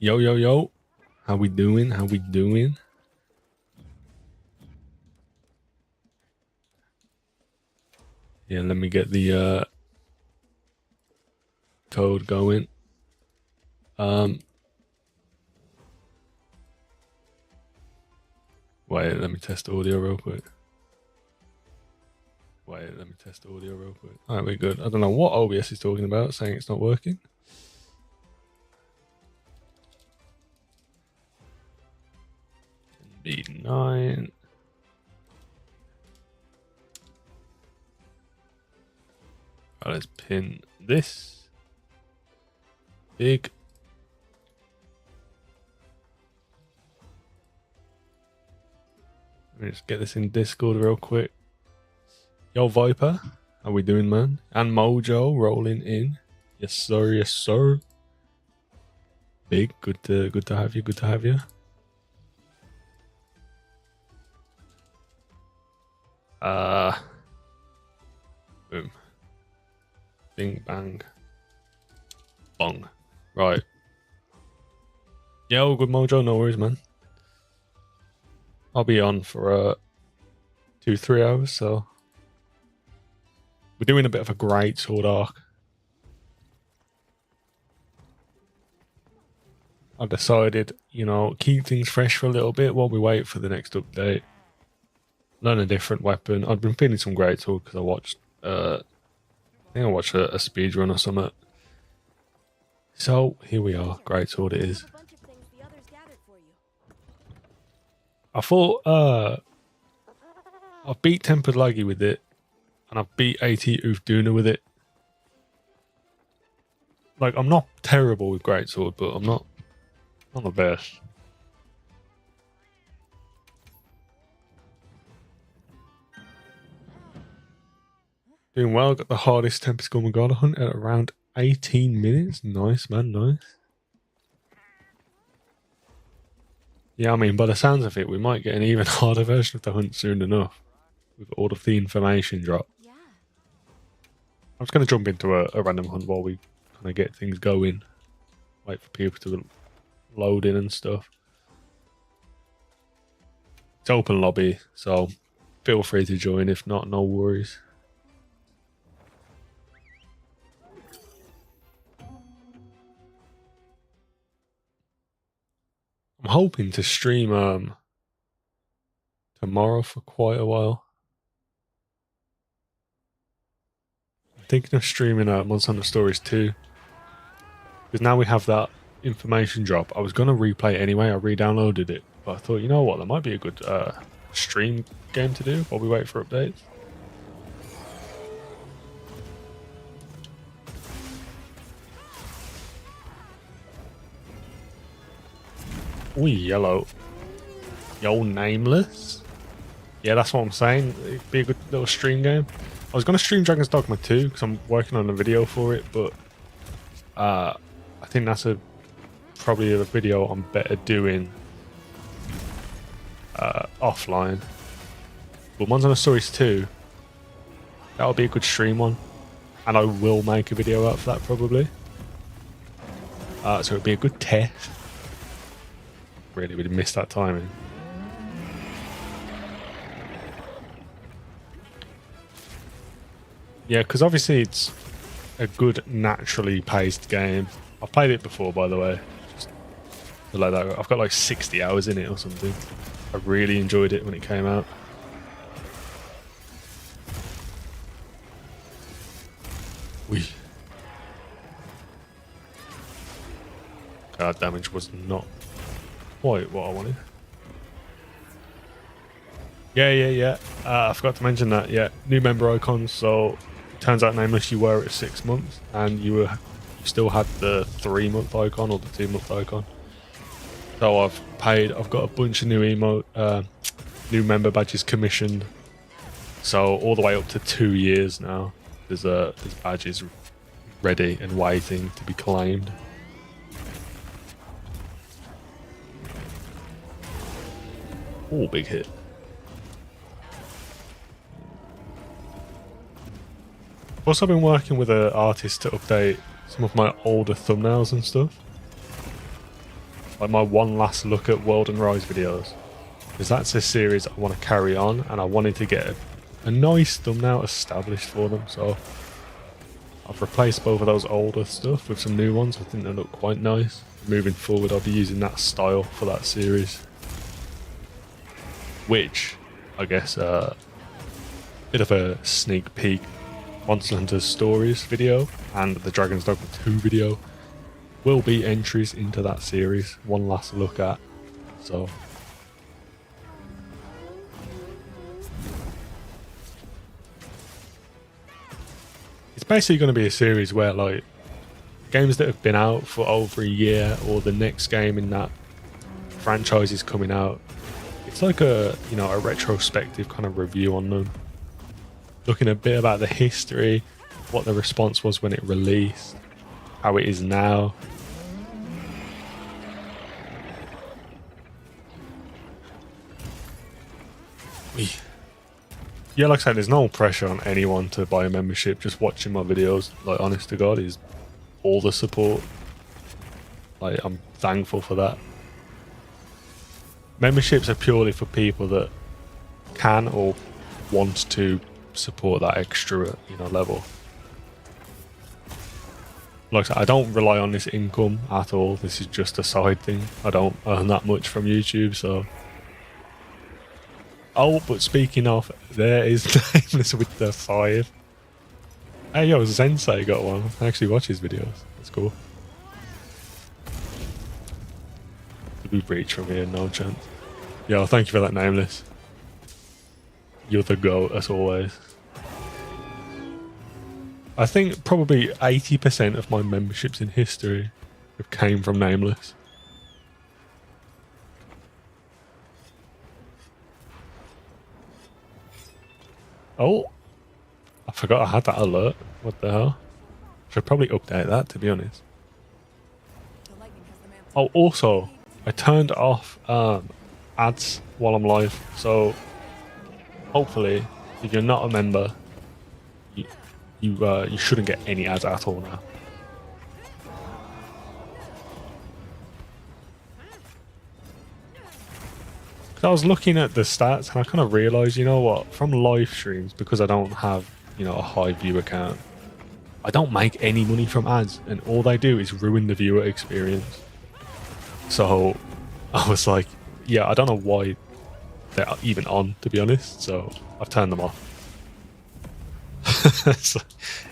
Yo, yo, yo. How we doing? How we doing? Yeah, let me get the code going. Wait, let me test audio real quick. Alright, we're good. I don't know what OBS is talking about, saying it's not working. B9. Let's pin this. Big. Let me just get this in Discord real quick. Yo, Viper. How we doing, man? And Mojo rolling in. Yes, sir. Yes, sir. Big. Good to have you. Good to have you. Boom. Bing, bang. Bong. Right. Yo, good Mojo. No worries, man. I'll be on for 2-3 hours, so we're doing a bit of a great sword arc. I decided, keep things fresh for a little bit while we wait for the next update. Learn a different weapon. I've been feeling some great sword because I watched, I think I watched a speed run or something. So here we are. Great sword it is. I thought I beat Tempered Laggy with it, and I beat AT Ufduna with it. Like, I'm not terrible with Greatsword, but I'm not the best. Doing well, got the hardest Tempest Gormagala hunt at around 18 minutes. Nice, man, nice. Yeah, I mean, by the sounds of it, we might get an even harder version of the hunt soon enough. With all of the information drop. Yeah. I'm just going to jump into a random hunt while we kind of get things going. Wait for people to load in and stuff. It's open lobby, so feel free to join. If not, no worries. I'm hoping to stream tomorrow for quite a while. I'm thinking of streaming Monster Hunter Stories 2. Because now we have that information drop. I was going to replay it anyway. I re-downloaded it. But I thought, you know what? That might be a good stream game to do while we wait for updates. Ooh, yellow. Yo, nameless. Yeah, that's what I'm saying. It'd be a good little stream game. I was going to stream Dragon's Dogma 2 because I'm working on a video for it, but I think that's probably a video I'm better doing offline. But Monster Hunter Stories 2, that'll be a good stream one, and I will make a video out for that probably. So it'll be a good test. Really, we missed that timing. Yeah, because obviously it's a good, naturally paced game. I've played it before, by the way. Just like that. I've got like 60 hours in it or something. I really enjoyed it when it came out. Wee. That damage was not quite what I wanted. Yeah. I forgot to mention that. Yeah, new member icons. So turns out, Nameless, you were at 6 months, and you still had the 3-month icon or the 2-month icon. So I've paid. I've got a bunch of new member badges commissioned. So all the way up to 2 years now. There's badges ready and waiting to be claimed. Oh, big hit. I've also been working with an artist to update some of my older thumbnails and stuff. like my one last look at World and Rise videos, because that's a series I want to carry on, and I wanted to get a nice thumbnail established for them. So I've replaced both of those older stuff with some new ones. I think they look quite nice. Moving forward, I'll be using that style for that series, which I guess bit of a sneak peek. Monster Hunter Stories video and the Dragon's Dogma 2 video will be entries into that series. One last look at. So it's basically going to be a series where like games that have been out for over a year, or the next game in that franchise is coming out, it's like a, you know, a retrospective kind of review on them, looking a bit about the history, what the response was when it released, how it is now. Yeah, like I said, there's no pressure on anyone to buy a membership. Just watching my videos, like, honest to God, is all the support. Like, I'm thankful for that. Memberships are purely for people that can or want to support that extra, you know, level. Like I said, I don't rely on this income at all. This is just a side thing. I don't earn that much from YouTube, so. Oh, but speaking of, there is Nameless with the 5. Hey, yo, Zensei got one. I actually watch his videos. That's cool. Did we breach from here? No chance. Yo, thank you for that, Nameless. You're the GOAT, as always. I think probably 80% of my memberships in history have came from Nameless. Oh, I forgot I had that alert. What the hell? Should probably update that, to be honest. Oh, also, I turned off ads while I'm live, so hopefully, if you're not a member, you shouldn't get any ads at all now. I was looking at the stats and I kind of realized, you know what, from live streams, because I don't have, you know, a high view account, I don't make any money from ads, and all they do is ruin the viewer experience. So I was like, yeah, I don't know why they're even on, to be honest, so I've turned them off. So,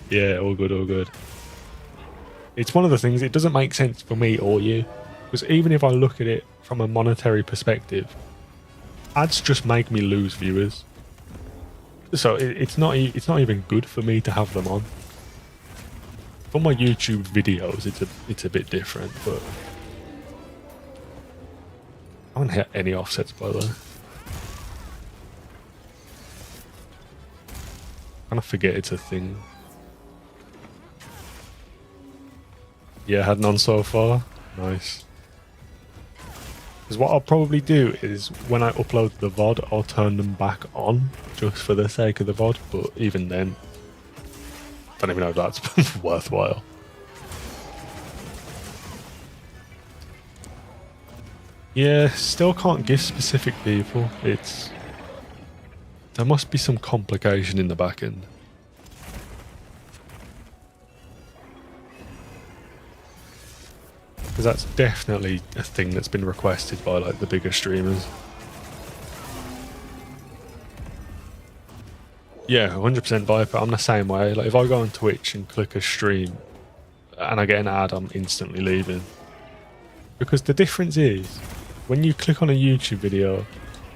yeah, all good, all good. It's one of the things, it doesn't make sense for me or you, because even if I look at it from a monetary perspective, ads just make me lose viewers. So it's not even good for me to have them on. For my YouTube videos, it's a bit different, but I haven't hit any offsets, by the way. I kind of forget it's a thing. Yeah, had none so far. Nice. Because what I'll probably do is when I upload the VOD, I'll turn them back on just for the sake of the VOD. But even then, I don't even know if that's worthwhile. Yeah, still can't give specific people. There must be some complication in the back end. Because that's definitely a thing that's been requested by like the bigger streamers. Yeah, 100% Viper. I'm the same way. Like if I go on Twitch and click a stream and I get an ad, I'm instantly leaving. Because the difference is, when you click on a YouTube video,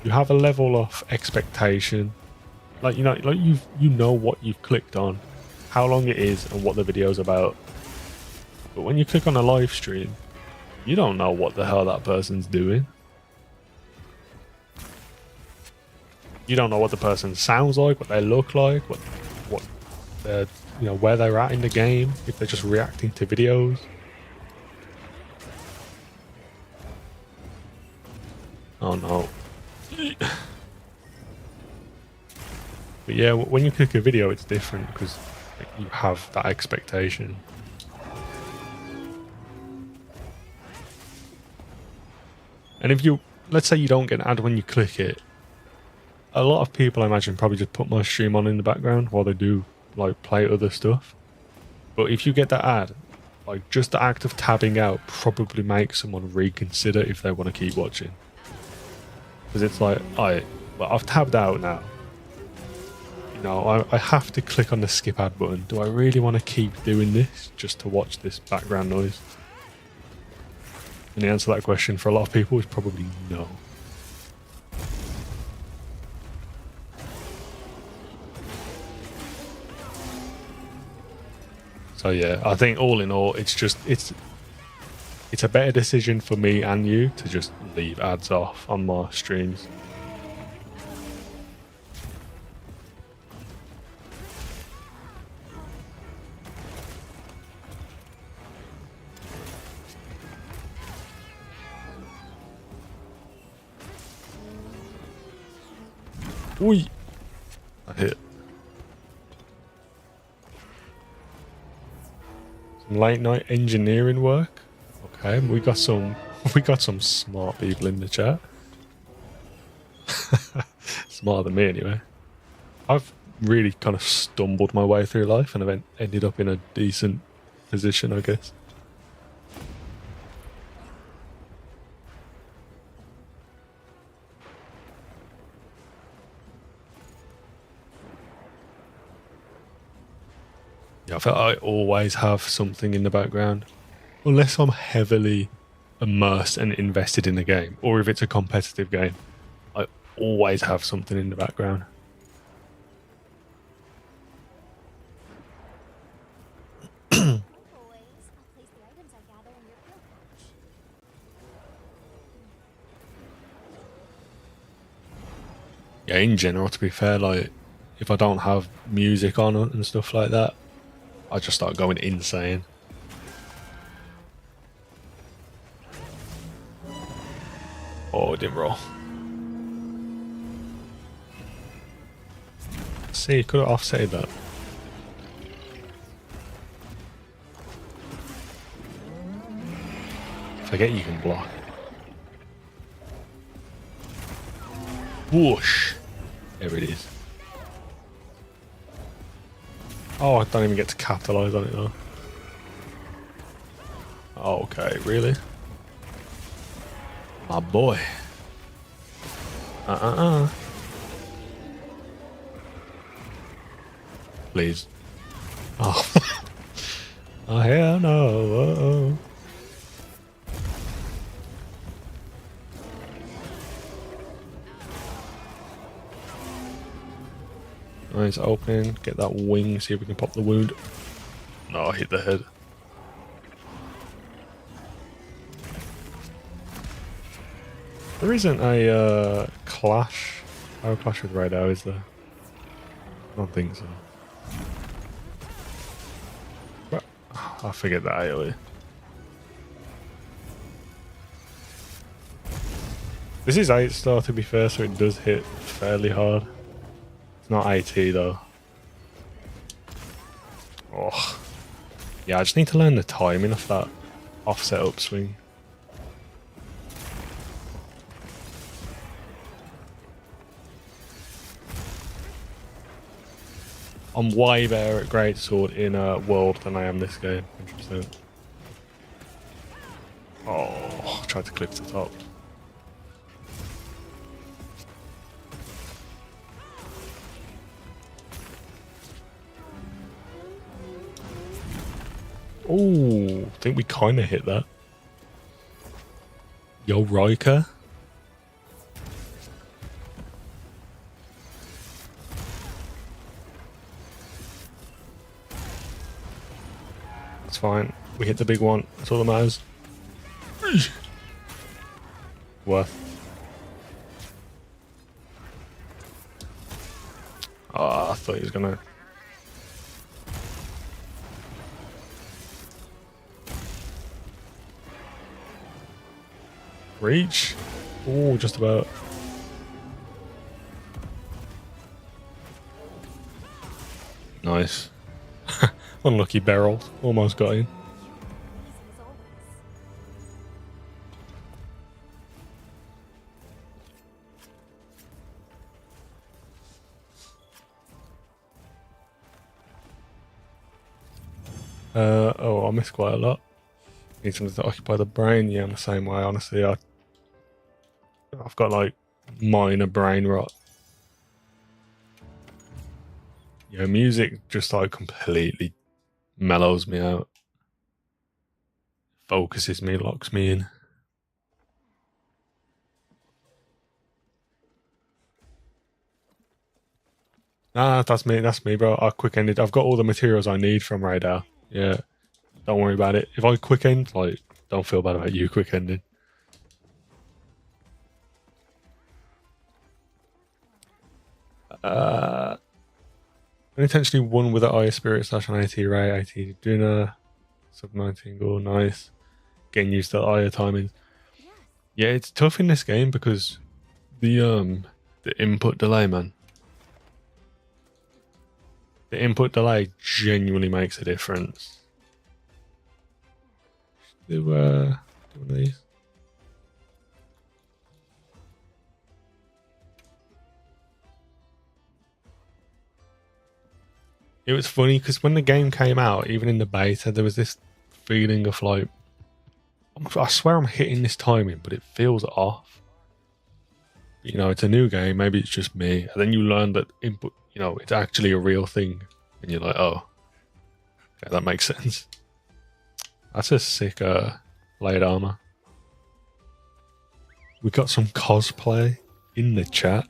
you have a level of expectation. Like, you know what you've clicked on, how long it is, and what the video's about. But when you click on a live stream, you don't know what the hell that person's doing. You don't know what the person sounds like, what they look like, what they're, you know, where they're at in the game, if they're just reacting to videos. Oh no. But yeah, when you click a video, it's different because you have that expectation. And if you, let's say you don't get an ad when you click it, a lot of people, I imagine, probably just put my stream on in the background while they do like play other stuff. But if you get that ad, like just the act of tabbing out probably makes someone reconsider if they want to keep watching. Because it's like, well, I've tabbed out now. You know, I have to click on the skip ad button. Do I really want to keep doing this just to watch this background noise? And the answer to that question for a lot of people is probably no. So yeah, I think all in all, it's a better decision for me and you to just leave ads off on my streams. Oi! I hit. Some late night engineering work. Okay, we got some smart people in the chat. Smarter than me anyway. I've really kind of stumbled my way through life and I've ended up in a decent position, I guess. Yeah, I feel like I always have something in the background. Unless I'm heavily immersed and invested in the game, or if it's a competitive game, I always have something in the background. Yeah, in general, to be fair, like if I don't have music on and stuff like that, I just start going insane. Oh, it didn't roll. See, you could have offset that. Forget you can block. Whoosh! There it is. Oh, I don't even get to capitalize on it though. Oh, okay, really? My boy. Please. Oh. Oh, hell no. Nice opening. Get that wing. See if we can pop the wound. No, I hit the head. There isn't a clash. Power clash with Raidou, is there? I don't think so. But I forget that AoE. This is 8-star to be fair, so it does hit fairly hard. It's not AT though. Oh. Yeah, I just need to learn the timing of that offset upswing. I'm way better at Greatsword in a World than I am this game, 100%. Oh, I tried to clip to the top. Oh, I think we kind of hit that. Yo, Riker. That's fine. We hit the big one. That's all that matters. Worth. Oh, I thought he was gonna. Reach? Oh, just about. Nice. Unlucky barrel. Almost got in. Oh, I miss quite a lot. Need something to occupy the brain. Yeah, I'm the same way. Honestly, I've got like minor brain rot. Yeah, music just like completely mellows me out, focuses me, locks me in. Nah, that's me, bro. I quick ended. I've got all the materials I need from Radar. Yeah, don't worry about it. If I quick end, like, don't feel bad about you quick ending. Unintentionally won with the Eye Spirit slash an AT Ray, AT Duna, sub 19 goal, nice. Getting used to the Eye timing. Yeah, it's tough in this game because the input delay, man. The input delay genuinely makes a difference. Do one of these. It was funny because when the game came out, even in the beta, there was this feeling of like, I swear I'm hitting this timing, but it feels off. You know, it's a new game. Maybe it's just me. And then you learn that input, you know, it's actually a real thing. And you're like, oh, okay, that makes sense. That's a sick blade armor. We got some cosplay in the chat.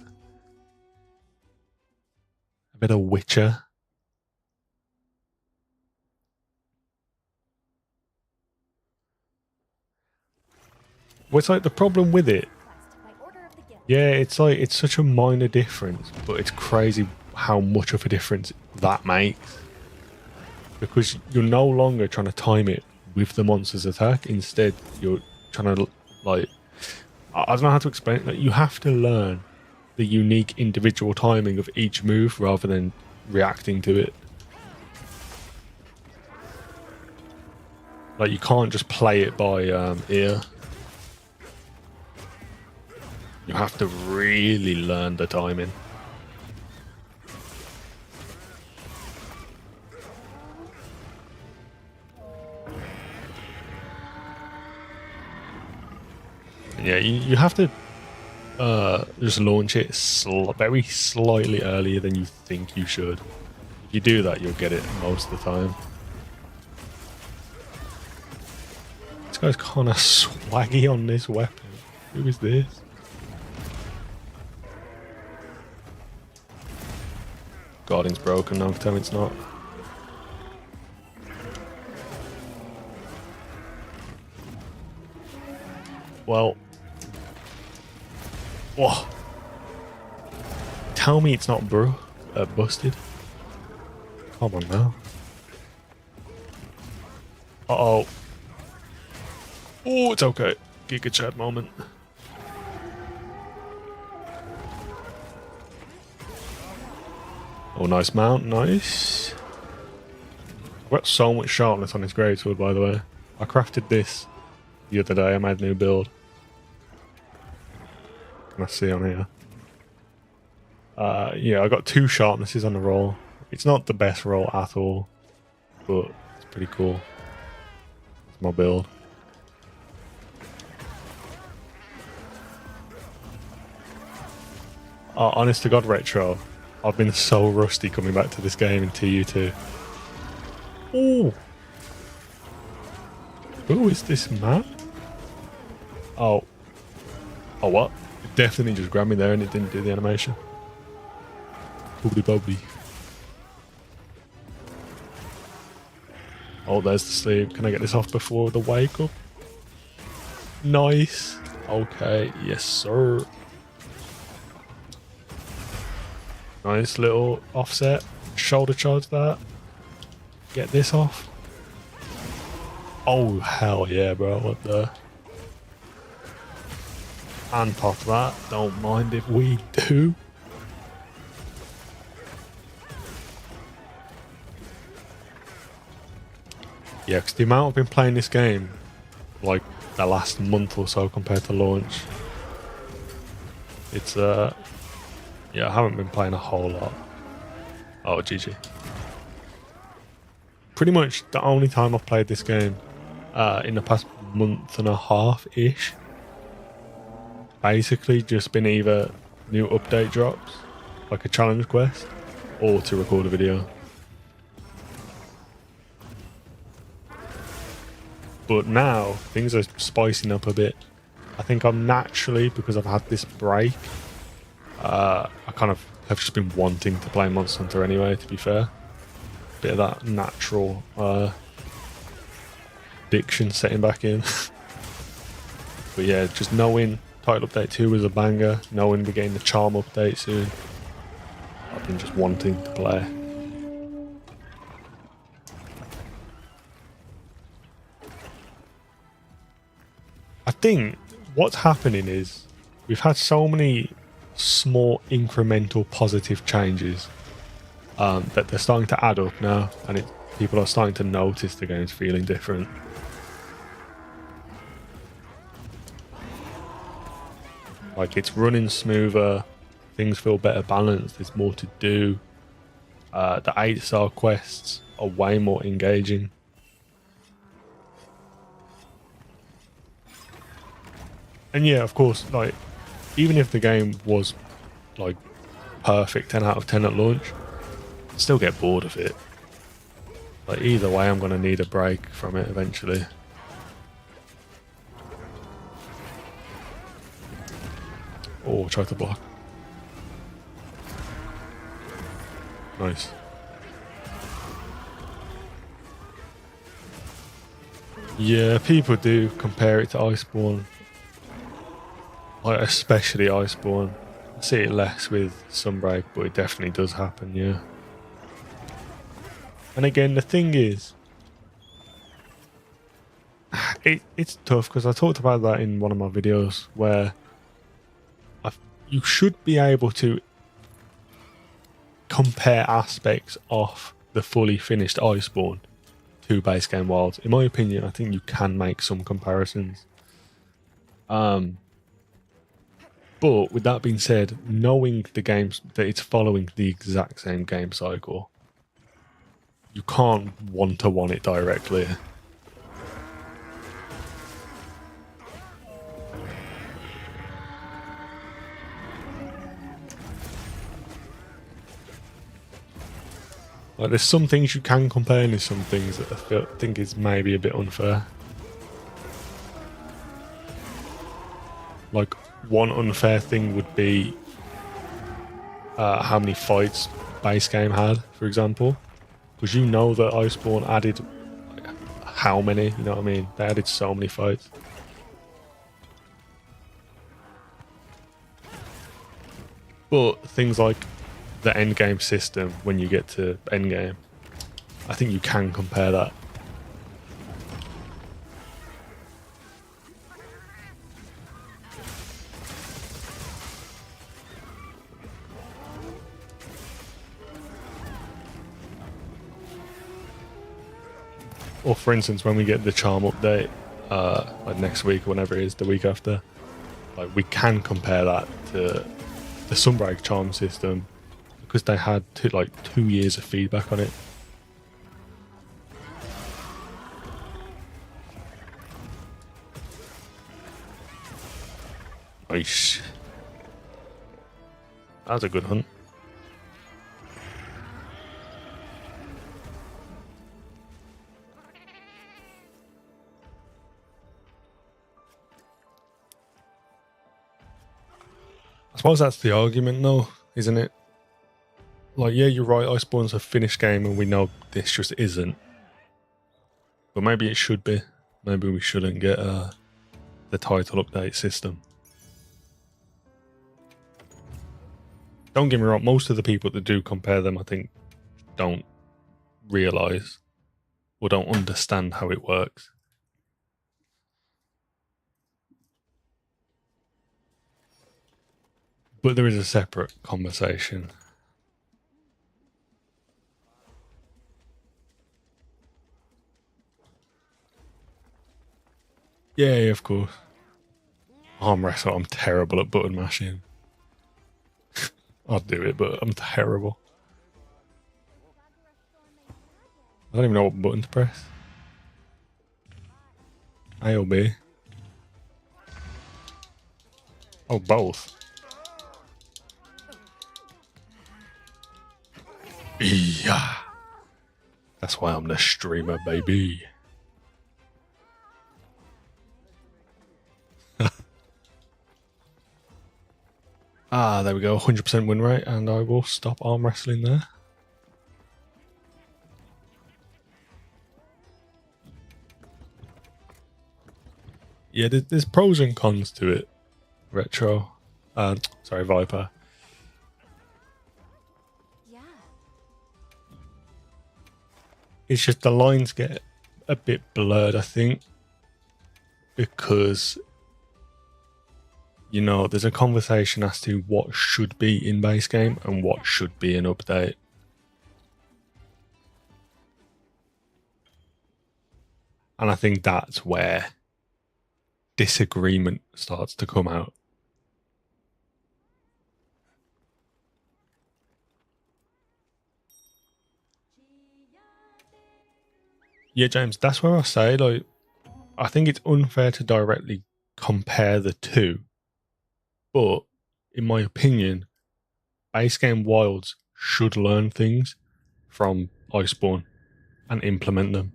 A bit of Witcher. What's like the problem with it? Yeah, it's like it's such a minor difference, but it's crazy how much of a difference that makes. Because you're no longer trying to time it with the monster's attack. Instead, you're trying to like, I don't know how to explain it. Like, you have to learn the unique individual timing of each move rather than reacting to it. Like, you can't just play it by ear. You have to really learn the timing. Yeah, you have to just launch it very slightly earlier than you think you should. If you do that, you'll get it most of the time. This guy's kind of swaggy on this weapon. Who is this? Guardian's broken now, tell me it's not. Well. Whoa. Tell me it's not busted. Come on now. Uh-oh. Oh, it's okay. Giga Chad moment. Oh, nice mount, nice. I've got so much sharpness on this greatsword, by the way. I crafted this the other day. I made a new build. Can I see on here? Yeah, I got 2 sharpnesses on the roll. It's not the best roll at all, but it's pretty cool. It's my build. Honest to God, Retro. I've been so rusty coming back to this game in TU2. Ooh. Who is this man? Oh. Oh, what? It definitely just grabbed me there and it didn't do the animation. Boobly bobbly. Oh, there's the sleep. Can I get this off before the wake up? Nice. Okay. Yes, sir. Nice little offset. Shoulder charge that. Get this off. Oh, hell yeah, bro. What the? And pop that. Don't mind if we do. Yeah, because the amount I've been playing this game, like the last month or so compared to launch, it's yeah, I haven't been playing a whole lot. Oh, GG. pretty much the only time I've played this game in the past month and a half-ish. Basically just been either new update drops, like a challenge quest, or to record a video. But now things are spicing up a bit. I think I'm naturally, because I've had this break, I kind of have just been wanting to play Monster Hunter anyway, to be fair. Bit of that natural addiction setting back in. But yeah, just knowing Title Update 2 was a banger, knowing we're getting the Charm update soon, I've been just wanting to play. I think what's happening is we've had so many small incremental positive changes that they're starting to add up now, and people are starting to notice the game's feeling different. Like, it's running smoother, things feel better balanced, there's more to do. The 8-star quests are way more engaging. And yeah, of course, like, even if the game was like perfect 10 out of 10 at launch, I'd still get bored of it. Like, either way, I'm gonna need a break from it eventually. Oh, try to block. Nice. Yeah, people do compare it to Iceborne. Like, especially Iceborne. I see it less with Sunbreak, but it definitely does happen, yeah. And again, the thing is, it's tough, because I talked about that in one of my videos, where you should be able to compare aspects of the fully finished Iceborne to base game Wilds. In my opinion, I think you can make some comparisons. But with that being said, knowing the games that it's following the exact same game cycle, you can't one-to-one it directly. Like, there's some things you can compare, and there's some things that I think is maybe a bit unfair. Like, one unfair thing would be how many fights base game had, for example. Because you know that Iceborne added, like, how many, you know what I mean? They added so many fights. But things like the endgame system, when you get to endgame, I think you can compare that. Or for instance, when we get the Charm update, like next week or whenever it is, the week after, like, we can compare that to the Sunbreak Charm system, because they had 2 years of feedback on it. Nice. That was a good hunt. I suppose that's the argument, though, isn't it? Like, yeah, you're right, Iceborne's a finished game and we know this just isn't. But maybe it should be. Maybe we shouldn't get the title update system. Don't get me wrong, most of the people that do compare them, I think, don't realise or don't understand how it works. But there is a separate conversation. Yeah, of course. Arm wrestle, I'm terrible at button mashing. I'd do it, but I'm terrible. I don't even know what button to press. A or B? Oh, both. Yeah. That's why I'm the streamer, baby. Ah, there we go. 100% win rate, and I will stop arm wrestling there. Yeah, there's pros and cons to it. Retro. Sorry, Viper. Yeah. It's just the lines get a bit blurred, I think. Because, you know, there's a conversation as to what should be in base game and what should be an update. And I think that's where disagreement starts to come out. Yeah, James, that's where I say, like, I think it's unfair to directly compare the two. But, in my opinion, base game Wilds should learn things from Iceborne and implement them.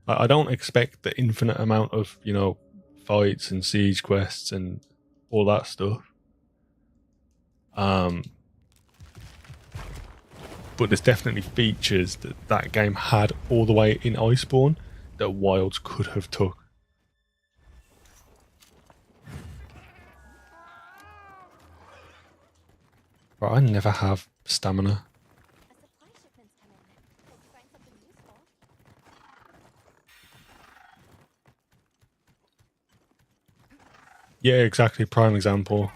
I don't expect the infinite amount of, you know, fights and siege quests and all that stuff. But there's definitely features that that game had all the way in Iceborne that Wilds could have took. But I never have stamina. A supply shipment's come in. Hope you find something useful. Yeah, exactly. Prime example.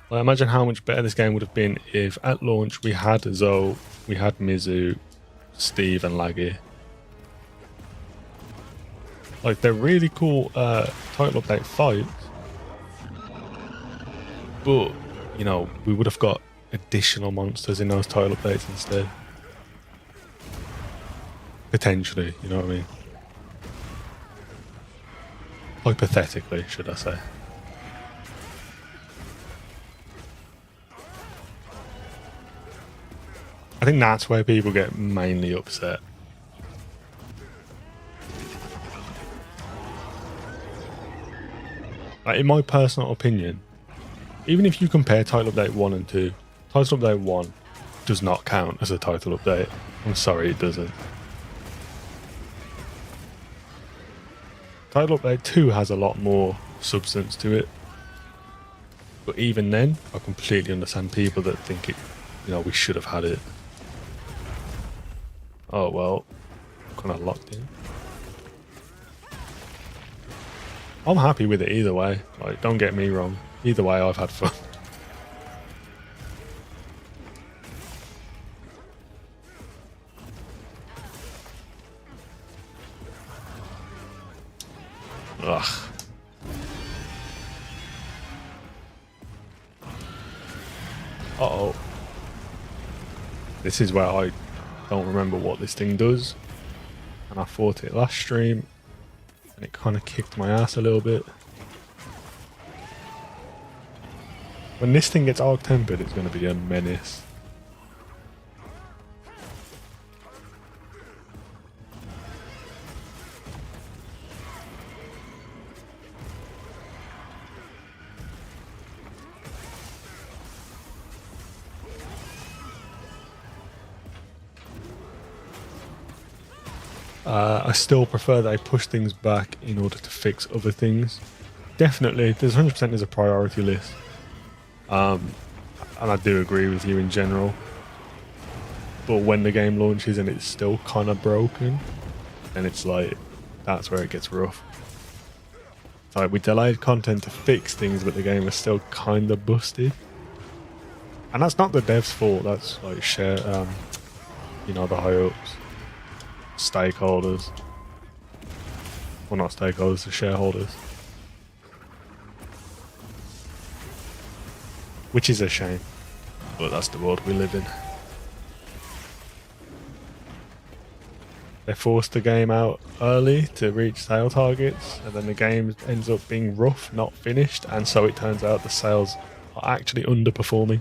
Like, imagine how much better this game would have been if at launch we had Zoe, we had Mizu, Steve, and Laggy. Like, they're really cool title update fights. But, you know, we would have got additional monsters in those title updates instead. Potentially, you know what I mean? Hypothetically, should I say. I think that's where people get mainly upset. Like, in my personal opinion, even if you compare Title Update 1 and 2, Title Update 1 does not count as a title update. I'm sorry, it doesn't. Title Update 2 has a lot more substance to it. But even then, I completely understand people that think it, you know, we should have had it. Oh well, kind of locked in. I'm happy with it either way. Like, don't get me wrong. Either way, I've had fun. Ugh. Uh-oh. This is where I don't remember what this thing does. And I fought it last stream. And it kind of kicked my ass a little bit. When this thing gets arc-tempered, it's going to be a menace. I still prefer that I push things back in order to fix other things. Definitely, there's 100% is a priority list. And I do agree with you in general. But when the game launches and it's still kind of broken, then it's like, that's where it gets rough. It's like, we delayed content to fix things, but the game is still kind of busted. And that's not the devs' fault, that's like you know, the higher ups. Stakeholders. Well, not stakeholders, the shareholders. Which is a shame. But that's the world we live in. they forced the game out early to reach sale targets, and then the game ends up being rough, not finished, and so it turns out the sales are actually underperforming.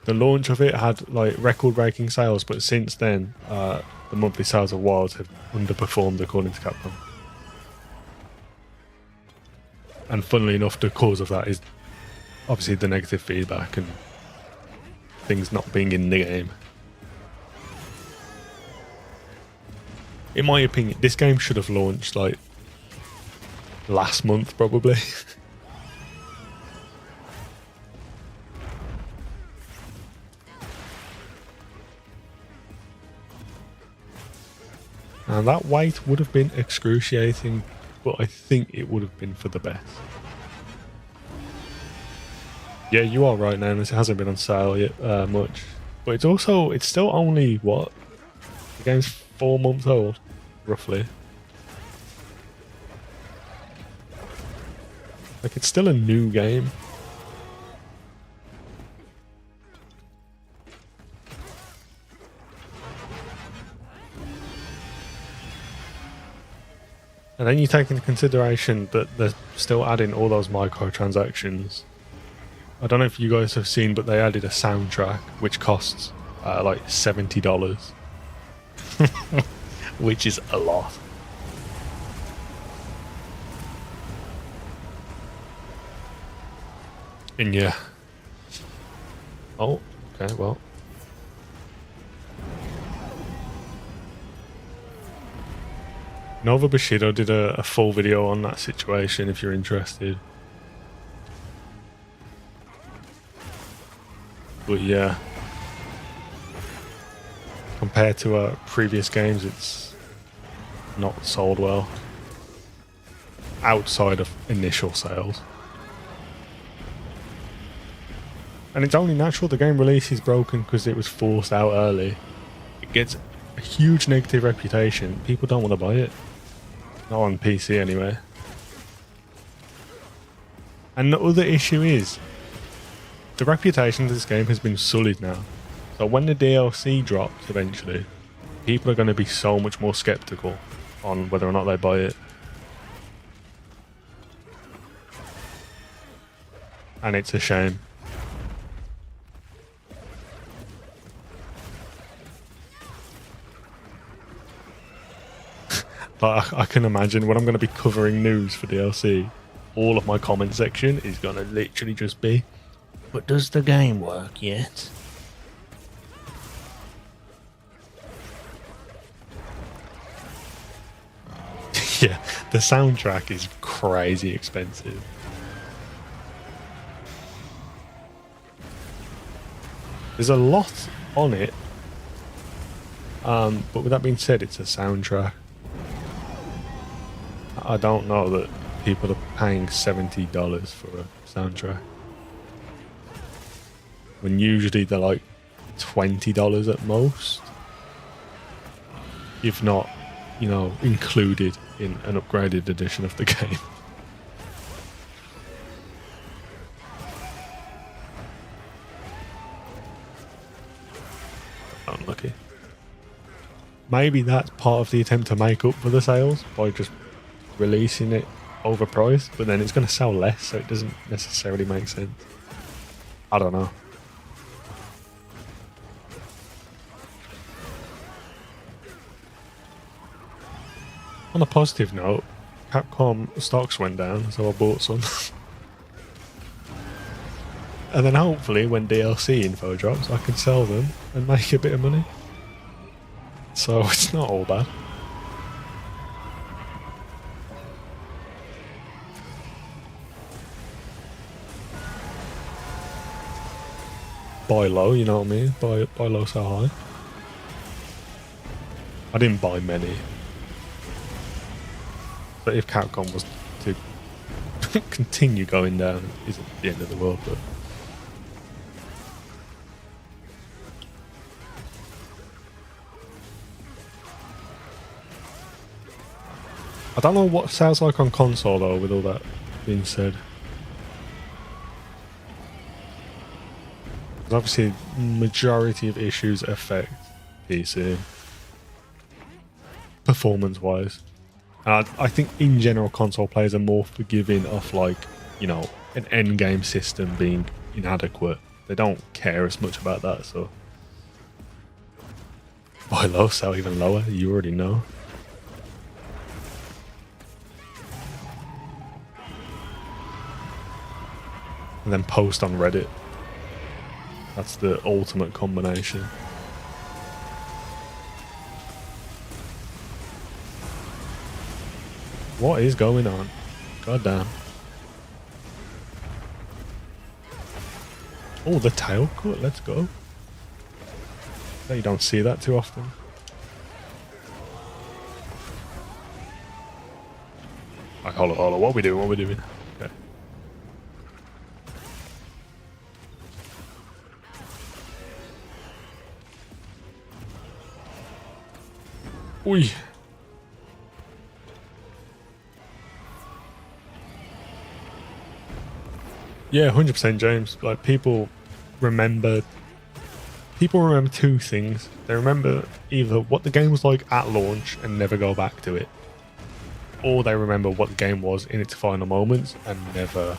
The launch of it had like record-breaking sales, but since then, the monthly sales of Wilds have underperformed according to Capcom. And funnily enough, the cause of that is obviously the negative feedback and things not being in the game. In my opinion, this game should have launched like last month, probably. And that wait would have been excruciating, but I think it would have been for the best. Yeah, you are right, now. This hasn't been on sale yet much, but it's still only what? The game's 4 months old, roughly. Like, it's still a new game. And then you take into consideration that they're still adding all those microtransactions. I don't know if you guys have seen, but they added a soundtrack which costs like $70, which is a lot. And yeah. Oh, okay, well. Nova Bushido did a full video on that situation if you're interested. But yeah, compared to previous games, it's not sold well outside of initial sales. And it's only natural. The game release is broken because it was forced out early. It gets a huge negative reputation. People don't want to buy it. Not on PC anyway. And the other issue is the reputation of this game has been sullied now. So when the DLC drops eventually, people are going to be so much more skeptical on whether or not they buy it. And it's a shame. But I can imagine when I'm going to be covering news for DLC, all of my comment section is going to literally just be, but does the game work yet? Yeah, the soundtrack is crazy expensive. There's a lot on it, but with that being said, it's a soundtrack. I don't know that people are paying $70 for a soundtrack, when usually they're like $20 at most, if not, you know, included in an upgraded edition of the game. Unlucky. Maybe that's part of the attempt to make up for the sales by just releasing it overpriced, but then it's going to sell less, so it doesn't necessarily make sense. I don't know. On a positive note, Capcom stocks went down, so I bought some. And then hopefully when DLC info drops, I can sell them and make a bit of money. So it's not all bad. Buy low, you know what I mean? Buy low, sell high. I didn't buy many. But if Capcom was to continue going down, it isn't the end of the world, but... I don't know what sales like on console though, with all that being said. obviously, majority of issues affect PC performance-wise. I think in general, console players are more forgiving of like, you know, an end game system being inadequate. They don't care as much about that. So, buy low, sell even lower. You already know. And then post on Reddit. That's the ultimate combination. What is going on? God damn. Oh, the tail cut. Let's go. You don't see that too often. Like, hold on. What are we doing? What are we doing? Okay. Oi. Yeah, 100% James. Like, people remember two things. They remember either what the game was like at launch and never go back to it, or they remember what the game was in its final moments and never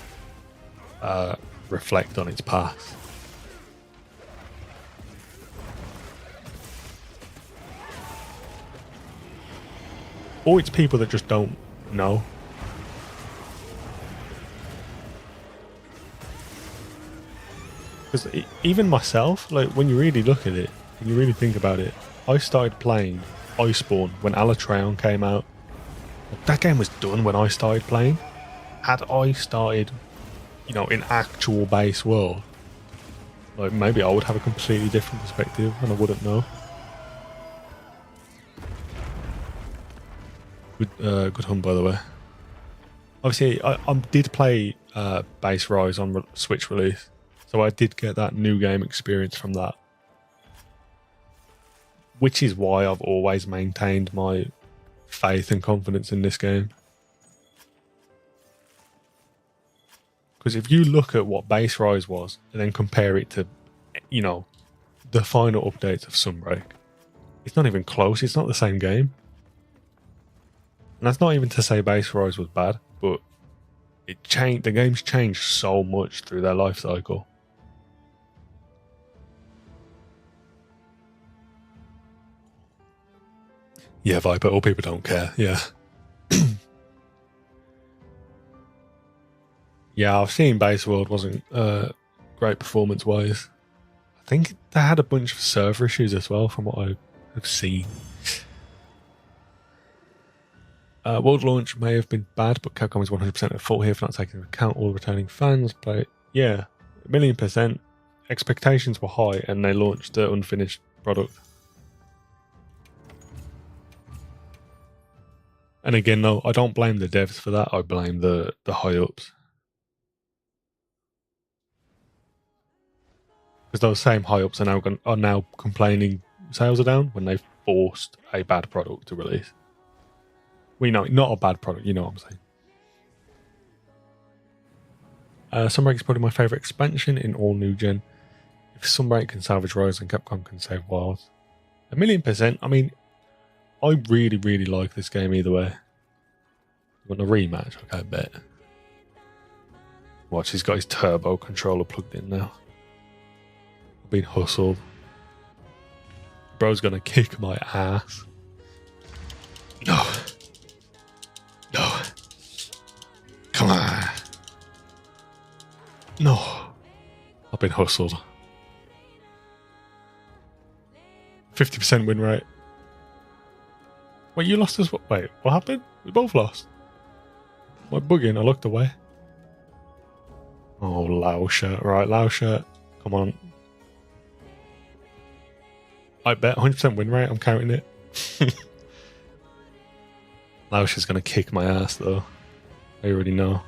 reflect on its past. Or it's people that just don't know. Because even myself, like, when you really look at it, when you really think about it, I started playing Iceborne when Alatreon came out. That game was done when I started playing. Had I started, you know, in actual base world, like, maybe I would have a completely different perspective and I wouldn't know. Good hunt, by the way. Obviously, I did play Base Rise on Switch release, so I did get that new game experience from that. Which is why I've always maintained my faith and confidence in this game. Because if you look at what Base Rise was and then compare it to, you know, the final updates of Sunbreak, it's not even close. It's not the same game. And that's not even to say Base Rise was bad, but it changed. The game's changed so much through their life cycle. Yeah, Viper, all people don't care. Yeah. Yeah, I've seen Base World wasn't great performance-wise. I think they had a bunch of server issues as well, from what I have seen. World launch may have been bad, but Capcom is 100% at fault here for not taking into account all returning fans. But yeah, 1,000,000%. Expectations were high, and they launched the unfinished product. And again, no, I don't blame the devs for that. I blame the high ups. Because those same high ups are now complaining sales are down when they forced a bad product to release. We know, not a bad product, you know what I'm saying. Sunbreak is probably my favourite expansion in all new gen. If Sunbreak can salvage Rise and Capcom can save Wilds, 1,000,000%. I mean, I really, really like this game either way. You want a rematch? Okay, I bet. Watch, he's got his turbo controller plugged in now. I've been hustled. Bro's gonna kick my ass. No. No. Come on. No. I've been hustled. 50% win rate. Wait, you lost as well? Wait, what happened? We both lost. Am I bugging? I looked away. Oh, Lauscher. Right, Lauscher. Come on. I bet 100% win rate. I'm counting it. Lauscher's going to kick my ass, though. I already know.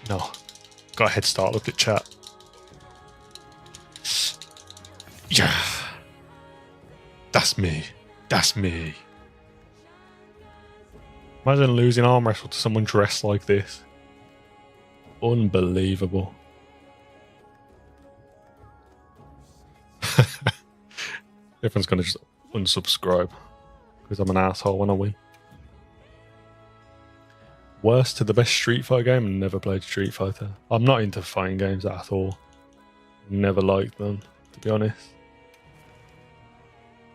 No. Got a head start. Look at chat. Yeah. That's me. That's me. Imagine losing arm wrestle to someone dressed like this. Unbelievable. Everyone's gonna just unsubscribe because I'm an asshole when I win. Worst to the best Street Fighter game and never played Street Fighter. I'm not into fighting games at all. Never liked them, to be honest.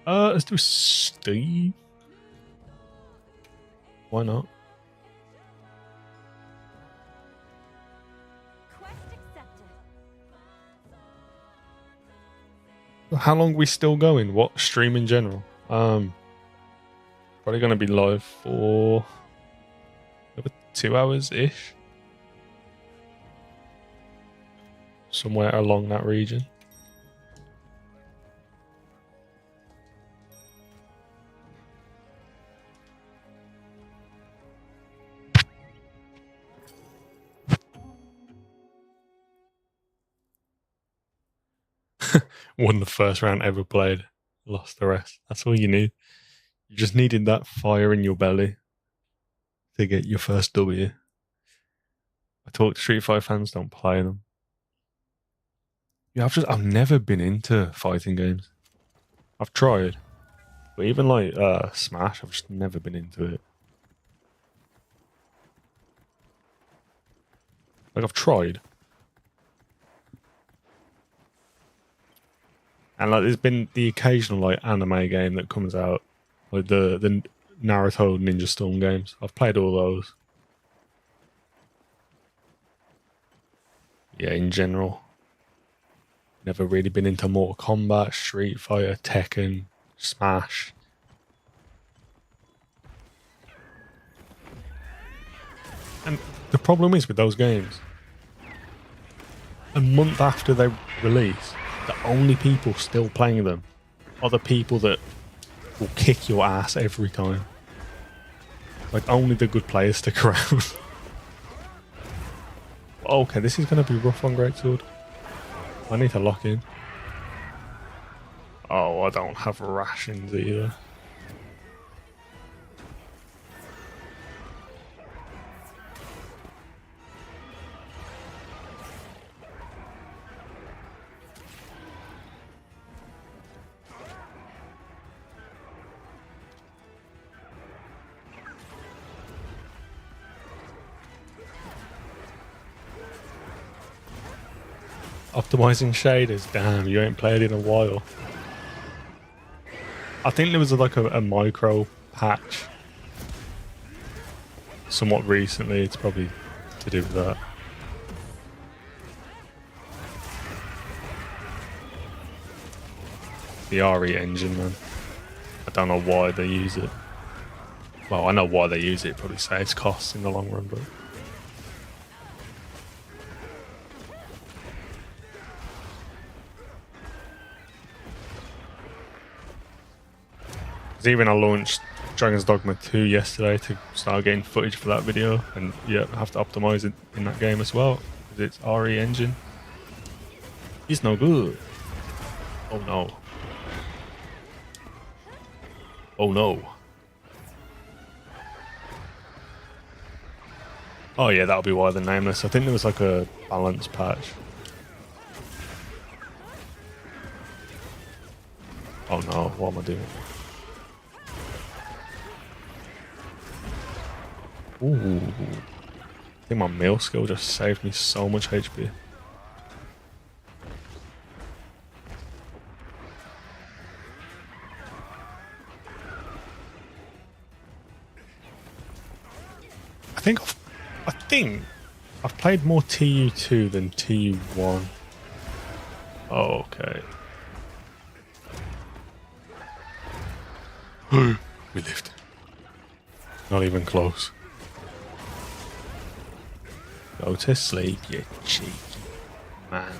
Let's do Steve. Why not? Quest accepted. How long are we still going? What stream in general? Probably gonna be live for over 2 hours ish. Somewhere along that region. Won the first round ever played, lost the rest. That's all you need. You just needed that fire in your belly to get your first W. I talk to Street Fighter fans, don't play them. Yeah, I've never been into fighting games. I've tried, but even like Smash, I've just never been into it. Like I've tried, and like there's been the occasional like anime game that comes out, like the Naruto Ninja Storm games. I've played all those. Yeah, in general. Never really been into Mortal Kombat, Street Fighter, Tekken, Smash. And the problem is with those games, a month after they release, the only people still playing them are the people that will kick your ass every time. Like, only the good players stick around. Okay, this is going to be rough on Greatsword. I need to lock in. Oh, I don't have rations either. Optimizing shaders, damn, you ain't played in a while. I think there was like a micro patch somewhat recently. It's probably to do with that. The RE engine, man. I don't know why they use it. Well, I know why they use it. It probably saves costs in the long run, but. Even I launched Dragon's Dogma 2 yesterday to start getting footage for that video, and yeah, I have to optimize it in that game as well because it's RE engine. It's no good. Oh no. Oh no. Oh yeah, that'll be why they're nameless. I think there was like a balance patch. Oh no, what am I doing? Ooh. I think my meal skill just saved me so much HP. I think I've played more TU2 than TU1. Oh, okay. We lived. Not even close. Go to sleep, you cheeky man.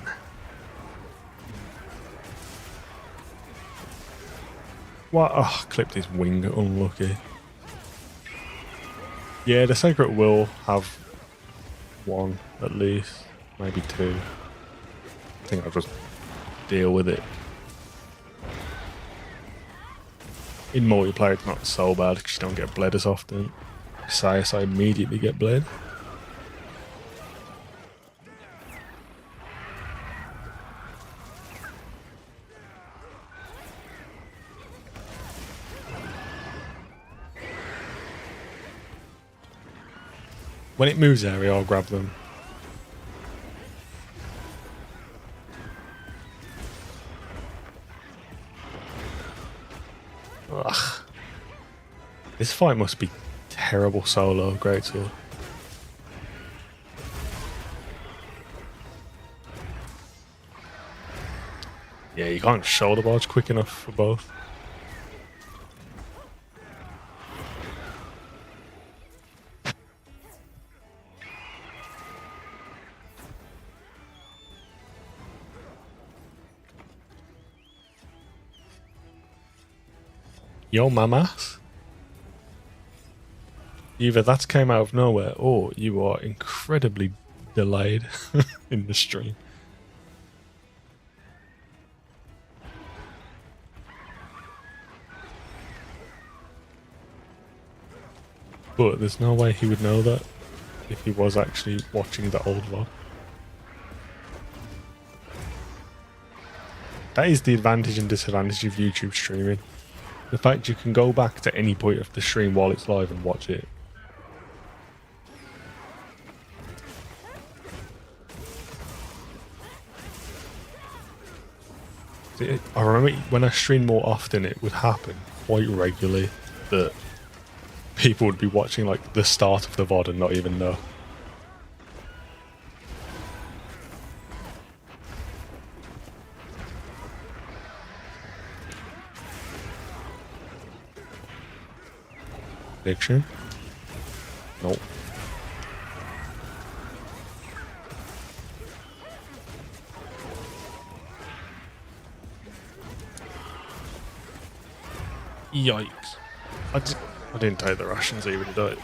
What? Oh, clipped his wing, unlucky. Yeah, the Sacred will have one at least, maybe two. I think I'll just deal with it. In multiplayer, it's not so bad because you don't get bled as often. I immediately get bled. When it moves area, I'll grab them. Ugh. This fight must be terrible solo, greatsword. Yeah, you can't shoulder barge quick enough for both. Yo, mamas. Either that came out of nowhere, or you are incredibly delayed in the stream. But there's no way he would know that if he was actually watching the old vlog. That is the advantage and disadvantage of YouTube streaming. The fact you can go back to any point of the stream while it's live and watch it. I remember when I streamed more often, it would happen quite regularly that people would be watching like the start of the VOD and not even know. Prediction? Nope. Yikes. I didn't take the rations even, did I?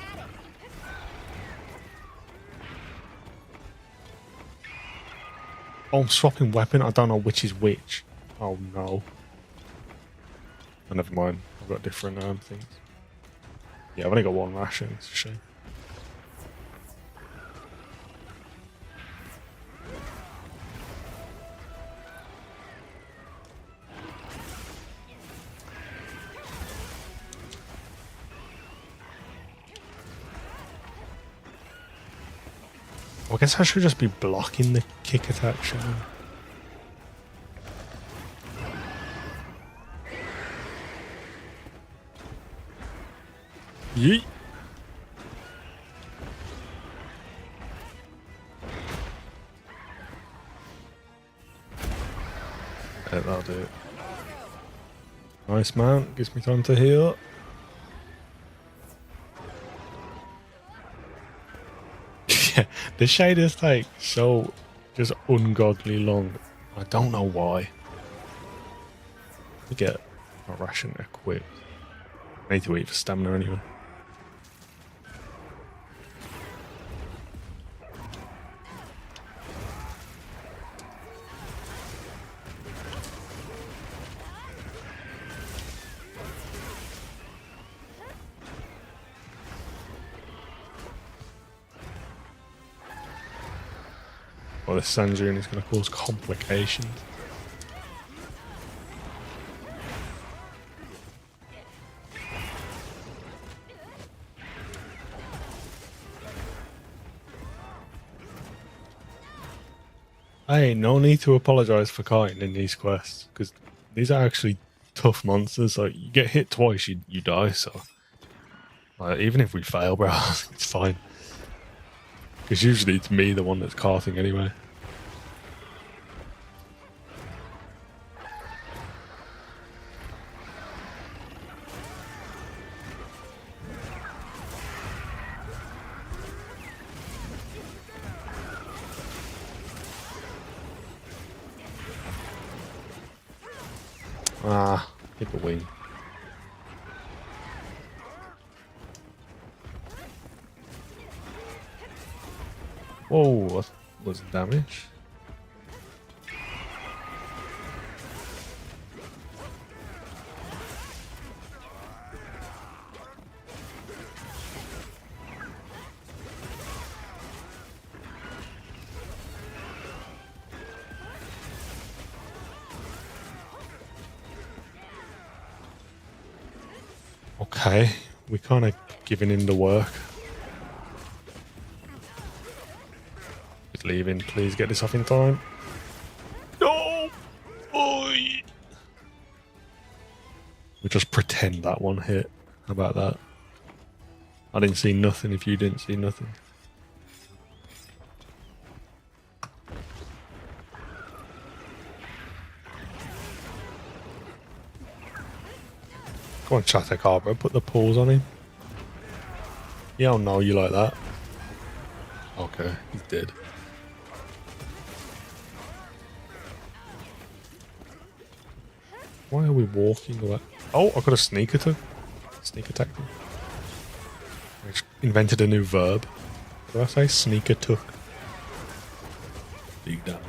Oh, I'm swapping weapon. I don't know which is which. Oh no. Oh, never mind. I've got different things. Yeah, I've only got one ration. It's a shame. Well, I guess I should just be blocking the kick attack, shouldn't I? Yeet! Yeah, that'll do it. Nice mount, gives me time to heal. Yeah, the shaders take so just ungodly long. I don't know why. Let me get a ration equipped. I need to eat for stamina anyway. Well, this Sanjun is going to cause complications. Hey, no need to apologise for kiting in these quests, because these are actually tough monsters. Like, you get hit twice, you die, so... Like, even if we fail, bro, it's fine. Because usually it's me, the one that's carting anyway. Ah, hit the wing. Whoa, what was the damage? Okay, we kind of giving him the work. leaving. Please get this off in time. No! Oi! We just pretend that one hit. How about that? I didn't see nothing if you didn't see nothing. Come on, Chatakabra, put the paws on him. He don't know you like that. Okay, he's dead. Why are we walking away? Oh, I got a sneak attack. Sneak attack. I just invented a new verb. What do I say? Sneak attack. Big damage.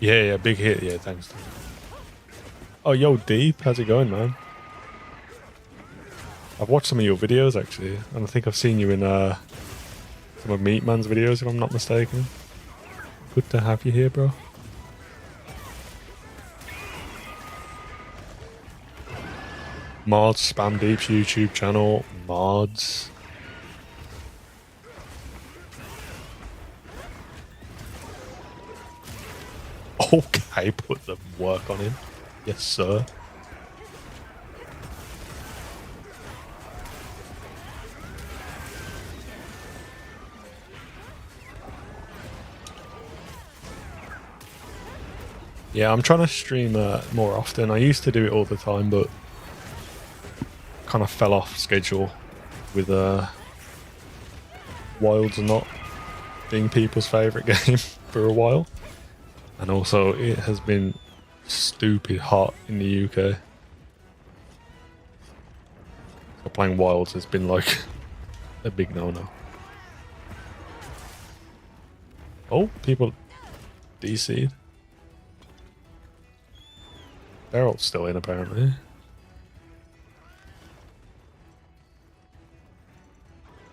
Yeah, big hit. Yeah, thanks. Oh, yo, Deep, how's it going, man? I've watched some of your videos, actually, and I think I've seen you in some of Meatman's videos, if I'm not mistaken. Good to have you here, bro. Mods, Spam Deep's YouTube channel, mods. Okay, put the work on him. Yes, sir. Yeah, I'm trying to stream more often. I used to do it all the time, but kind of fell off schedule with Wilds not being people's favourite game for a while. And also, it has been stupid hot in the UK. So playing Wilds has been like a big no-no. Oh, people DC'd. They're all still in, apparently.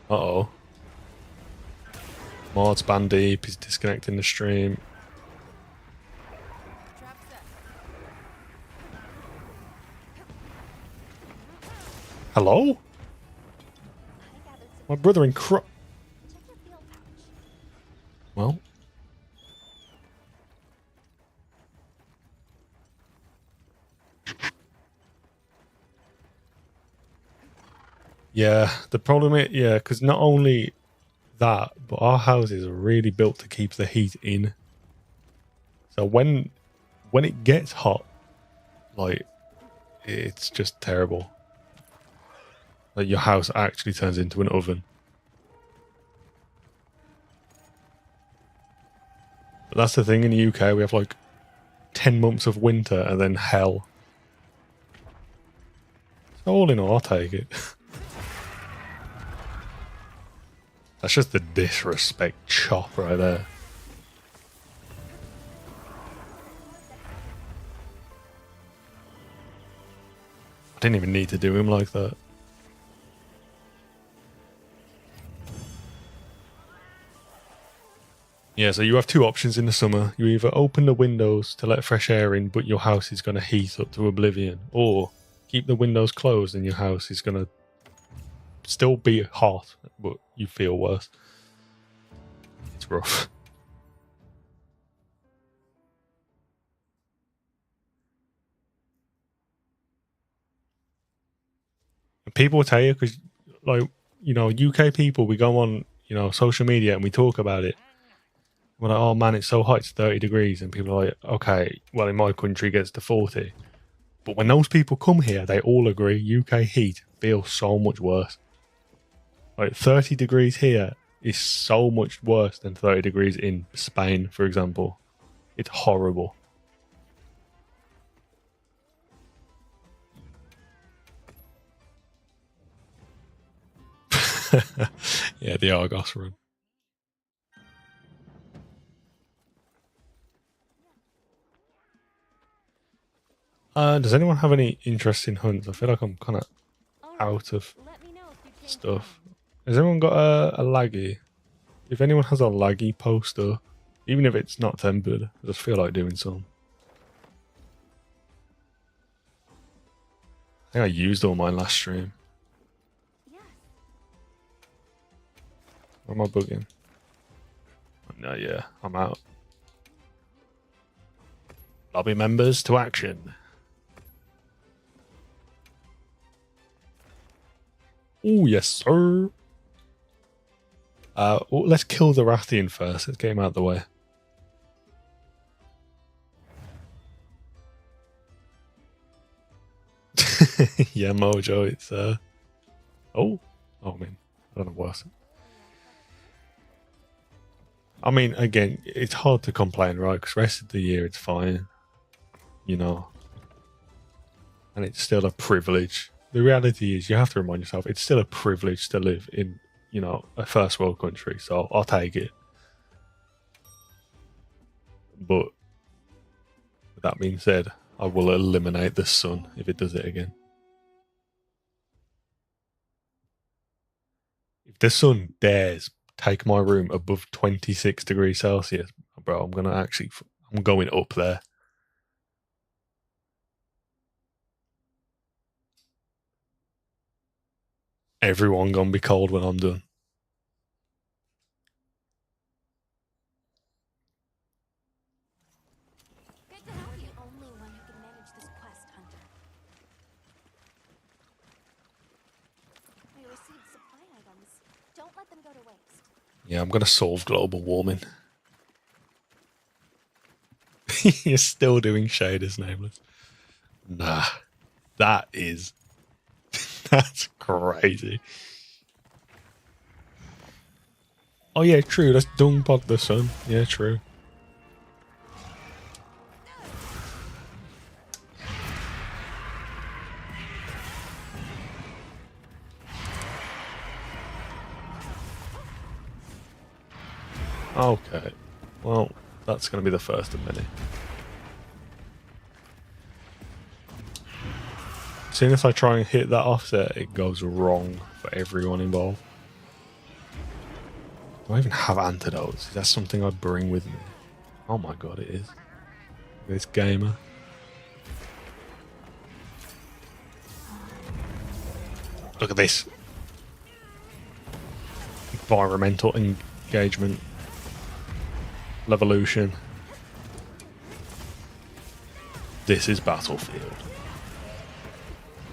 Uh-oh. Mods Bandeep is disconnecting the stream. Hello? My brother in Check your field pouch. Well. Yeah, the problem is, yeah, because not only that, but our houses are really built to keep the heat in. So when it gets hot, like, it's just terrible. Like, your house actually turns into an oven. But that's the thing in the UK, we have like 10 months of winter and then hell. So all in all, I'll take it. That's just the disrespect chop right there. I didn't even need to do him like that. Yeah, so you have two options in the summer. You either open the windows to let fresh air in, but your house is going to heat up to oblivion. Or keep the windows closed and your house is going to still be hot, but you feel worse. It's rough. And people will tell you, because, like, you know, UK people, we go on, you know, social media and we talk about it. We're like, oh man, it's so hot, it's 30 degrees. And people are like, okay, well, in my country it gets to 40. But when those people come here, they all agree UK heat feels so much worse. Like 30 degrees here is so much worse than 30 degrees in Spain, for example. It's horrible. Yeah, the Argos run. Does anyone have any interest in hunts? I feel like I'm kind of out of Let me know if you change stuff. Has anyone got a laggy? If anyone has a laggy poster, even if it's not tempered, I just feel like doing some. I think I used all mine last stream. Yes. Or am I bugging? No, yeah, I'm out. Lobby members to action. Oh, yes, sir. Let's kill the Rathian first. Let's get him out of the way. Yeah, Mojo, it's oh, I mean, I don't know what. I mean, again, it's hard to complain, right? Because rest of the year it's fine, you know, and it's still a privilege. The reality is, you have to remind yourself, it's still a privilege to live in, you know, a first world country. So I'll take it. But with that being said, I will eliminate the sun if it does it again. If the sun dares take my room above 26 degrees Celsius, bro, I'm going up there. Everyone gonna be cold when I'm done. Good to know you're the only one who can manage this quest, Hunter. We received supply items. Don't let them go to waste. Yeah, I'm gonna solve global warming. You're still doing shaders, Nameless. Nah, that is that's crazy. Oh yeah, true. That's Dungpod the sun. Yeah, true. Okay. Well, that's going to be the first of many. As soon as I try and hit that offset, it goes wrong for everyone involved. Do I even have antidotes? Is that something I bring with me? Oh my god, it is. This gamer. Look at this. Environmental engagement. Levolution. This is Battlefield.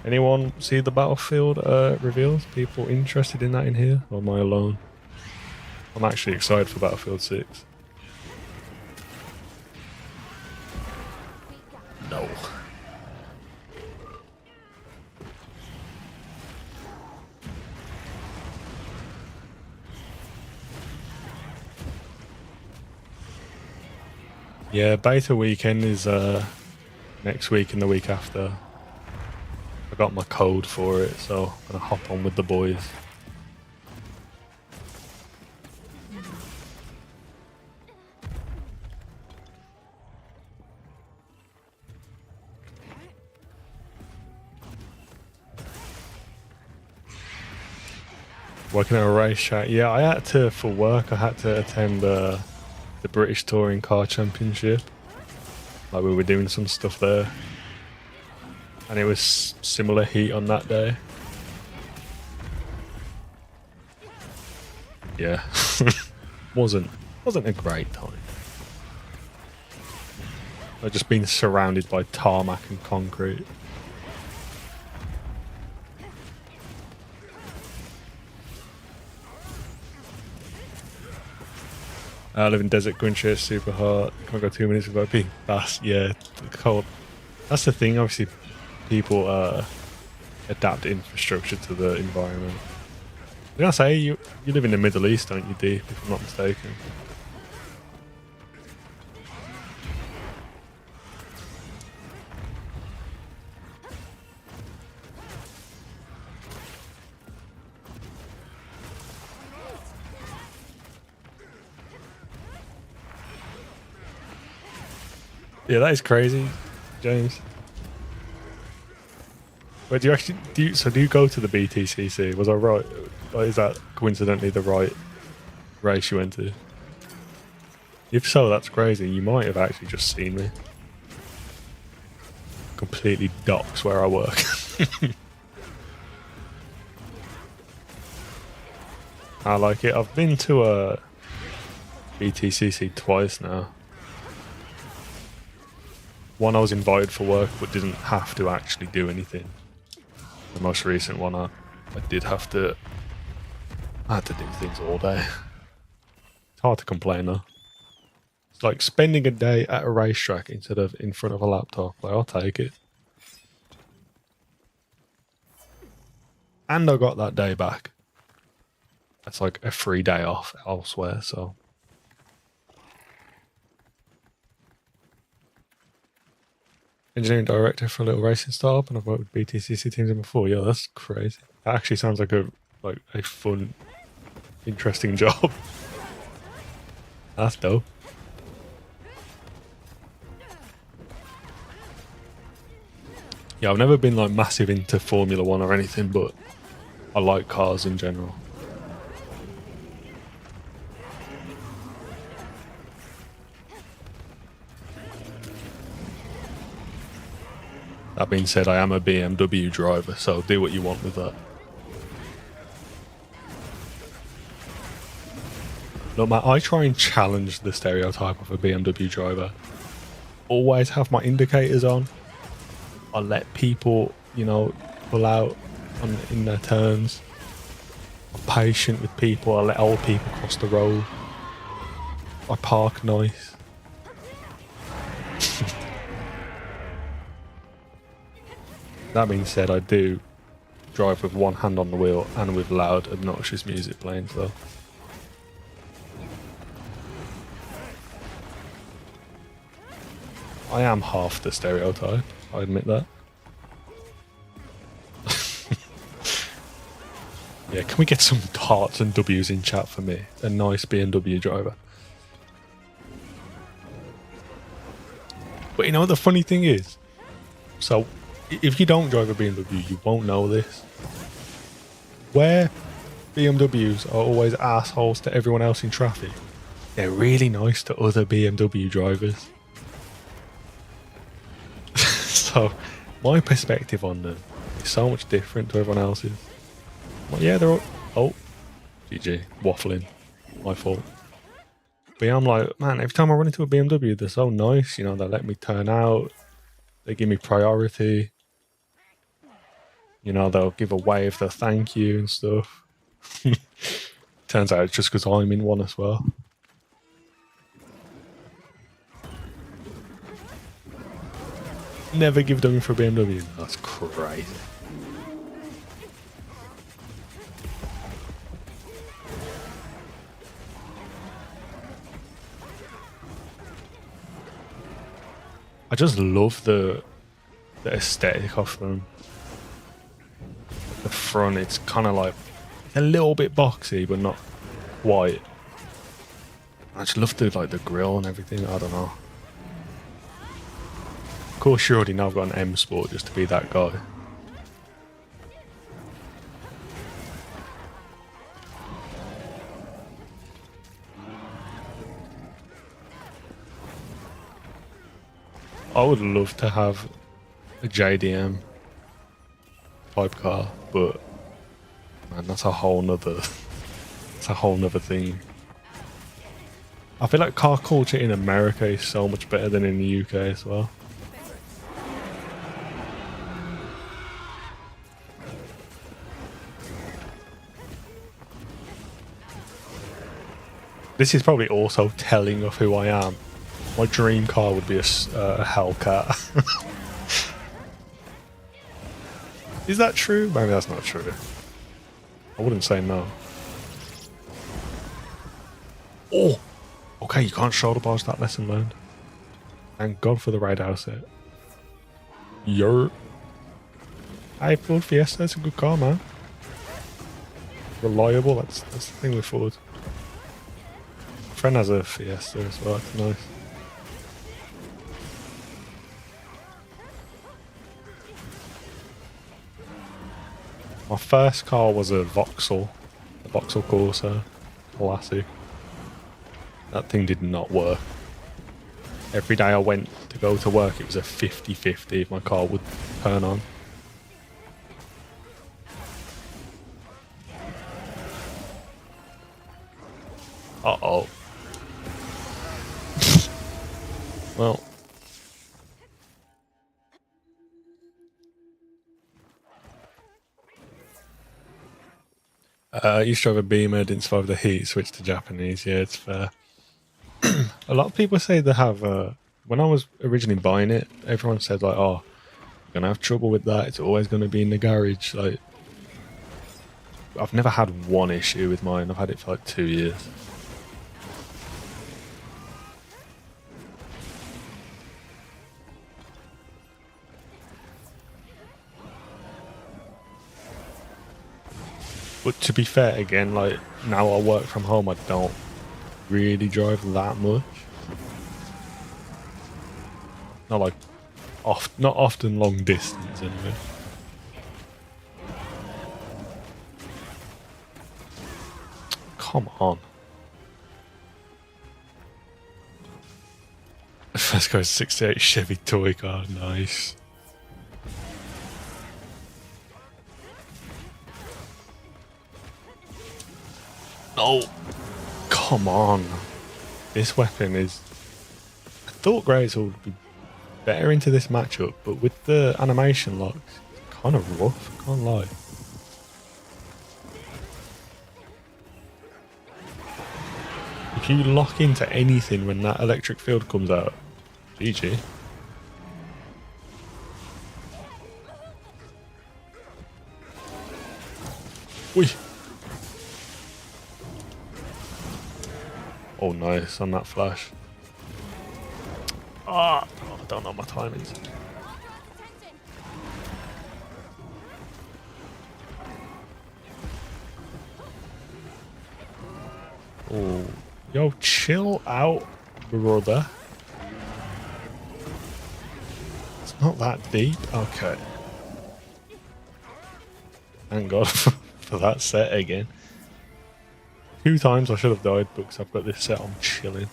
Anyone see the Battlefield reveals? People interested in that in here? Or am I alone? I'm actually excited for Battlefield 6. No. Yeah, beta weekend is next week and the week after. I got my code for it, so I'm gonna hop on with the boys. Working at a race track. Yeah, I had to, for work, I had to attend the British Touring Car Championship. Like, we were doing some stuff there. And it was similar heat on that day. Yeah. wasn't a great time. I've just been surrounded by tarmac and concrete. I live in Desert Country, it's super hot. Can't go 2 minutes without being fast. Yeah, cold. That's the thing, obviously, people adapt infrastructure to the environment. I was gonna say, you live in the Middle East, don't you, Deep, if I'm not mistaken? Yeah, that is crazy, James. Wait, do you go to the BTCC? Was I right? Or is that coincidentally the right race you went to? If so, that's crazy. You might have actually just seen me. Completely docks where I work. I like it. I've been to BTCC twice now. One I was invited for work but didn't have to actually do anything. The most recent one I did have to. I had to do things all day. It's hard to complain though. It's like spending a day at a racetrack instead of in front of a laptop. Like, I'll take it. And I got that day back. That's like a free day off elsewhere, so. Engineering director for a little racing startup, and I've worked with BTCC teams in before. Yeah, that's crazy. That actually sounds like a fun, interesting job. That's dope. Yeah, I've never been like massive into Formula One or anything, but I like cars in general. That being said, I am a BMW driver, so do what you want with that. Look, man, I try and challenge the stereotype of a BMW driver. Always have my indicators on. I let people, you know, pull out in their turns. I'm patient with people. I let old people cross the road. I park nice. That being said, I do drive with one hand on the wheel and with loud, obnoxious music playing, so. I am half the stereotype, I admit that. Yeah, can we get some hearts and W's in chat for me? A nice BMW driver. But you know what the funny thing is? So, if you don't drive a BMW, you won't know this. Where BMWs are always assholes to everyone else in traffic, they're really nice to other BMW drivers. So, my perspective on them is so much different to everyone else's. Well, yeah, they're all... Oh, GG, waffling. My fault. But yeah, I'm like, man, every time I run into a BMW, they're so nice. You know, they let me turn out. They give me priority. You know, they'll give a wave, they'll thank you and stuff. Turns out it's just because I'm in one as well. Never give them for BMW. That's crazy. I just love the aesthetic of them. The front, it's kind of like a little bit boxy, but not quite. I just love the grill and everything. I don't know. Of course, you already know I've got an M Sport just to be that guy. I would love to have a JDM type car, but man, that's a whole nother thing. I feel like car culture in America is so much better than in the UK as well. This is probably also telling of who I am. My dream car would be a Hellcat. Is that true? Maybe that's not true. I wouldn't say no. Oh! Okay, you can't shoulder barge that lesson learned. Thank God for the ride house set. Hey, Ford Fiesta, that's a good car, man. Reliable, that's the thing with Ford. My friend has a Fiesta as well, it's nice. My first car was a Vauxhall Corsa Classic. That thing did not work. Every day I went to go to work, it was a 50-50 if my car would turn on. Uh-oh. Well, I used to have a Beamer, didn't survive the heat, switched to Japanese. Yeah, it's fair. A lot of people say they have. When I was originally buying it, everyone said like, "Oh, you're gonna have trouble with that. It's always gonna be in the garage." Like, I've never had one issue with mine. I've had it for like 2 years. But to be fair, again, like now I work from home, I don't really drive that much. Not like not often long distance anyway. Come on. First goes 68 Chevy toy car, nice. Oh, come on. This weapon is... I thought Greatsword would be better into this matchup, but with the animation locks, it's kind of rough, I can't lie. If you lock into anything when that electric field comes out, GG. Oi. Oh, nice on that flash. Ah, oh, I don't know my timings. Oh, yo, chill out, brother. It's not that deep. Okay. Thank God for that set again. 2 times I should have died because I've got this set on chilling.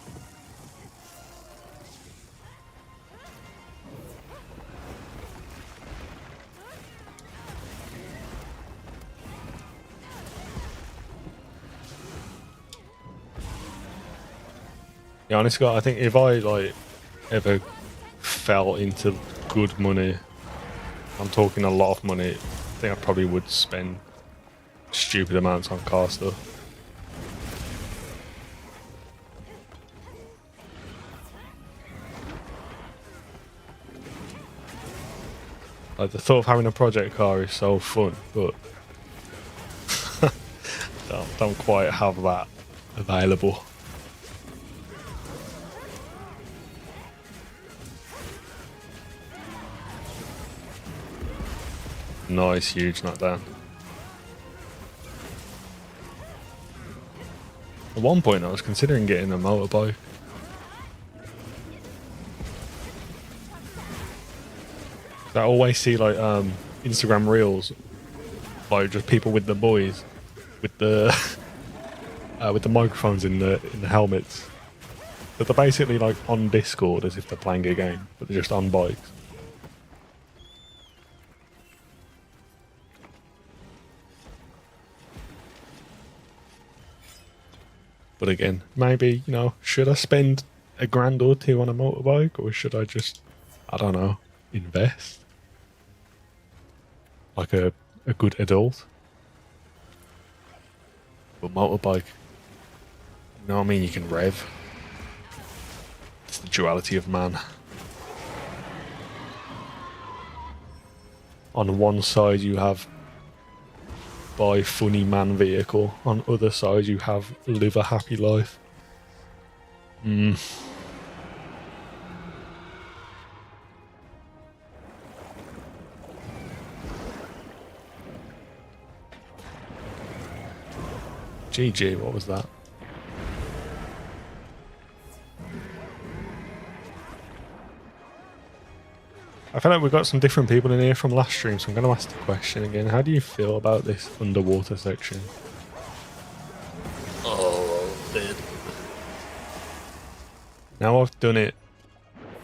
Yeah, honestly, I think if I like ever fell into good money, I'm talking a lot of money, I think I probably would spend stupid amounts on car stuff. Like, the thought of having a project car is so fun, but don't quite have that available. Nice, huge knockdown. At one point I was considering getting a motorbike. I always see like Instagram reels, like just people with the boys, with the with the microphones in the helmets. But they're basically like on Discord as if they're playing a game, but they're just on bikes. But again, maybe, you know, should I spend a grand or two on a motorbike, or should I just, I don't know, invest? Like a good adult. But motorbike, you know what I mean? You can rev. It's the duality of man. On one side you have buy funny man vehicle, on other side you have live a happy life. GG, what was that? I feel like we've got some different people in here from last stream, so I'm going to ask the question again. How do you feel about this underwater section? Oh, dude. Now I've done it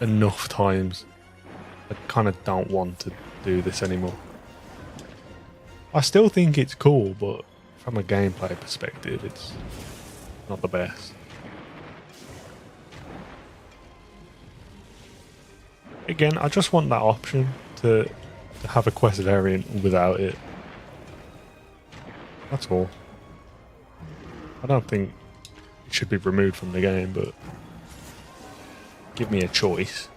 enough times, I kind of don't want to do this anymore. I still think it's cool, but from a gameplay perspective, it's not the best. again, I just want that option to have a quest variant without it. That's all. I don't think it should be removed from the game, but give me a choice.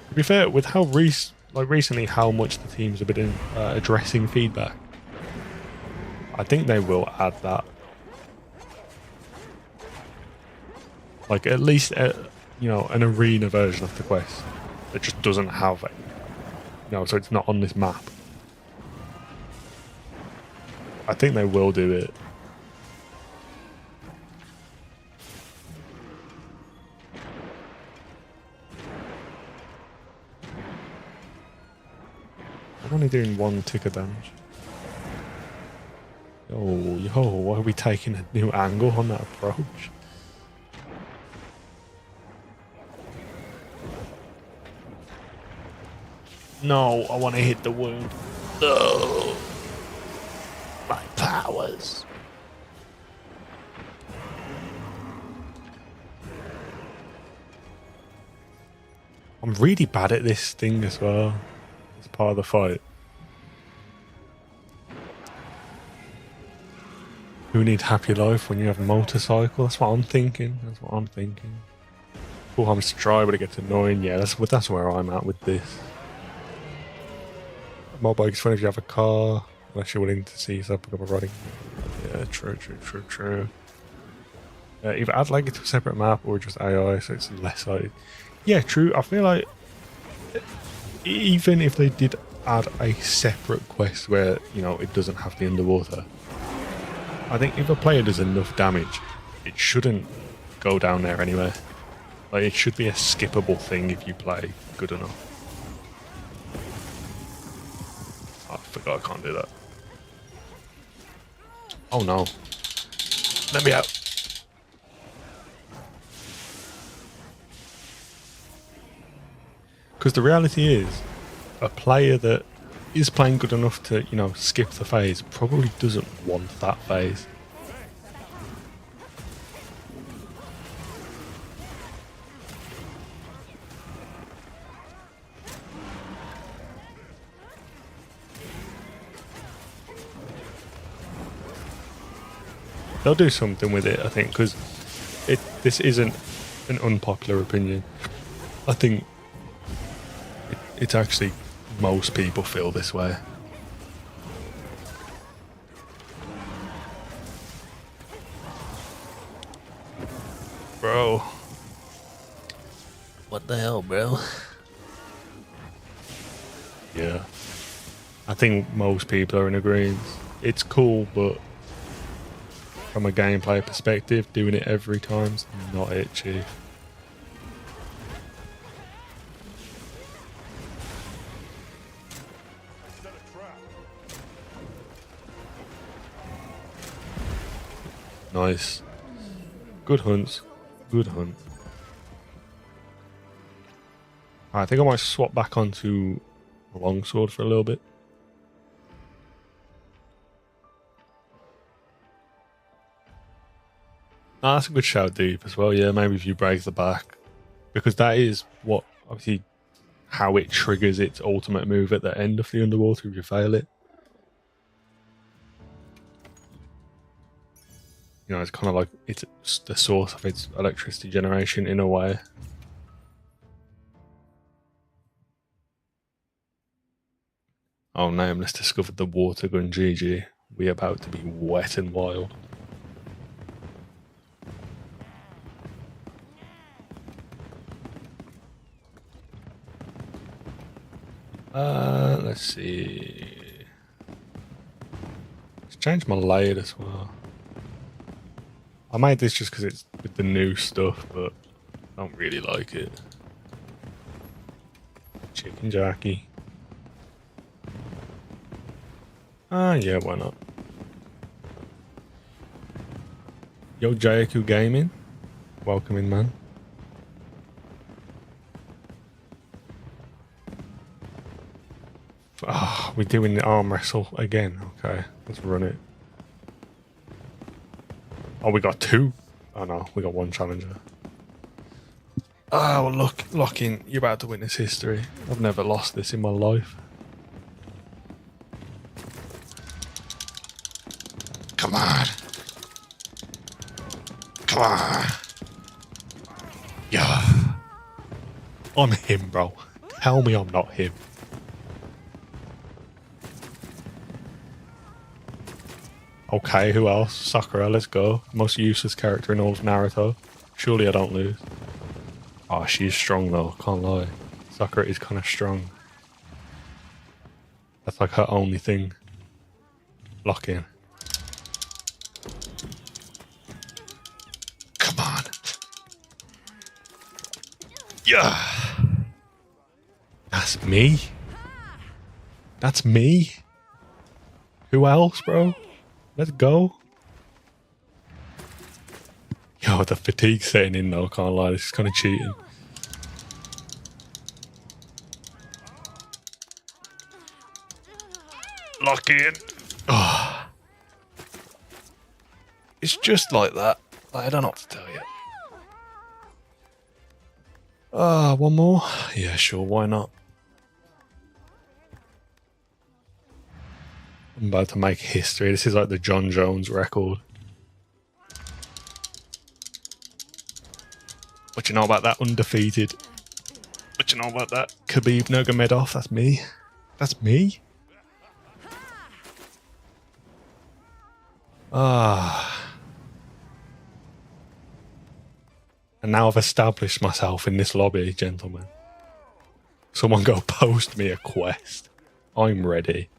To be fair, with how recently how much the teams have been addressing feedback, I think they will add that. Like at least an arena version of the quest that just doesn't have it. So it's not on this map. I think they will do it. I'm only doing 1 tick of damage. Oh, yo, why are we taking a new angle on that approach? No, I want to hit the wound. No. My powers. I'm really bad at this thing as well. It's part of the fight. Who needs happy life when you have a motorcycle? That's what I'm thinking. Cool humps to try, but it gets annoying. Yeah, that's where I'm at with this. Motorbike's fun if you have a car, unless you're willing to see yourself become a riding. Yeah, true. Either add like it to a separate map or just AI, so it's less like. Yeah, true. I feel like even if they did add a separate quest where it doesn't have the underwater, I think if a player does enough damage, it shouldn't go down there anyway. Like it should be a skippable thing if you play good enough. I forgot I can't do that. Oh no. Let me out. Because the reality is, a player that is playing good enough to, skip the phase probably doesn't want that phase. They'll do something with it, I think, because this isn't an unpopular opinion. I think it's actually most people feel this way. Bro. What the hell, bro? Yeah. I think most people are in agreement. It's cool, but from a gameplay perspective, doing it every time's not it, Chief. Nice. Good hunts. Good hunt. I think I might swap back onto a longsword for a little bit. Ah, that's a good shout, Deep, as well. Yeah, maybe if you break the back. Because that is what, obviously, how it triggers its ultimate move at the end of the underwater if you fail it. It's kind of like it's the source of its electricity generation in a way. Oh, Nameless discovered the water gun. GG. We about to be wet and wild. Let's see. Let's change my layer as well. I made this just because it's with the new stuff, but I don't really like it. Chicken Jackie. Yeah, why not? Yo, Jayaku Gaming. Welcome in, man. We're doing the arm wrestle again. Okay, let's run it. Oh, we got two. Oh no, we got one challenger. Oh, look, Locking, you're about to witness history. I've never lost this in my life. Come on. Come on. Yeah. I'm him, bro. Tell me I'm not him. Okay, who else? Sakura, let's go. Most useless character in all of Naruto. Surely I don't lose. Oh, she's strong though, can't lie. Sakura is kind of strong. That's like her only thing. Lock in. Come on. Yeah. That's me. That's me. Who else, bro? Let's go. Yo, the fatigue setting in though, can't lie. This is kind of cheating. Lock in. Oh. It's just like that. I don't know what to tell you. One more? Yeah, sure, why not? I'm about to make history. This is like the John Jones record. What you know about that? Undefeated. What you know about that? Khabib Nurmagomedov. That's me. That's me. And now I've established myself in this lobby, gentlemen. Someone go post me a quest. I'm ready.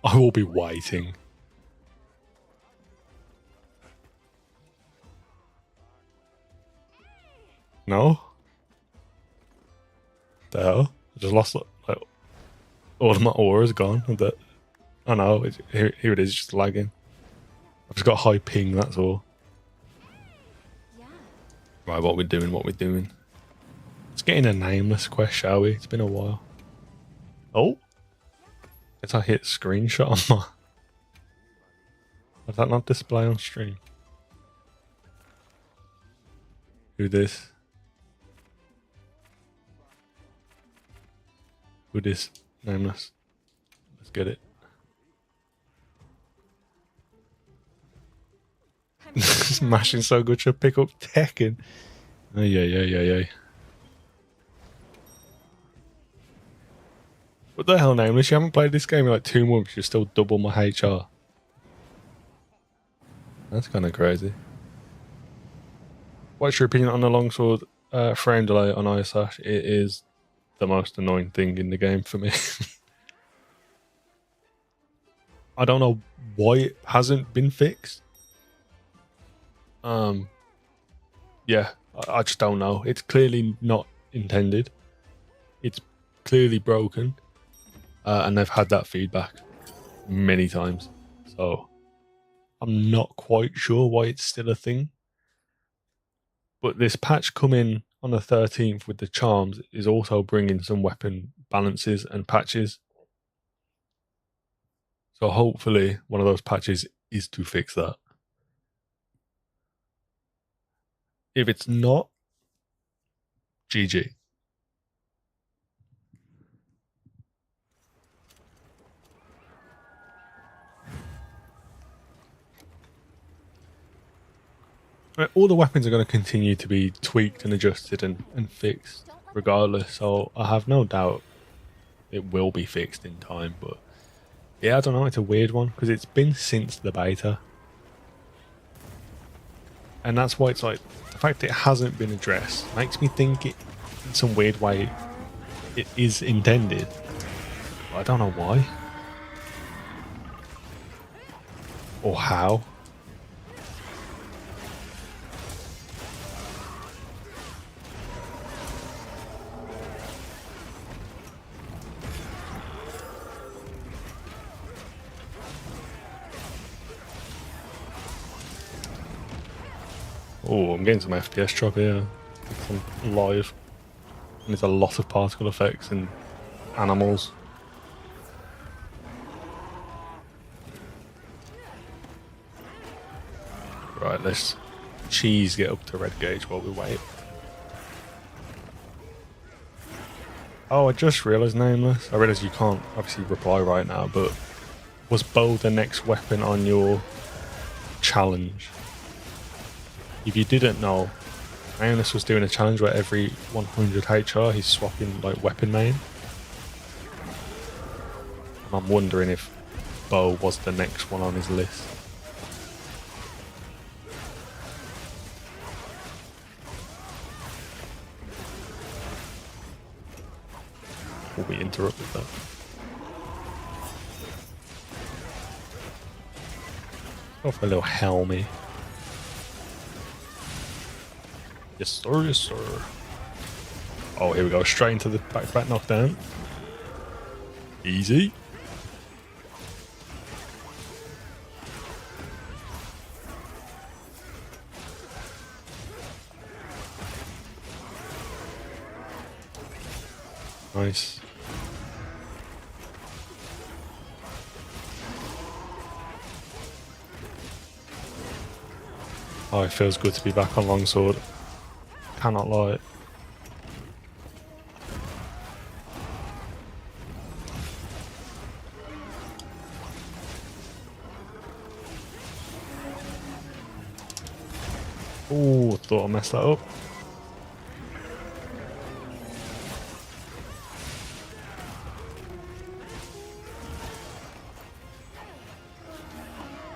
I will be waiting. No? The hell? I just lost like, all of my aura's gone. I know, here it is, just lagging. I've just got high ping, that's all. Yeah. Right, what we're doing. Let's get in a nameless quest, shall we? It's been a while. Oh! Guess I hit screenshot on my... Does that not display on stream? Who this? Who this? Nameless. Let's get it. Smashing so good she'll pick up Tekken. Oh, yeah. What the hell, Nameless? You haven't played this game in like 2 months. You're still double my HR. That's kind of crazy. What's your opinion on the longsword frame delay on ISH? It is the most annoying thing in the game for me. I don't know why it hasn't been fixed. Yeah, I just don't know. It's clearly not intended. It's clearly broken. And they've had that feedback many times. So I'm not quite sure why it's still a thing. But this patch coming on the 13th with the charms is also bringing some weapon balances and patches. So hopefully one of those patches is to fix that. If it's not, GG. All the weapons are going to continue to be tweaked and adjusted and fixed regardless, so I have no doubt it will be fixed in time. But yeah, I don't know, it's a weird one because it's been since the beta, and that's why it's like the fact it hasn't been addressed makes me think it in some weird way it is intended. I don't know why or how. Oh, I'm getting some FPS drop here. I'm live. And there's a lot of particle effects and animals. Right, let's cheese get up to red gauge while we wait. Oh, I just realised, Nameless. I realised you can't obviously reply right now, but was bow the next weapon on your challenge? If you didn't know, Nameless was doing a challenge where every 100 HR he's swapping like weapon main. And I'm wondering if bow was the next one on his list. We interrupted that. Go for a little helmet. Yes sir, yes sir. Oh, here we go. Straight into the back-to-back knockdown. Easy. Nice. Oh, it feels good to be back on longsword. Cannot lie. Ooh, thought I messed that up.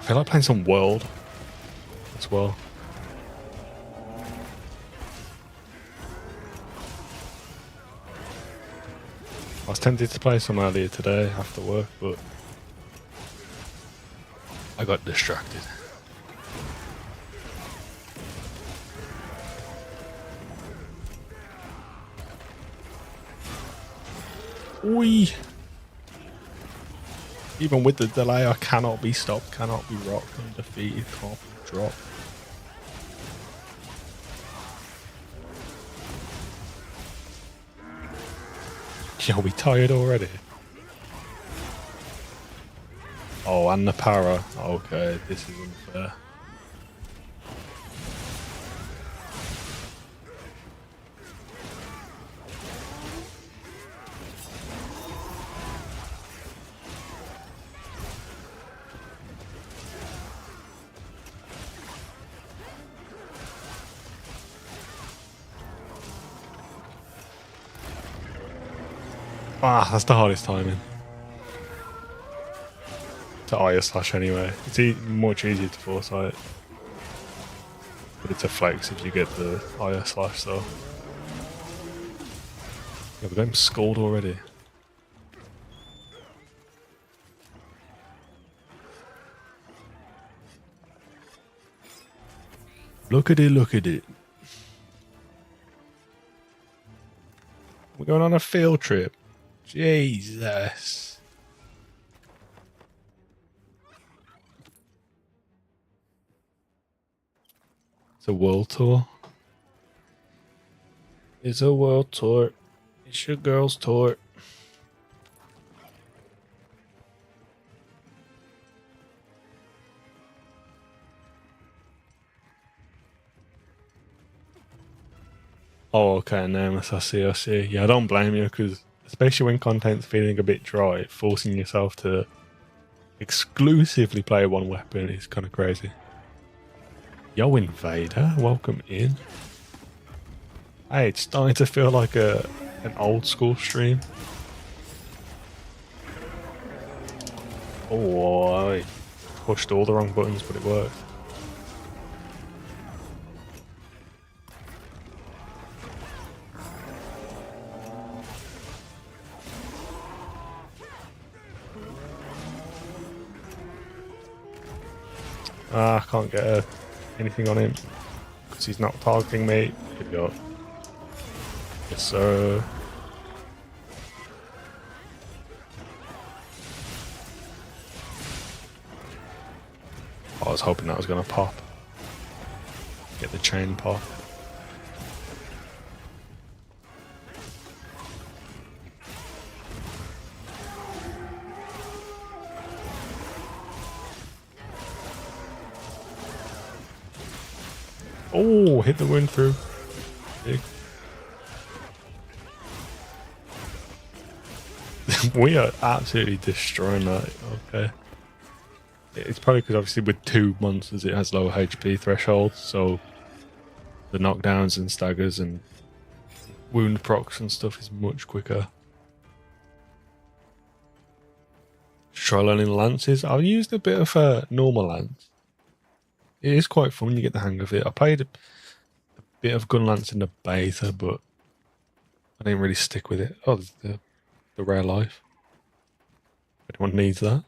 I feel like playing some World as well. I was tempted to play some earlier today after work, but I got distracted. Wee! Even with the delay, I cannot be stopped, cannot be rocked, I'm defeated, can't be dropped. Yo, we tired already? Oh, and the para. Okay, this is unfair. Ah, that's the hardest timing. To IR slash anyway. It's much easier to foresight. But it's a flex if you get the IR slash though. Yeah, but I'm scored already. Look at it, look at it. We're going on a field trip. Jesus. It's a world tour. It's a world tour. It's your girl's tour. Oh, okay, Nameless, I see, I see. Yeah, I don't blame you, because especially when content's feeling a bit dry, forcing yourself to exclusively play one weapon is kind of crazy. Yo, Invader, welcome in. Hey, it's starting to feel like an old school stream. Oh, I pushed all the wrong buttons, but it worked. Ah, I can't get anything on him because he's not targeting me. Good God. Yes, sir. I was hoping that was going to pop. Get the chain pop. Oh, hit the wind through. Big. We are absolutely destroying that. Okay. It's probably because obviously with 2 monsters it has lower HP thresholds, so the knockdowns and staggers and wound procs and stuff is much quicker. Try learning lances. I've used a bit of a normal lance. It is quite fun when you get the hang of it. I played a bit of gun lance in the beta, but I didn't really stick with it. Oh, the rare life. Anyone needs that.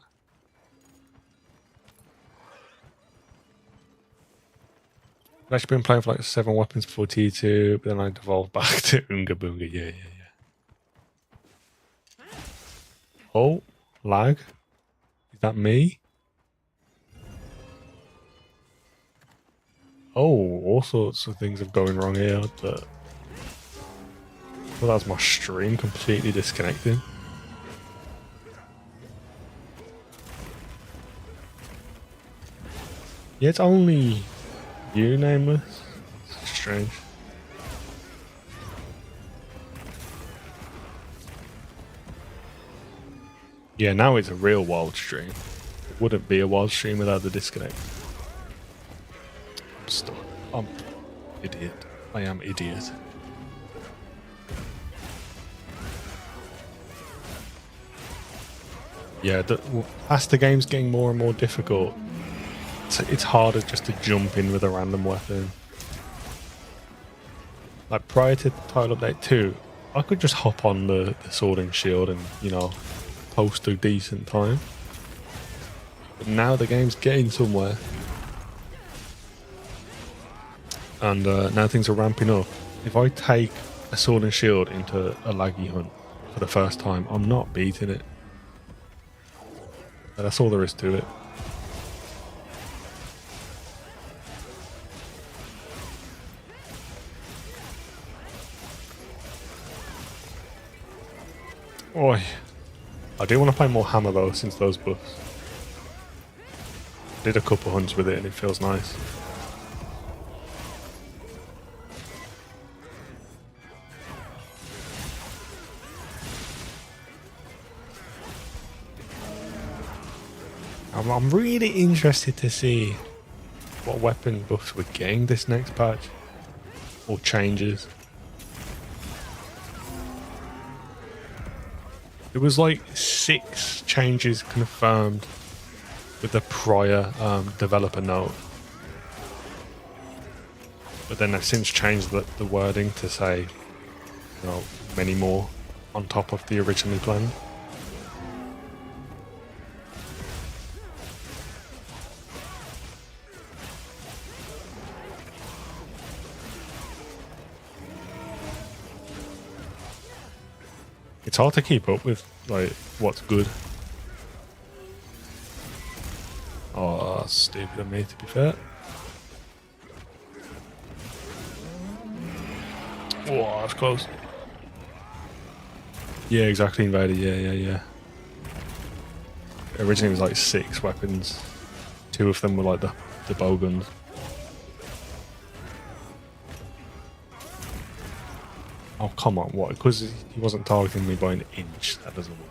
I've actually been playing for like 7 weapons before T2, but then I devolved back to Oonga Boonga. Yeah. Oh, lag. Is that me? Oh, all sorts of things are going wrong here, but well, that's my stream completely disconnecting. Yeah, it's only you, Nameless. It's strange. Yeah, now it's a real wild stream. It wouldn't be a wild stream without the disconnect. I'm stuck. I'm idiot. I am idiot. Yeah, as the game's getting more and more difficult, it's harder just to jump in with a random weapon. Like prior to Tile Update 2, I could just hop on the sword and shield and, you know, post a decent time. But now the game's getting somewhere. And now things are ramping up. If I take a sword and shield into a laggy hunt for the first time, I'm not beating it. But that's all there is to it. Oi. I do want to play more Hammer though, since those buffs. I did a couple hunts with it and it feels nice. I'm really interested to see what weapon buffs we're getting this next patch. Or changes. There was like 6 changes confirmed with the prior developer note. But then they've since changed the wording to say, you know, many more on top of the originally planned. It's hard to keep up with, like, what's good. Oh, that's stupid of me, to be fair. Oh, that's close. Yeah, exactly, Invader. Yeah. Originally it was like 6 weapons. 2 of them were like the bow guns. Oh, come on, what? Because he wasn't targeting me by an inch. That doesn't work.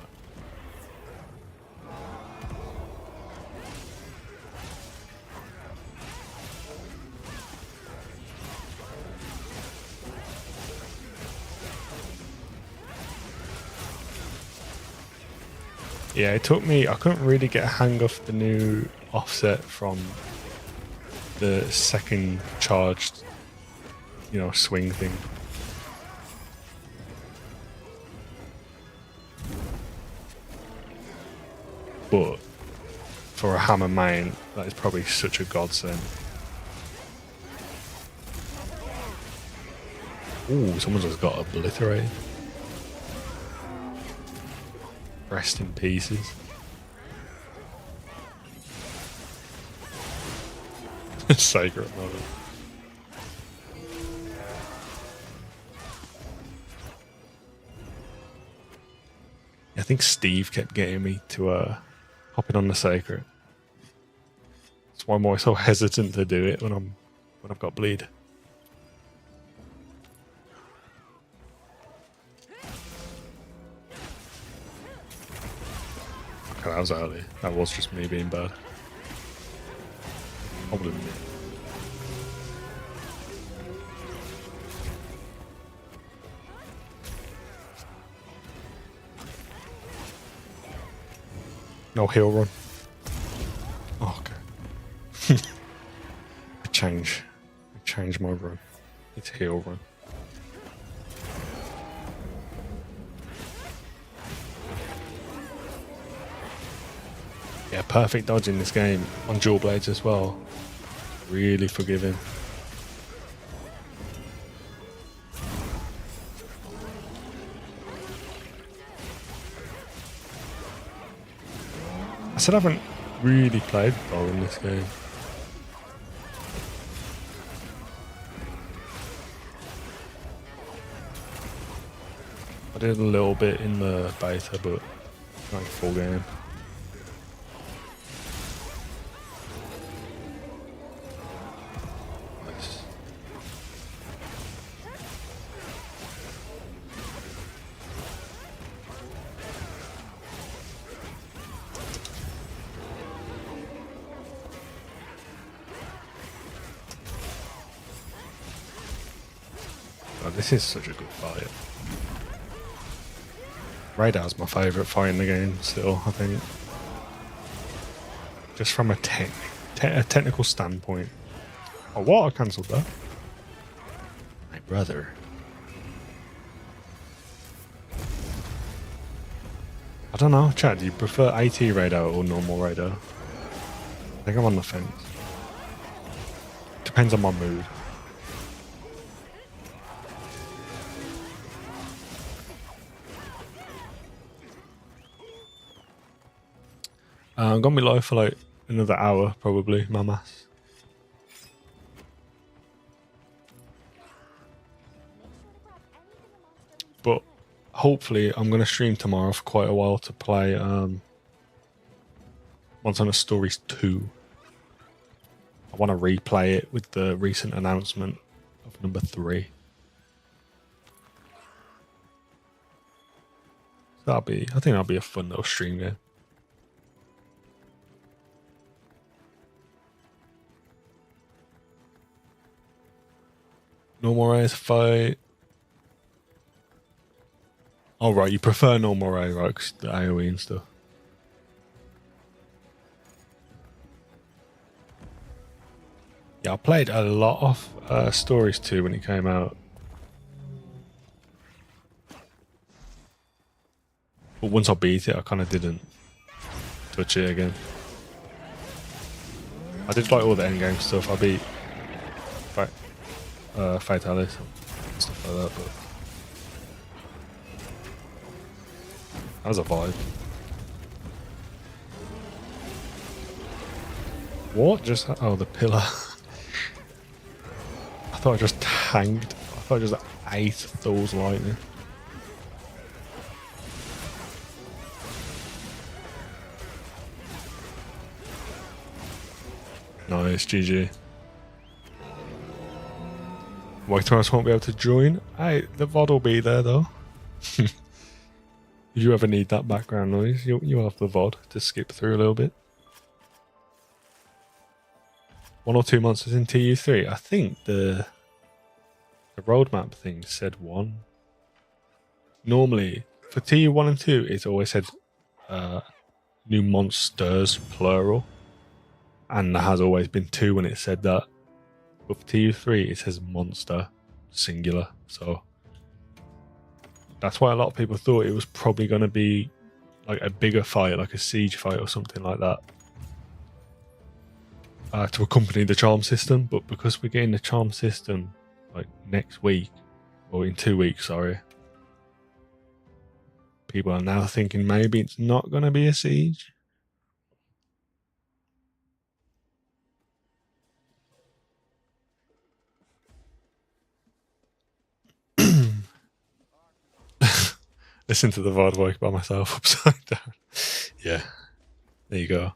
Yeah, it took me... I couldn't really get a hang of the new offset from the second charged, you know, swing thing. But for a hammer main, that is probably such a godsend. Ooh, someone just got obliterated. Rest in pieces. Sacred mother. I think Steve kept getting me to hopping on the Sacred. That's why I'm always so hesitant to do it when I've got bleed. Okay, that was early. That was just me being bad. I would admit. No heal run. Oh, okay. I change my run. It's heal run. Yeah, perfect dodge in this game on dual blades as well. Really forgiving. I said I haven't really played Bow in this game. I did a little bit in the beta, but not full game. Nice. Oh, this is such a good fight. Radar's my favourite fight in the game still, I think. Just from a technical standpoint. Oh, what? I cancelled that. My brother. I don't know, Chad, do you prefer AT radar or normal radar? I think I'm on the fence. Depends on my mood. I'm gonna be live for like another hour, probably, mamas. But hopefully, I'm gonna stream tomorrow for quite a while to play Once on a Stories 2. I want to replay it with the recent announcement of number 3. So I think that'll be a fun little stream game. Normal Ray fight. Oh, right, you prefer Normal Ray, right? Because the AoE and stuff. Yeah, I played a lot of Stories 2 when it came out. But once I beat it, I kind of didn't touch it again. I did like all the endgame stuff. I beat Fatalis and stuff like that, but that was a vibe. What? Just oh, the pillar. I thought I just tanked. I thought I just ate Thor's lightning. Nice, GG. White Thomas won't be able to join. Hey, the VOD will be there though. If you ever need that background noise, you'll have the VOD to skip through a little bit. 1 or 2 months in TU3. I think the roadmap thing said 1. Normally, for TU1 and 2, it's always said new monsters, plural. And there has always been 2 when it said that. But for TU3, it says monster, singular. So that's why a lot of people thought it was probably going to be like a bigger fight, like a siege fight or something like that, to accompany the charm system. But because we're getting the charm system like next week, or in 2 weeks, sorry, people are now thinking maybe it's not going to be a siege. Listen to the VOD work by myself upside down. Yeah, there you go.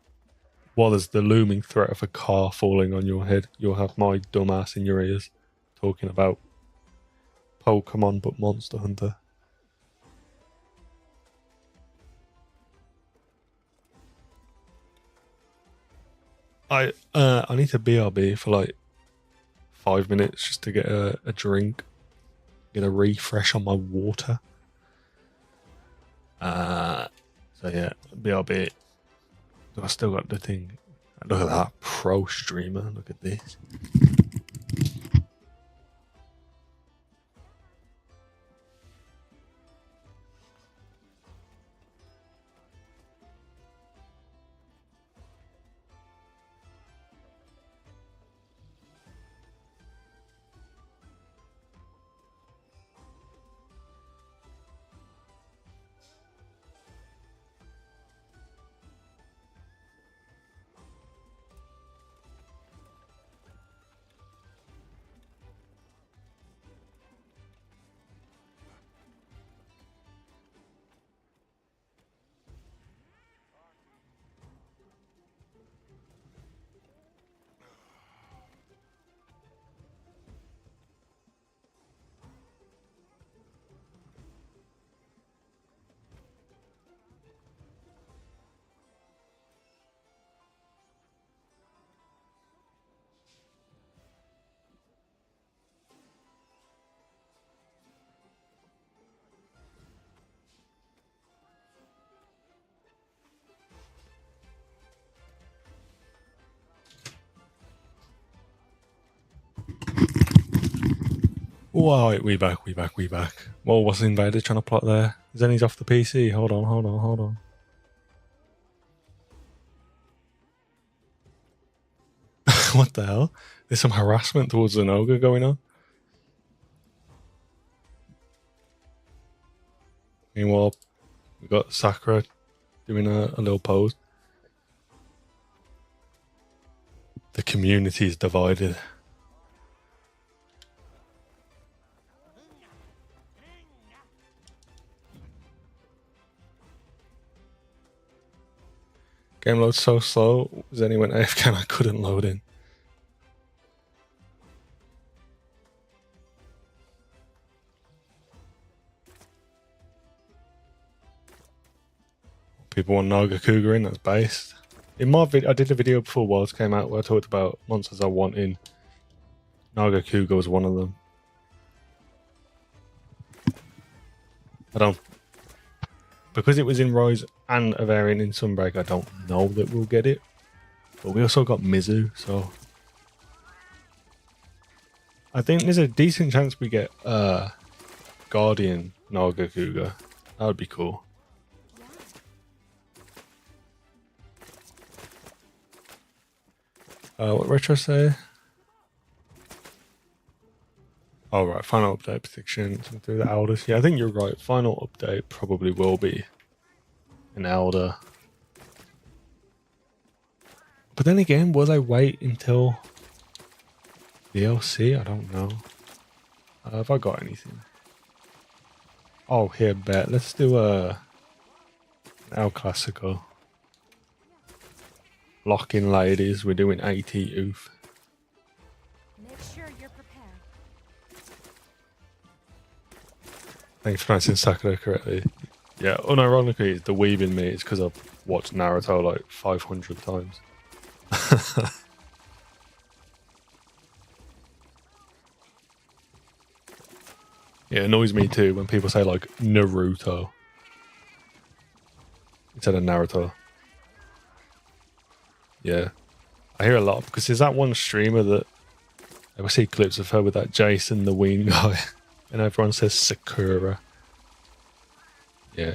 While there's the looming threat of a car falling on your head, you'll have my dumbass in your ears talking about Pokemon but Monster Hunter. I need to BRB for like 5 minutes just to get a drink, get a refresh on my water. So yeah, BRB. I still got the thing. Look at that pro streamer. Look at this. Whoa, we back. Whoa, what's the invader trying to plot there? Zenny's off the PC. Hold on. What the hell? There's some harassment towards the Noga going on. Meanwhile, we got Sakura doing a little pose. The community is divided. Game load's so slow. Zenny went AFK and I couldn't load in. People want Nagakuga in, that's based. In my video, I did a video before Worlds came out where I talked about monsters I want in. Nagakuga was one of them. Because it was in Rise and a variant in Sunbreak, I don't know that we'll get it. But we also got Mizu, so I think there's a decent chance we get Guardian Nagakuga. That would be cool. What Retro say? Oh right, final update prediction through the Elders. Yeah, I think you're right. Final update probably will be an Elder. But then again, will they wait until DLC? I don't know. Have I got anything? Oh, here, bet. Let's do a El Clasico. Lock in, ladies. We're doing 80 oof. Make sure you're prepared. Thanks for pronouncing Sakura correctly. Yeah, unironically, the weeb in me is because I've watched Naruto like 500 times. Yeah, it annoys me too when people say like Naruto instead of Naruto. Yeah, I hear a lot because there's that one streamer that I see clips of her with that Jason the Ween guy, and everyone says Sakura. Yeah.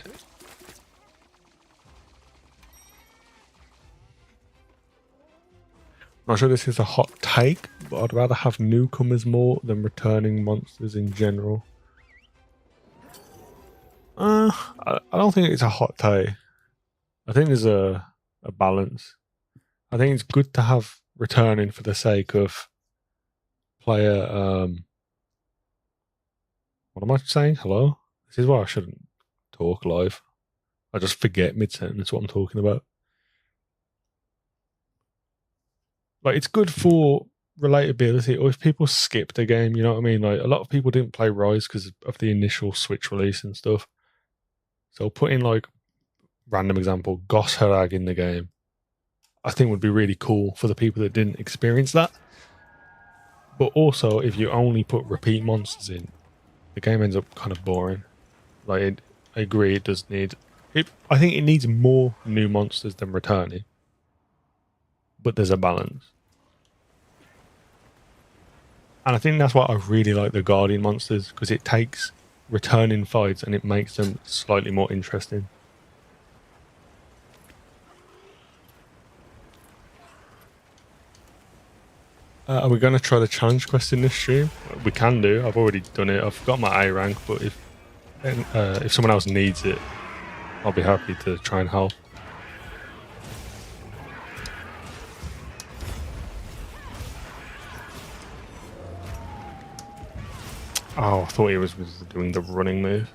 Not sure this is a hot take, but I'd rather have newcomers more than returning monsters in general. I don't think it's a hot take. I think there's a balance. I think it's good to have returning for the sake of player. What am I saying? Hello? This is why I shouldn't talk live. I just forget mid-sentence what I'm talking about. Like, it's good for relatability, or if people skip the game, you know what I mean? Like, a lot of people didn't play Rise because of the initial Switch release and stuff. So putting, like, random example, Goss Harag in the game. I think would be really cool for the people that didn't experience that. But also, if you only put repeat monsters in, the game ends up kind of boring. I agree, it does need it. I think it needs more new monsters than returning, but there's a balance. And I think that's why I really like the Guardian monsters, because it takes returning fights and it makes them slightly more interesting. Are we going to try the challenge quest in this stream? We can do. I've already done it. I've got my A rank, but if someone else needs it, I'll be happy to try and help. Oh, I thought he was doing the running move.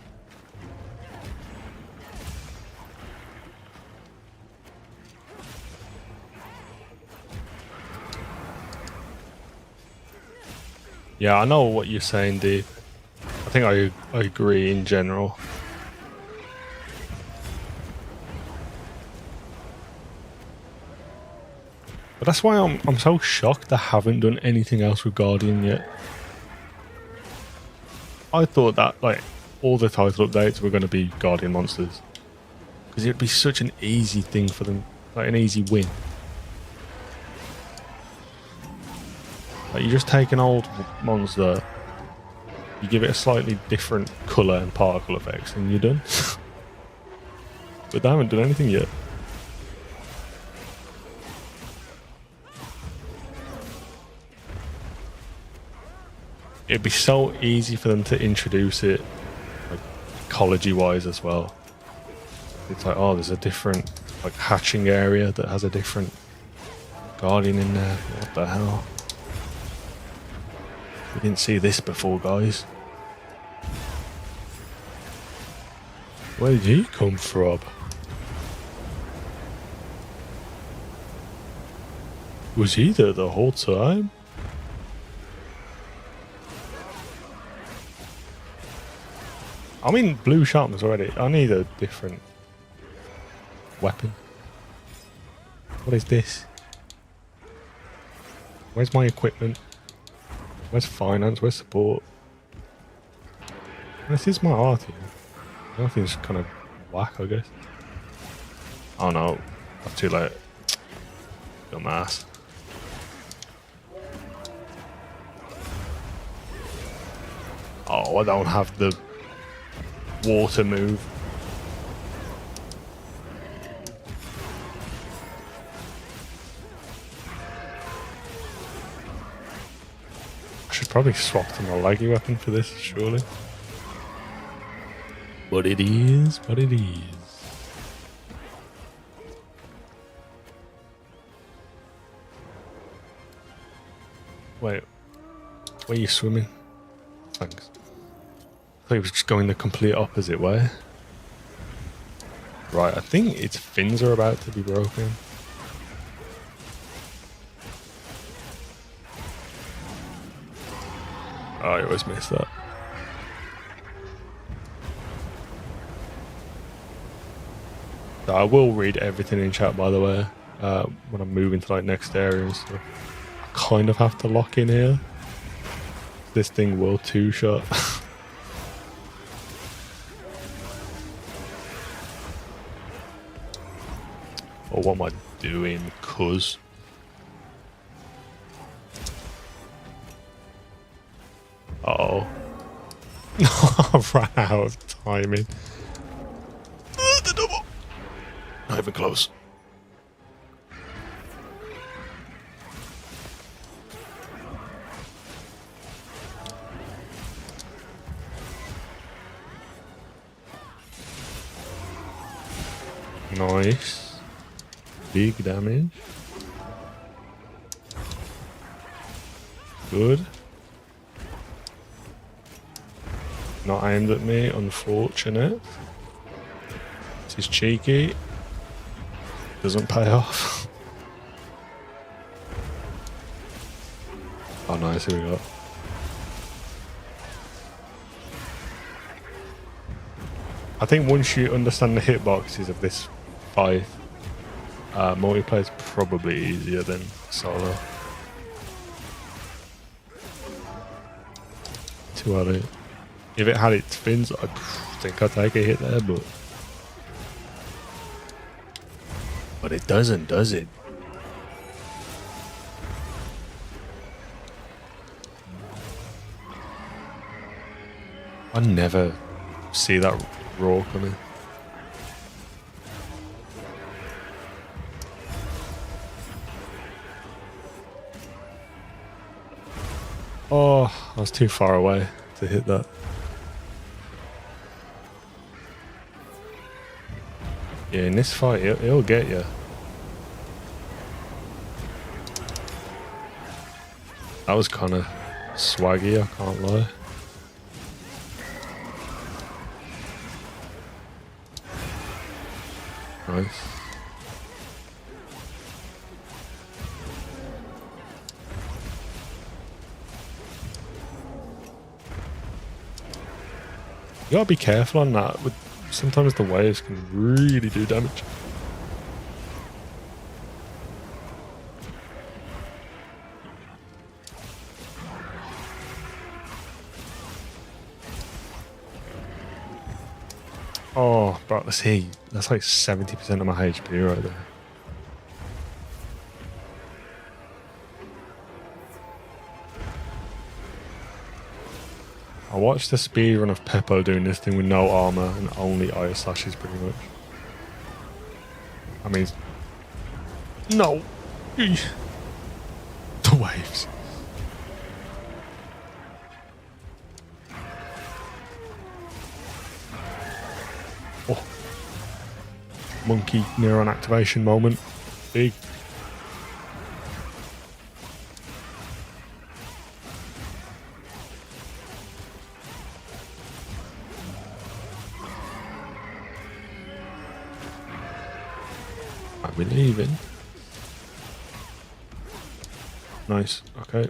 Yeah, I know what you're saying, Dave. I think I agree in general. But that's why I'm so shocked I haven't done anything else with Guardian yet. I thought that like all the title updates were going to be Guardian monsters, because it'd be such an easy thing for them, like an easy win. Like you just take an old monster, you give it a slightly different colour and particle effects, and you're done. But they haven't done anything yet. It'd be so easy for them to introduce it, like ecology-wise as well. It's like, oh, there's a different like hatching area that has a different Guardian in there. What the hell? We didn't see this before, guys. Where did he come from? Was he there the whole time? I'm in blue sharpness already. I need a different weapon. What is this? Where's my equipment? Where's finance? Where's support? This is my art here. Nothing's kind of whack, I guess. Oh no, that's too late. Dumbass. Oh, I don't have the water move. I should probably swap to my leggy weapon for this, surely. But it is what it is. Wait, where are you swimming? Thanks. I thought he was just going the complete opposite way. Right, I think its fins are about to be broken. Oh, I always miss that. So I will read everything in chat, by the way, when I'm moving to like next area and stuff. I kind of have to lock in here. This thing will two-shot. Or what am I doing, cuz? Uh-oh. I ran out of timing. The double! Not even close. Nice. Big damage. Good. Not aimed at me, unfortunate. This is cheeky. Doesn't pay off. Oh nice, here we go. I think once you understand the hitboxes of this fight, Multiplayer is probably easier than solo. Too early. If it had its fins, I think I'd take a hit there, but it doesn't, does it? I never see that roar coming. Oh, I was too far away to hit that. Yeah, in this fight, it'll get you. That was kind of swaggy, I can't lie. Nice. You gotta be careful on that. Sometimes the waves can really do damage. Oh, bro, let's see. That's like 70% of my HP right there. I watched the speedrun of Peppo doing this thing with no armor and only ice slashes pretty much. I mean, no. The waves. Oh. Monkey neuron activation moment. Big. We're leaving. Nice. Okay.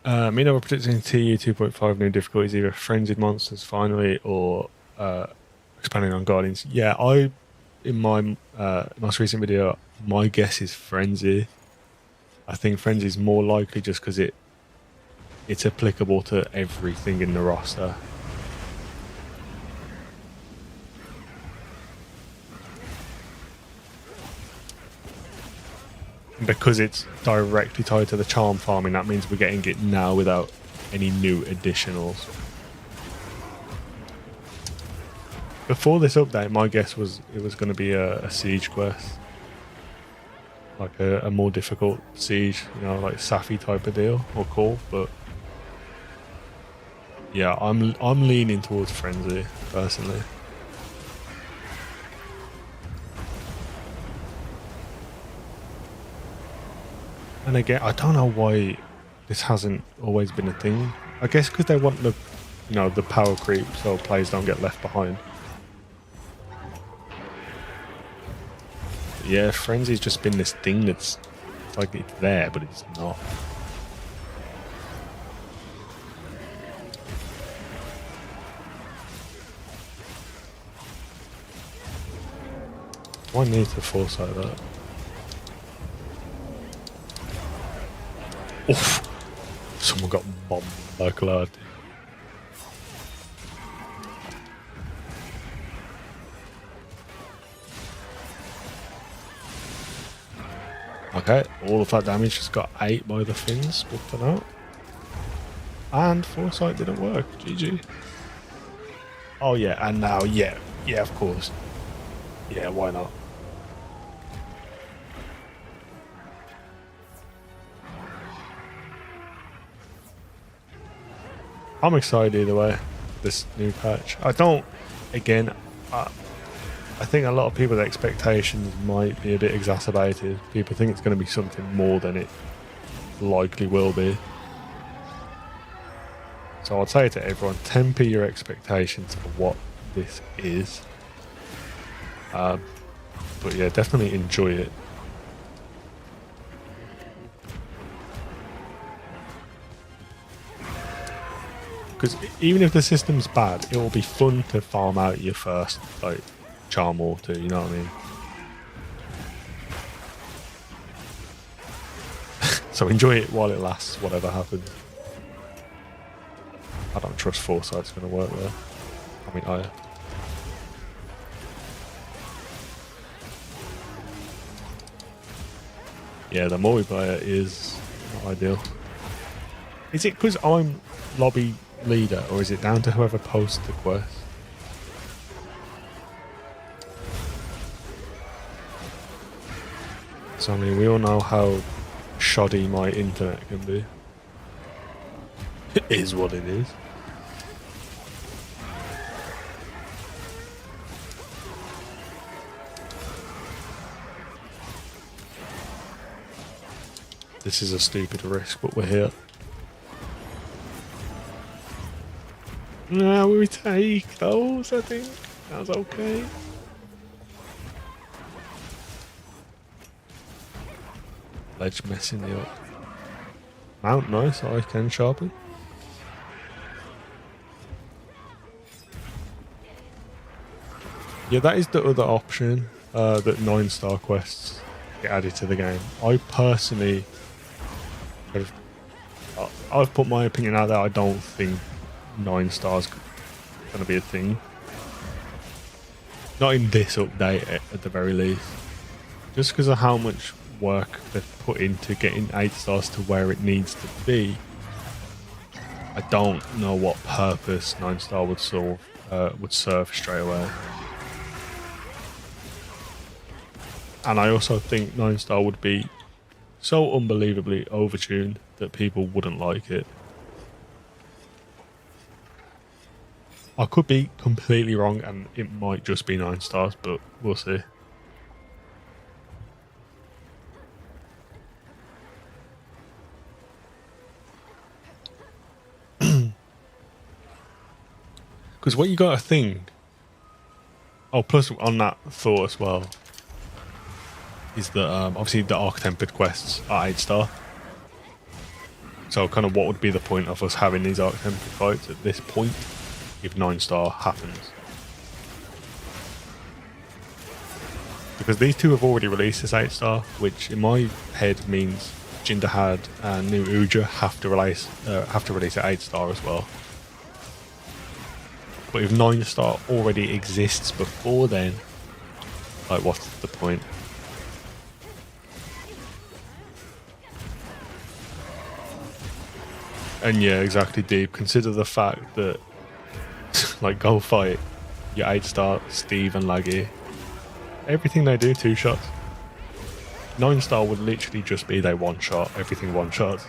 Me and I were predicting TU 2.5 new difficulties, either Frenzied Monsters finally or expanding on Guardians. Yeah, in my most recent video, my guess is Frenzy. I think Frenzy is more likely just because it's applicable to everything in the roster. Because it's directly tied to the charm farming, that means we're getting it now without any new additionals. Before this update, my guess was it was going to be a siege quest. Like a more difficult siege, you know, like Safi type of deal or call, but yeah, I'm leaning towards Frenzy, personally. And again, I don't know why this hasn't always been a thing. I guess because they want the, you know, the power creep so players don't get left behind. But yeah, Frenzy's just been this thing that's like it's there, but it's not. I need to foresight that. Oof! Someone got bombed by Claude. Okay, all of that damage just got 8 by the fins, good to know. And foresight didn't work, GG. Oh yeah, and now, yeah, of course. Yeah, why not? I'm excited either way, this new patch. I don't, again, I think a lot of people's expectations might be a bit exacerbated. People think it's going to be something more than it likely will be. So I'd say to everyone, temper your expectations for what this is. But yeah, definitely enjoy it. Because even if the system's bad, it will be fun to farm out your first like charm or two. You know what I mean? So enjoy it while it lasts, whatever happens. I don't trust Foresight's going to work there. I mean, yeah, the multiplayer is not ideal. Is it because I'm lobby leader, or is it down to whoever posts the quest? So I mean, we all know how shoddy my internet can be. It is what it is. This is a stupid risk, but we're here. No, we take those, I think. That's okay. Ledge messing me up. Mount, nice, I can sharpen. Yeah, that is the other option, that 9-star quests get added to the game. I personally, I've put my opinion out there, I don't think 9 stars going to be a thing. Not in this update, at the very least. Just because of how much work they've put into getting 8 stars to where it needs to be, I don't know what purpose 9-star would serve straight away. And I also think 9-star would be so unbelievably overtuned that people wouldn't like it. I could be completely wrong and it might just be 9 stars, but we'll see. Because what you got to think... Oh, plus on that thought as well, is that obviously the Arc-Tempered quests are 8-star. So kind of what would be the point of us having these Arc-Tempered fights at this point if 9-star happens? Because these two have already released this 8-star, which in my head means Jinderhad and New Uja have to release an 8-star as well. But if 9-star already exists before then, like what's the point? And yeah, exactly, Deep. Consider the fact that, like, go fight your 8-star Steve and Laggy. Everything they do 2 shots. 9-star would literally just be they 1-shot, everything 1-shot.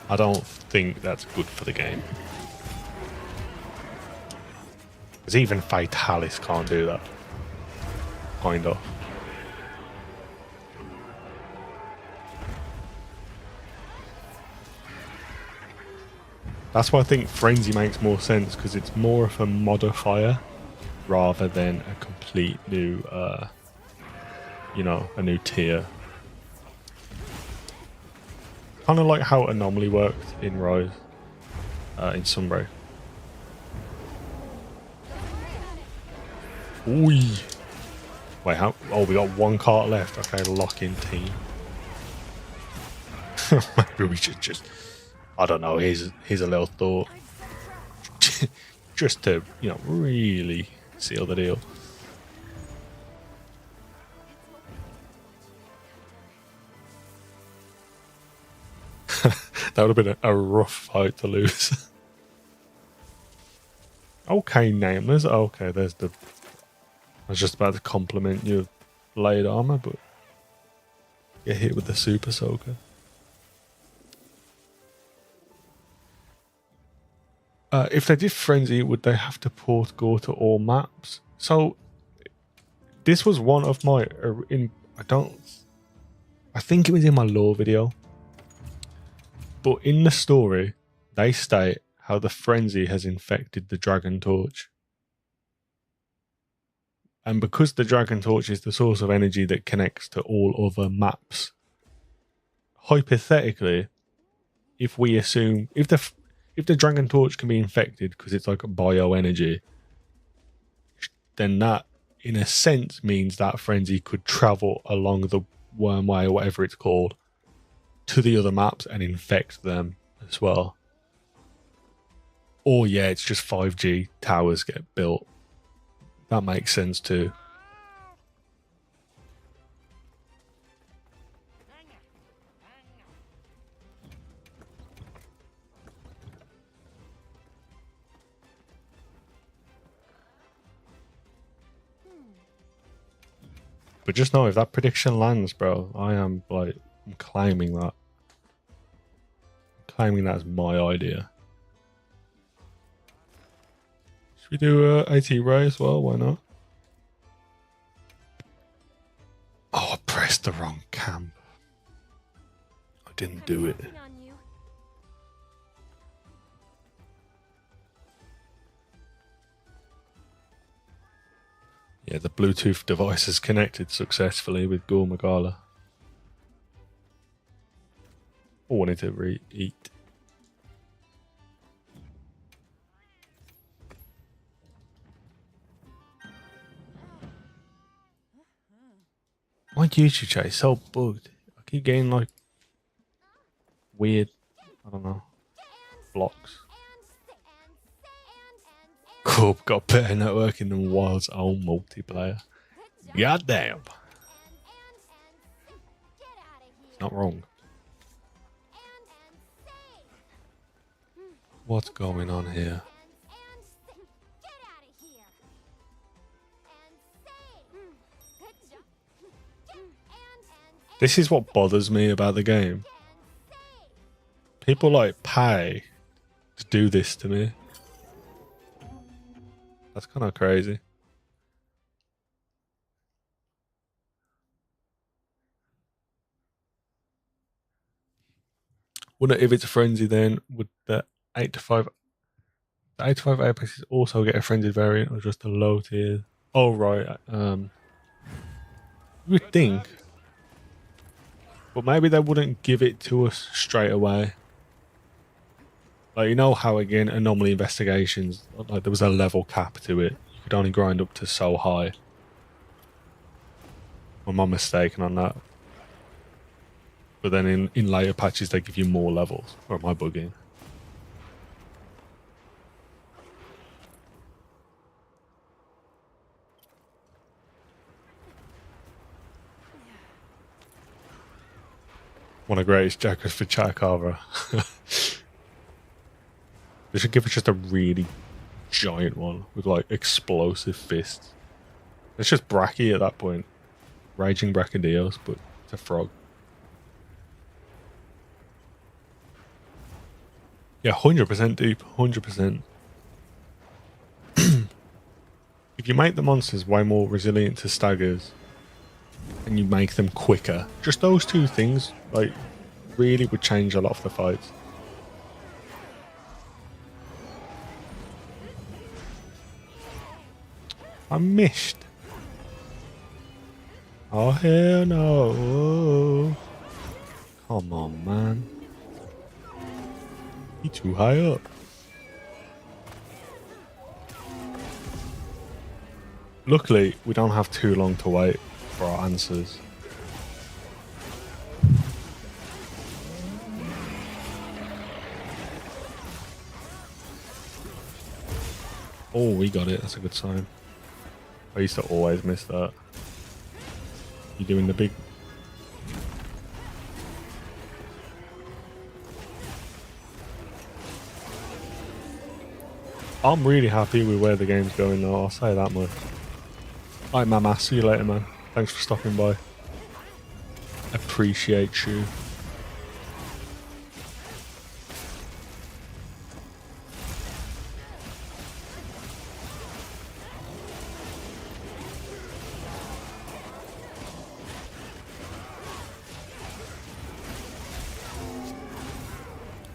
I don't think that's good for the game. Because even Fatalis can't do that. Kind of. That's why I think Frenzy makes more sense, because it's more of a modifier rather than a complete new, you know, a new tier. Kind of like how Anomaly worked in Rise, in Sunbreak. Ooh. Wait, how? Oh, we got 1 cart left. Okay, lock in team. Maybe we should just... I don't know, here's a little thought. Just to, you know, really seal the deal. That would have been a rough fight to lose. Okay, Nameless. Okay, there's the... I was just about to compliment your blade armor, but get hit with the Super Soaker. If they did Frenzy, would they have to port Gore to all maps? So, this was one of my... I think it was in my lore video. But in the story, they state how the Frenzy has infected the Dragon Torch. And because the Dragon Torch is the source of energy that connects to all other maps, hypothetically, if we assume if the Dragon Torch can be infected because it's like a bioenergy, then that in a sense means that frenzy could travel along the Wormway or whatever it's called to the other maps and infect them as well. Or yeah, it's just 5G towers get built. That makes sense too. But just know if that prediction lands, bro, I'm claiming that. I'm claiming that as my idea. Should we do AT Ray as well? Why not? Oh, I pressed the wrong camp. I didn't do it. Yeah, the Bluetooth device is connected successfully with Ghoul Magala. I wanted to eat. My YouTube chat is so bugged. I keep getting like weird, I don't know, blocks. Cool, got better networking than Wild's own multiplayer. Goddamn. It's not wrong. What's going on here? This is what bothers me about the game. People like pay to do this to me. That's kind of crazy. Wouldn't it, if it's a frenzy, then would the 8 to 5 Apexes also get a frenzied variant or just a low tier? Oh right. You would think. But maybe they wouldn't give it to us straight away. Like, you know how, again, anomaly investigations, like there was a level cap to it. You could only grind up to so high. Am I mistaken on that? But then in later patches, they give you more levels. Or am I bugging? One of the greatest jackers for Chakara. They should give us just a really giant one with like explosive fists. It's just Bracky at that point. Raging Brachydios, but it's a frog. Yeah, 100% deep, 100%. If you make the monsters way more resilient to staggers and you make them quicker, just those two things, like, really would change a lot of the fights. I missed. Oh, hell no. Come on, man. You're too high up. Luckily, we don't have too long to wait for our answers. Oh, we got it. That's a good sign. I used to always miss that. You're doing the big... I'm really happy with where the game's going though, I'll say that much. Alright, Mama, see you later, man. Thanks for stopping by. Appreciate you.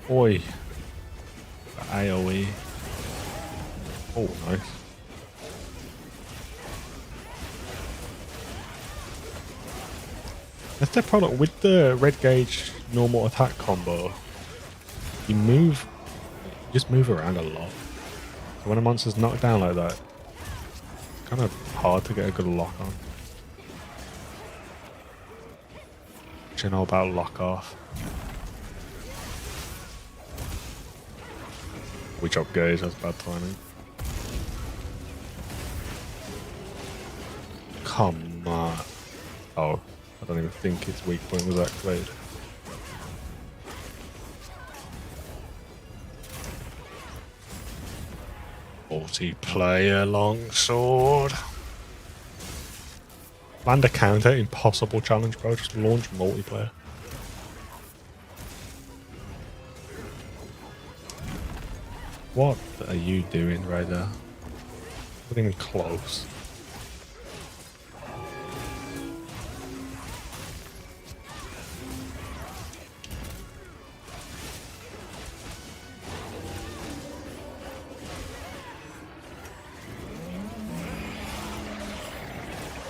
Oi. The AoE. Oh, nice. That's their product with the red gauge normal attack combo. you just move around a lot. So when a monster's knocked down like that, it's kind of hard to get a good lock on. What do you know about lock off? We drop gauge, that's bad timing. Come on. Oh, I don't even think its weak point was activated. Multiplayer longsword. Land a counter, impossible challenge, bro. Just launch multiplayer. What are you doing right there? Not even close.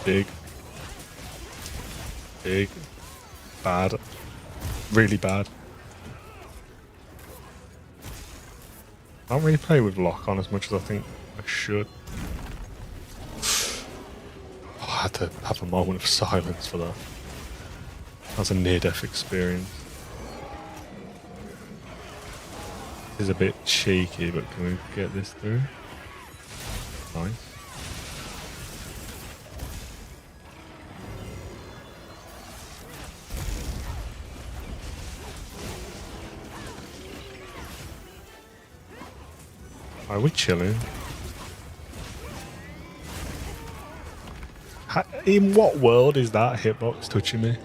Big. Big. Bad. Really bad. I don't really play with lock on as much as I think I should. Oh, I had to have a moment of silence for that. That was a near-death experience. This is a bit cheeky, but can we get this through? Nice. Are we chilling? In what world is that hitbox touching me?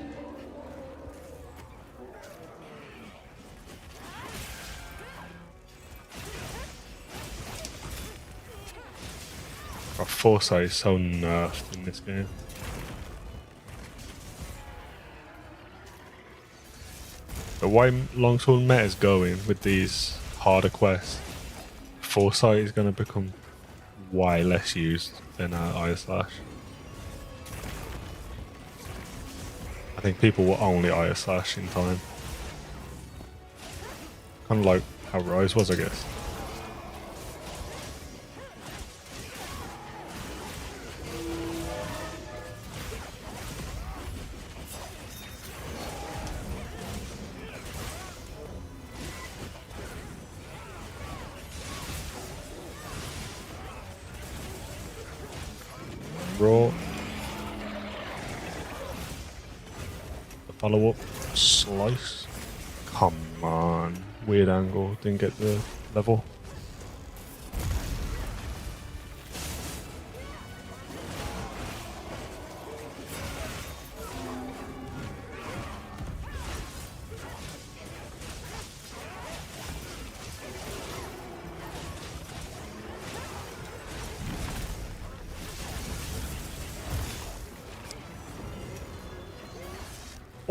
Our foresight is so nerfed in this game. The way longsword meta is going with these harder quests, foresight is going to become way less used than Iron Slash. I think people will only Iron Slash in time. Kind of like how Rise was, I guess. Raw. The follow up. Slice. Come on. Weird angle. Didn't get the level.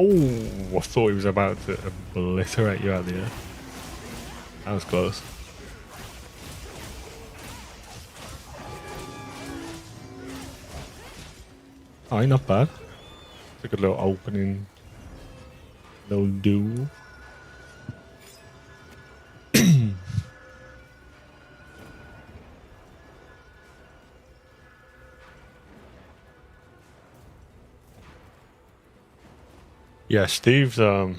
Oh, I thought he was about to obliterate you out the air. That was close. Aye, not bad. Took a little opening, little duel. Yeah, Steve's you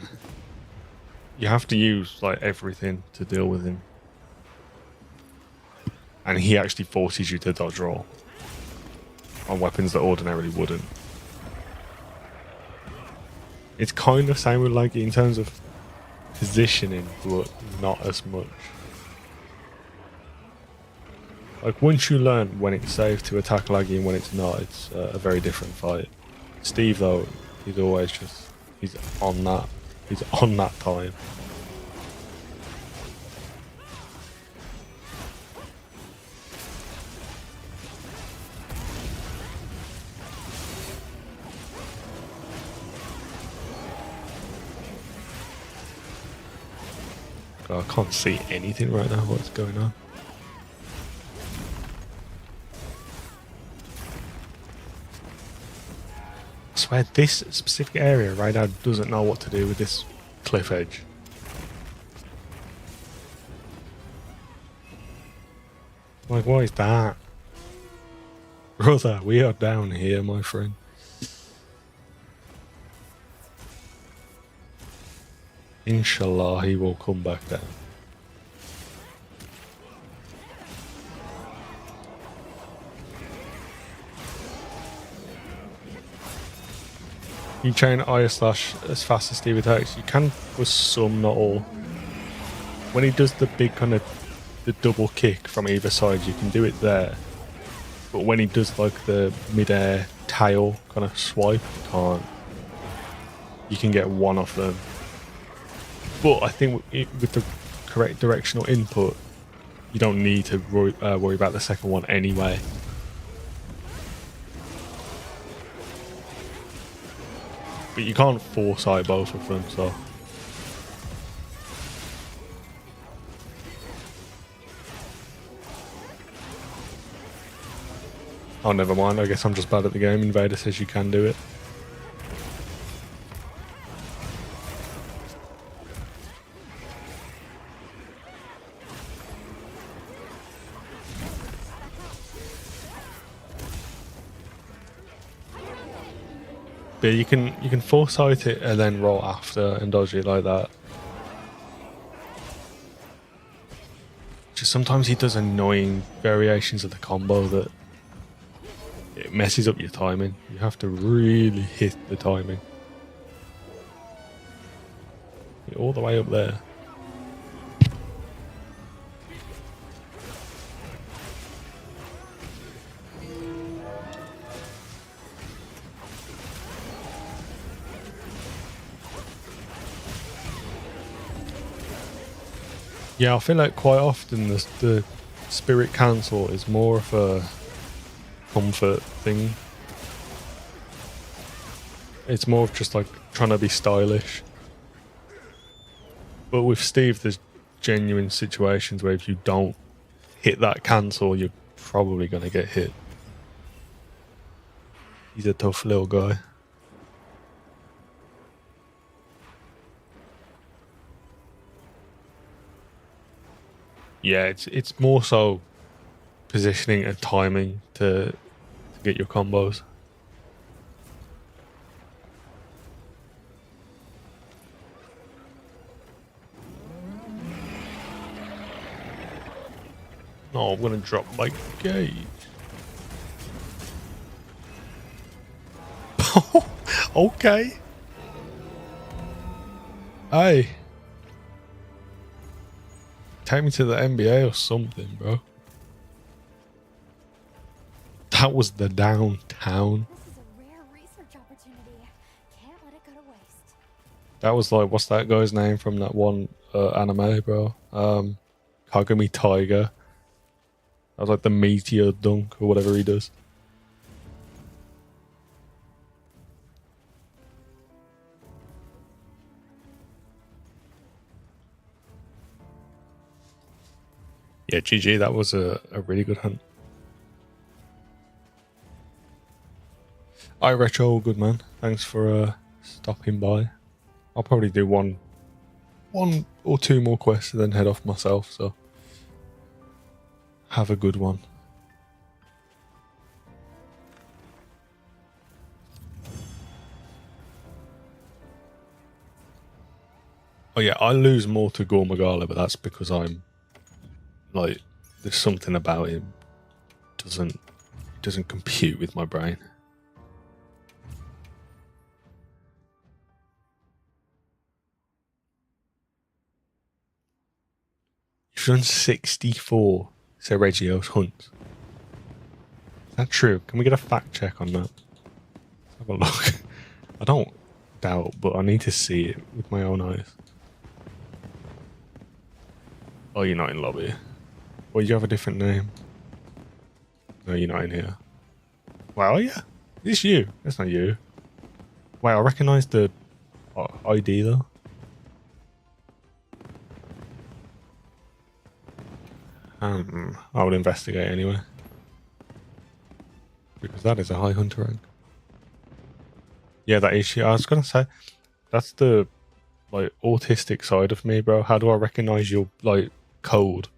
have to use like everything to deal with him. And he actually forces you to dodge roll on weapons that ordinarily wouldn't. It's kind of same with like in terms of positioning, but not as much. Like once you learn when it's safe to attack Laggy and when it's not, it's a very different fight. Steve though, he's always just he's on that time. God, I can't see anything right now. What's going on? I swear this specific area right now doesn't know what to do with this cliff edge. Like, what is that? Brother, we are down here, my friend. Inshallah, he will come back down. You chain IO slash as fast as Steve attacks. You can for some, not all. When he does the big kind of the double kick from either side, you can do it there. But when he does like the mid-air tail kind of swipe, you can't. You can get one off them. But I think with the correct directional input, you don't need to worry about the second one anyway. But you can't foresight both of them, so. Oh, never mind. I guess I'm just bad at the game. Invader says you can do it. But you can foresight it and then roll after and dodge it like that. Just sometimes he does annoying variations of the combo that it messes up your timing. You have to really hit the timing. You're all the way up there. Yeah, I feel like quite often the spirit cancel is more of a comfort thing. It's more of just like trying to be stylish. But with Steve, there's genuine situations where if you don't hit that cancel, you're probably going to get hit. He's a tough little guy. Yeah, it's more so positioning and timing to get your combos. No, I'm gonna drop my gauge. Okay. Hey. Take me to the NBA or something, bro. That was the downtown. This is a rare research opportunity. Can't let it go to waste. That was like, what's that guy's name from that one anime, bro? Kagami Tiger. That was like the meteor dunk or whatever he does. Yeah, GG, that was a really good hunt. Hi Retro, good man. Thanks for stopping by. I'll probably do one or two more quests and then head off myself, so have a good one. Oh yeah, I lose more to Gormagala, but that's because I'm like, there's something about him doesn't compute with my brain. You've done 64 Sergio's hunts. Is that true? Can we get a fact check on that? Let's have a look. I don't doubt, but I need to see it with my own eyes. Oh, you're not in lobby. Or you have a different name. No, you're not in here. Wow, yeah. It's you. That's not you. Wait, I recognise the ID though. I will investigate anyway. Because that is a high hunter rank. Yeah, that is you. I was gonna say, that's the like autistic side of me, bro. How do I recognise your like code?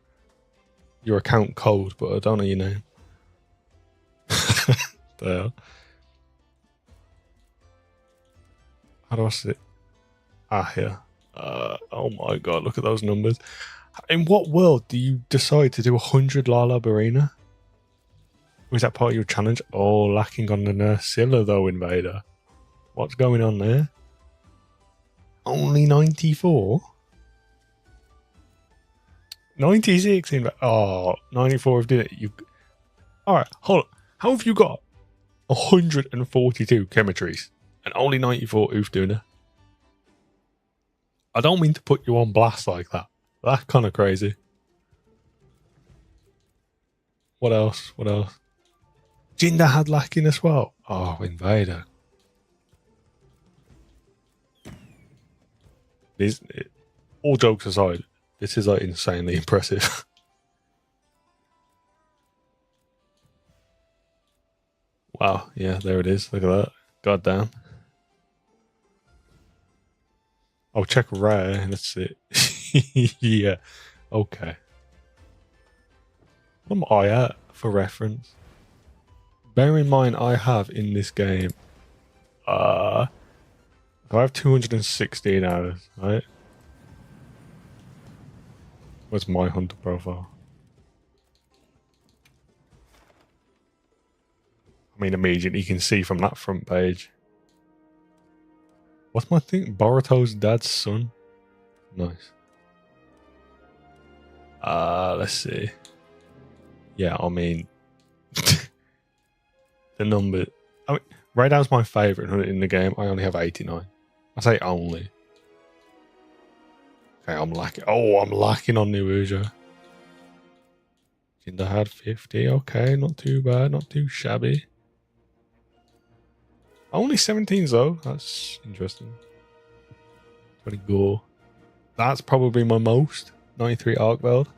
your account code, but I don't know your name. There. How do I see it? Ah, here. Oh my god, look at those numbers. In what world do you decide to do 100 Lala Barina? Was that part of your challenge? Oh, lacking on the Nursilla though, Invader. What's going on there? Only 94? 96 in. Oh, 94 have did it. You. Alright, hold on. How have you got 142 chemistries and only 94 Oofduna? I don't mean to put you on blast like that. That's kind of crazy. What else? What else? Jinder had lacking as well. Oh, Invader. All jokes aside, this is like insanely impressive. Wow, yeah, there it is. Look at that. God damn. I'll check rare. That's it. Yeah. Okay. What am I at for reference? Bear in mind, I have in this game, I have 216 hours, right? What's my hunter profile? I mean, immediately you can see from that front page. What's my thing? Boruto's dad's son. Nice. Let's see. Yeah, I mean, the number. I mean, Raidown's my favorite in the game. I only have 89. I say only. Okay, I'm lacking. Oh, I'm lacking on New Uja. Jinder had 50. Okay, not too bad. Not too shabby. Only 17s though. That's interesting. 20 Gore. That's probably my most. 93 Arkveld.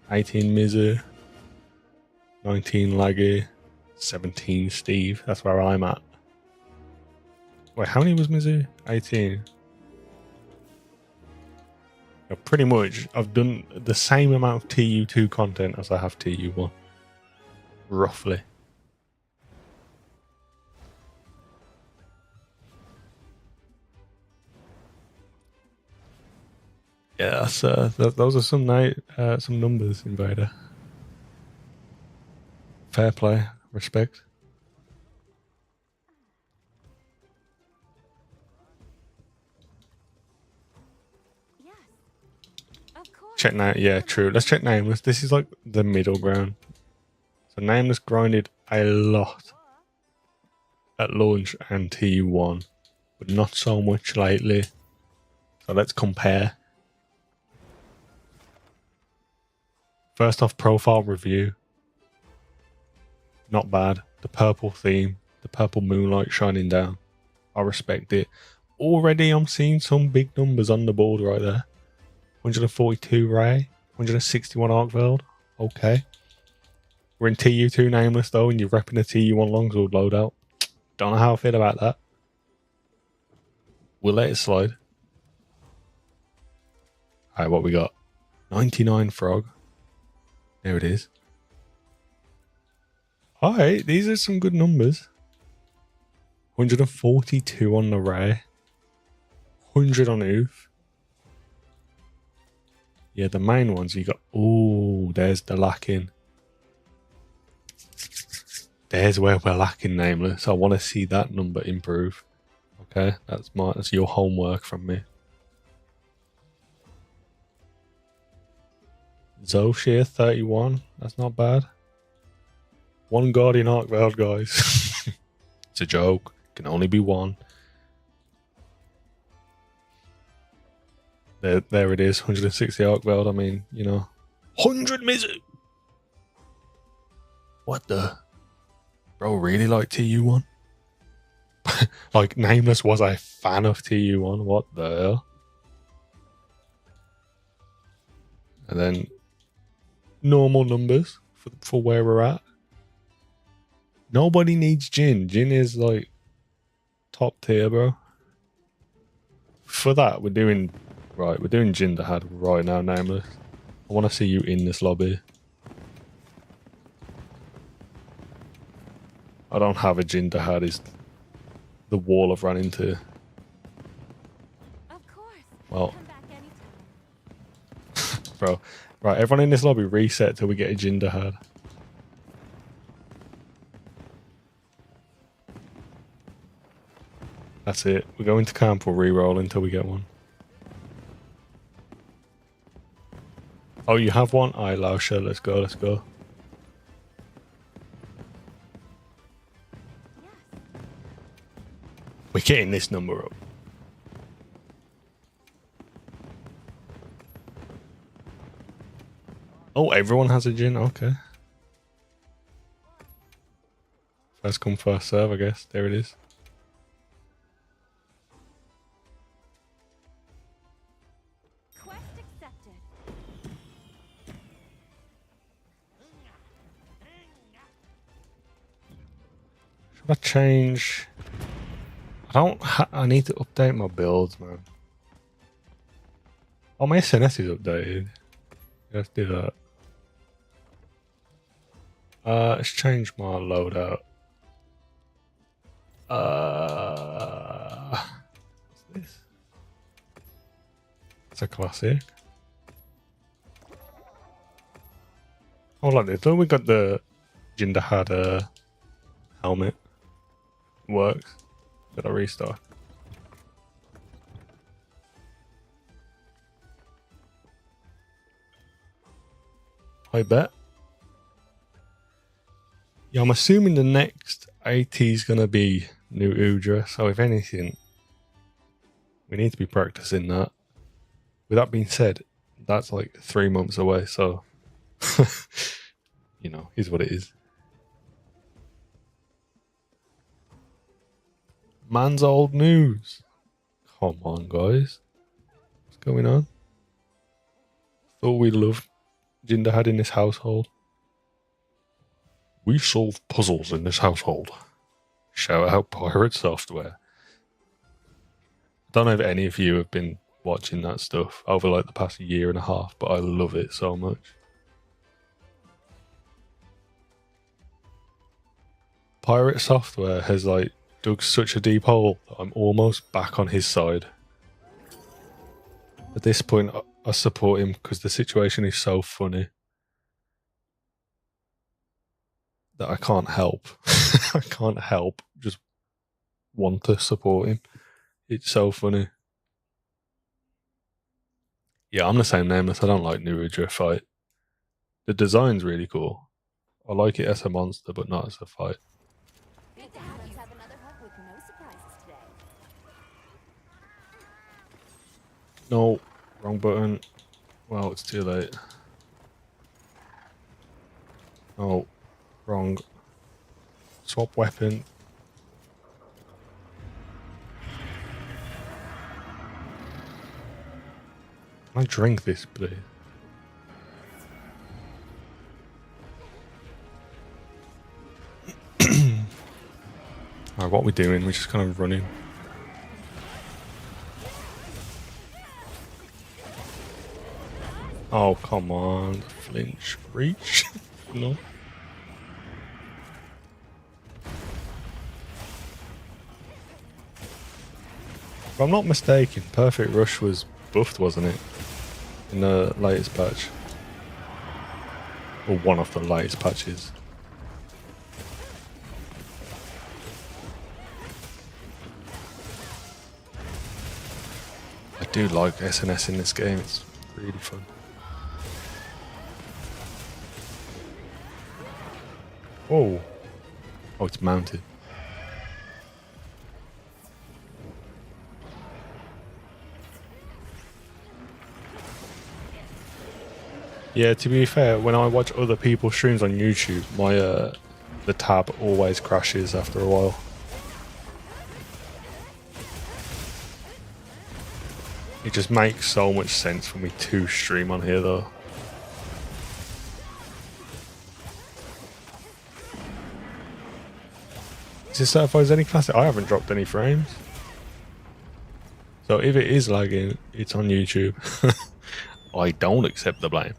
18 Mizu. 19 Laggy. 17 Steve. That's where I'm at. Wait, how many was Mizu? 18. Yeah, pretty much, I've done the same amount of TU2 content as I have TU1. Roughly. Yeah, that's, those are some numbers, Invader. Fair play, respect. Yes. Of course. Check now, yeah, true. Let's check Nameless. This is like the middle ground. So Nameless grinded a lot at launch and TU1, but not so much lately. So let's compare. First off, profile review. Not bad. The purple theme, the purple moonlight shining down. I respect it. Already I'm seeing some big numbers on the board right there. 142 Ray, 161 Arkveld. Okay. We're in TU2 Nameless though, and you're repping a TU1 Longsword loadout. Don't know how I feel about that. We'll let it slide. Alright, what we got? 99 Frog. There it is. Alright, these are some good numbers. 142 on the Ray. 100 on Oof. Yeah, the main ones you got. Oh, there's the lacking. There's where we're lacking, Nameless. I want to see that number improve. Okay, that's your homework from me. Zoshir 31. That's not bad. One Guardian Arkveld, guys. It's a joke. Can only be one. There it is. 160 Arkveld. I mean, you know. 100 Mizu! What the? Bro, really like TU1? Like, Nameless was a fan of TU1. What the hell? And then normal numbers for where we're at. Nobody needs Jin. Jin is like top tier, bro. For that, we're doing Jin the Had right now, Nameless. I want to see you in this lobby. I don't have a Jindaad is the wall I've run into. Of course. Well, Come back anytime. bro. Right, everyone in this lobby reset till we get a Jindaad. That's it. We're going to camp or re-roll until we get one. Oh, you have one? Aye, Laosha, let's go, let's go. Yes. We're getting this number up. Oh, everyone has a gin? Okay. First come, first serve, I guess. There it is. Quest accepted. Should I change? I need to update my builds, man. Oh, my SNS is updated. Let's do that. Let's change my loadout. What's this? It's a classic. Oh, like this. Look, we got the Jindaad helmet. Works. Did I restart? I bet. Yeah, I'm assuming the next AT is going to be New Udra, so if anything, we need to be practicing that. With that being said, that's like 3 months away, so you know, is what it is. Man's old news. Come on, guys. What's going on? Thought we loved Jindaad in this household. We solve puzzles in this household. Shout out Pirate Software. I don't know if any of you have been watching that stuff over like the past year and a half, but I love it so much. Pirate Software has like dug such a deep hole that I'm almost back on his side. At this point, I support him because the situation is so funny that I can't help. I can't help just want to support him. It's so funny. Yeah, I'm the same nameless. I don't like New Udra fight. The design's really cool. I like it as a monster, but not as a fight. Good to have you. Let's have another hunt with no surprises today. No, wrong button. Well, it's too late. Oh, wrong. Swap weapon. Can I drink this, please? Alright, what are we doing? We're just kind of running. Oh, come on. Flinch. Reach? No. If I'm not mistaken, Perfect Rush was buffed, wasn't it? In the latest patch. Or one of the latest patches. I do like SNS in this game, it's really fun. Oh. Oh, it's mounted. Yeah, to be fair, when I watch other people's streams on YouTube, my the tab always crashes after a while. It just makes so much sense for me to stream on here though. Is this certified as any classic? I haven't dropped any frames. So if it is lagging, it's on YouTube. I don't accept the blame.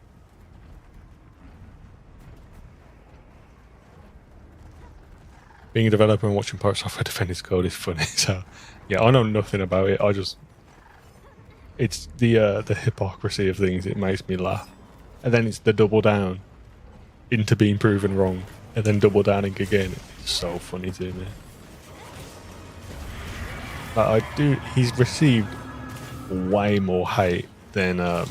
being a developer and watching Pirate Software defend its code is funny. So, yeah, I know nothing about it. It's the hypocrisy of things. It makes me laugh, and then it's the double down into being proven wrong, and then double downing again. It's so funny to me. He's received way more hate than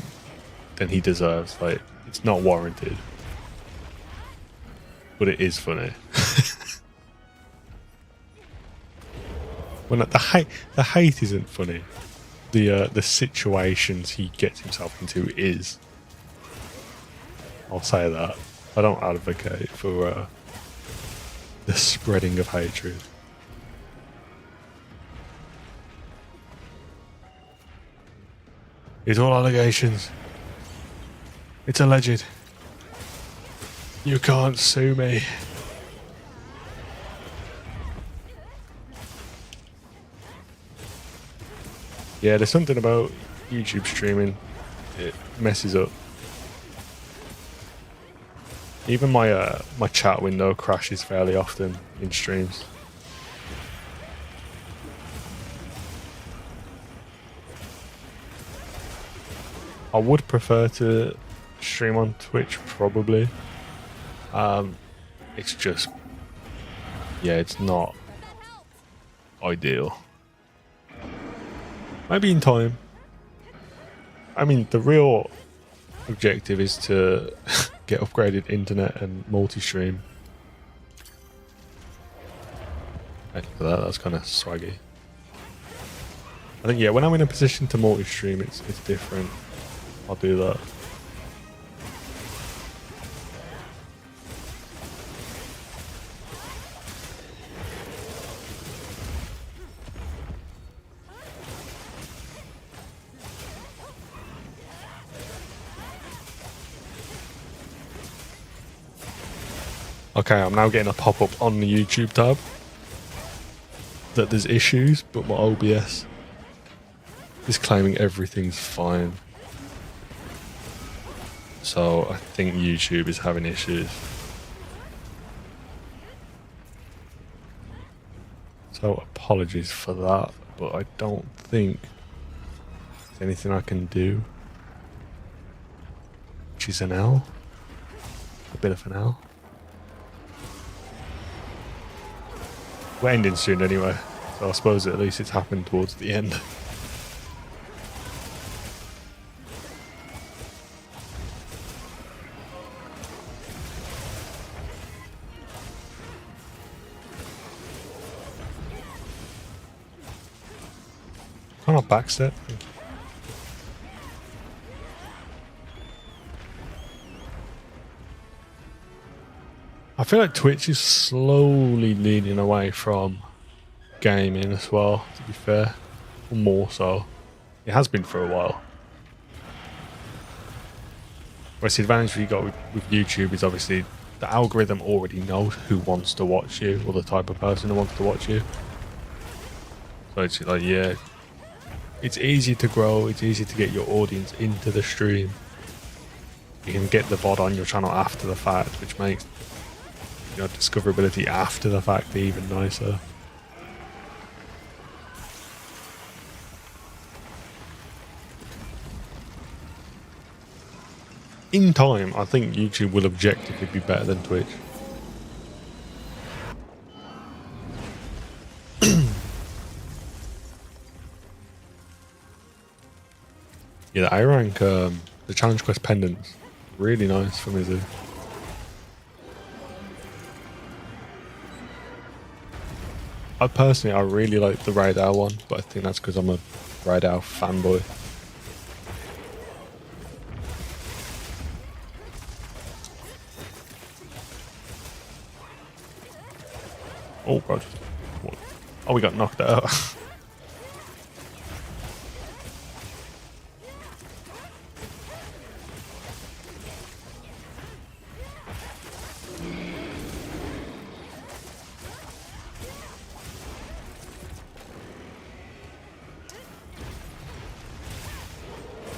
he deserves. Like, it's not warranted, but it is funny. When the hate isn't funny. The situations he gets himself into is. I'll say that. I don't advocate for the spreading of hatred. It's all allegations. It's alleged. You can't sue me. Yeah, there's something about YouTube streaming. It messes up. Even my chat window crashes fairly often in streams. I would prefer to stream on Twitch, probably. It's just, yeah, it's not ideal. Maybe in time. I mean, the real objective is to get upgraded internet and multi-stream. Thank you for that. That's kind of swaggy. I think, yeah, when I'm in a position to multi-stream, it's different. I'll do that. Okay, I'm now getting a pop-up on the YouTube tab that there's issues, but my OBS is claiming everything's fine. So I think YouTube is having issues. So apologies for that, but I don't think there's anything I can do. Which is an L. A bit of an L. We're ending soon anyway, so I suppose at least it's happened towards the end. Why not backstep? Thank you. I feel like Twitch is slowly leaning away from gaming as well, to be fair. More so. It has been for a while. Whereas the advantage you got with YouTube is obviously the algorithm already knows who wants to watch you, or the type of person who wants to watch you. So it's like, yeah, it's easy to grow, it's easy to get your audience into the stream. You can get the VOD on your channel after the fact, which makes your discoverability after the fact even nicer. In time, I think YouTube will objectively be better than Twitch. Yeah, the A rank, the challenge quest pendants, really nice for Mizu. I really like the Raidou one, but I think that's because I'm a Raidou fanboy. Oh god. What? Oh, we got knocked out.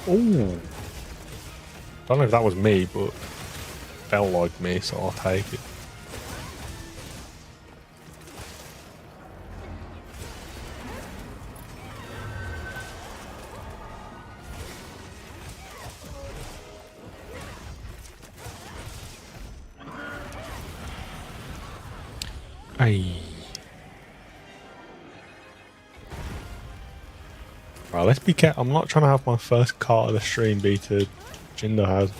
Ooh. Don't know if that was me, but felt like me, so I'll take it. Aye. Right, let's be careful. I'm not trying to have my first cart of the stream be to Jinder has.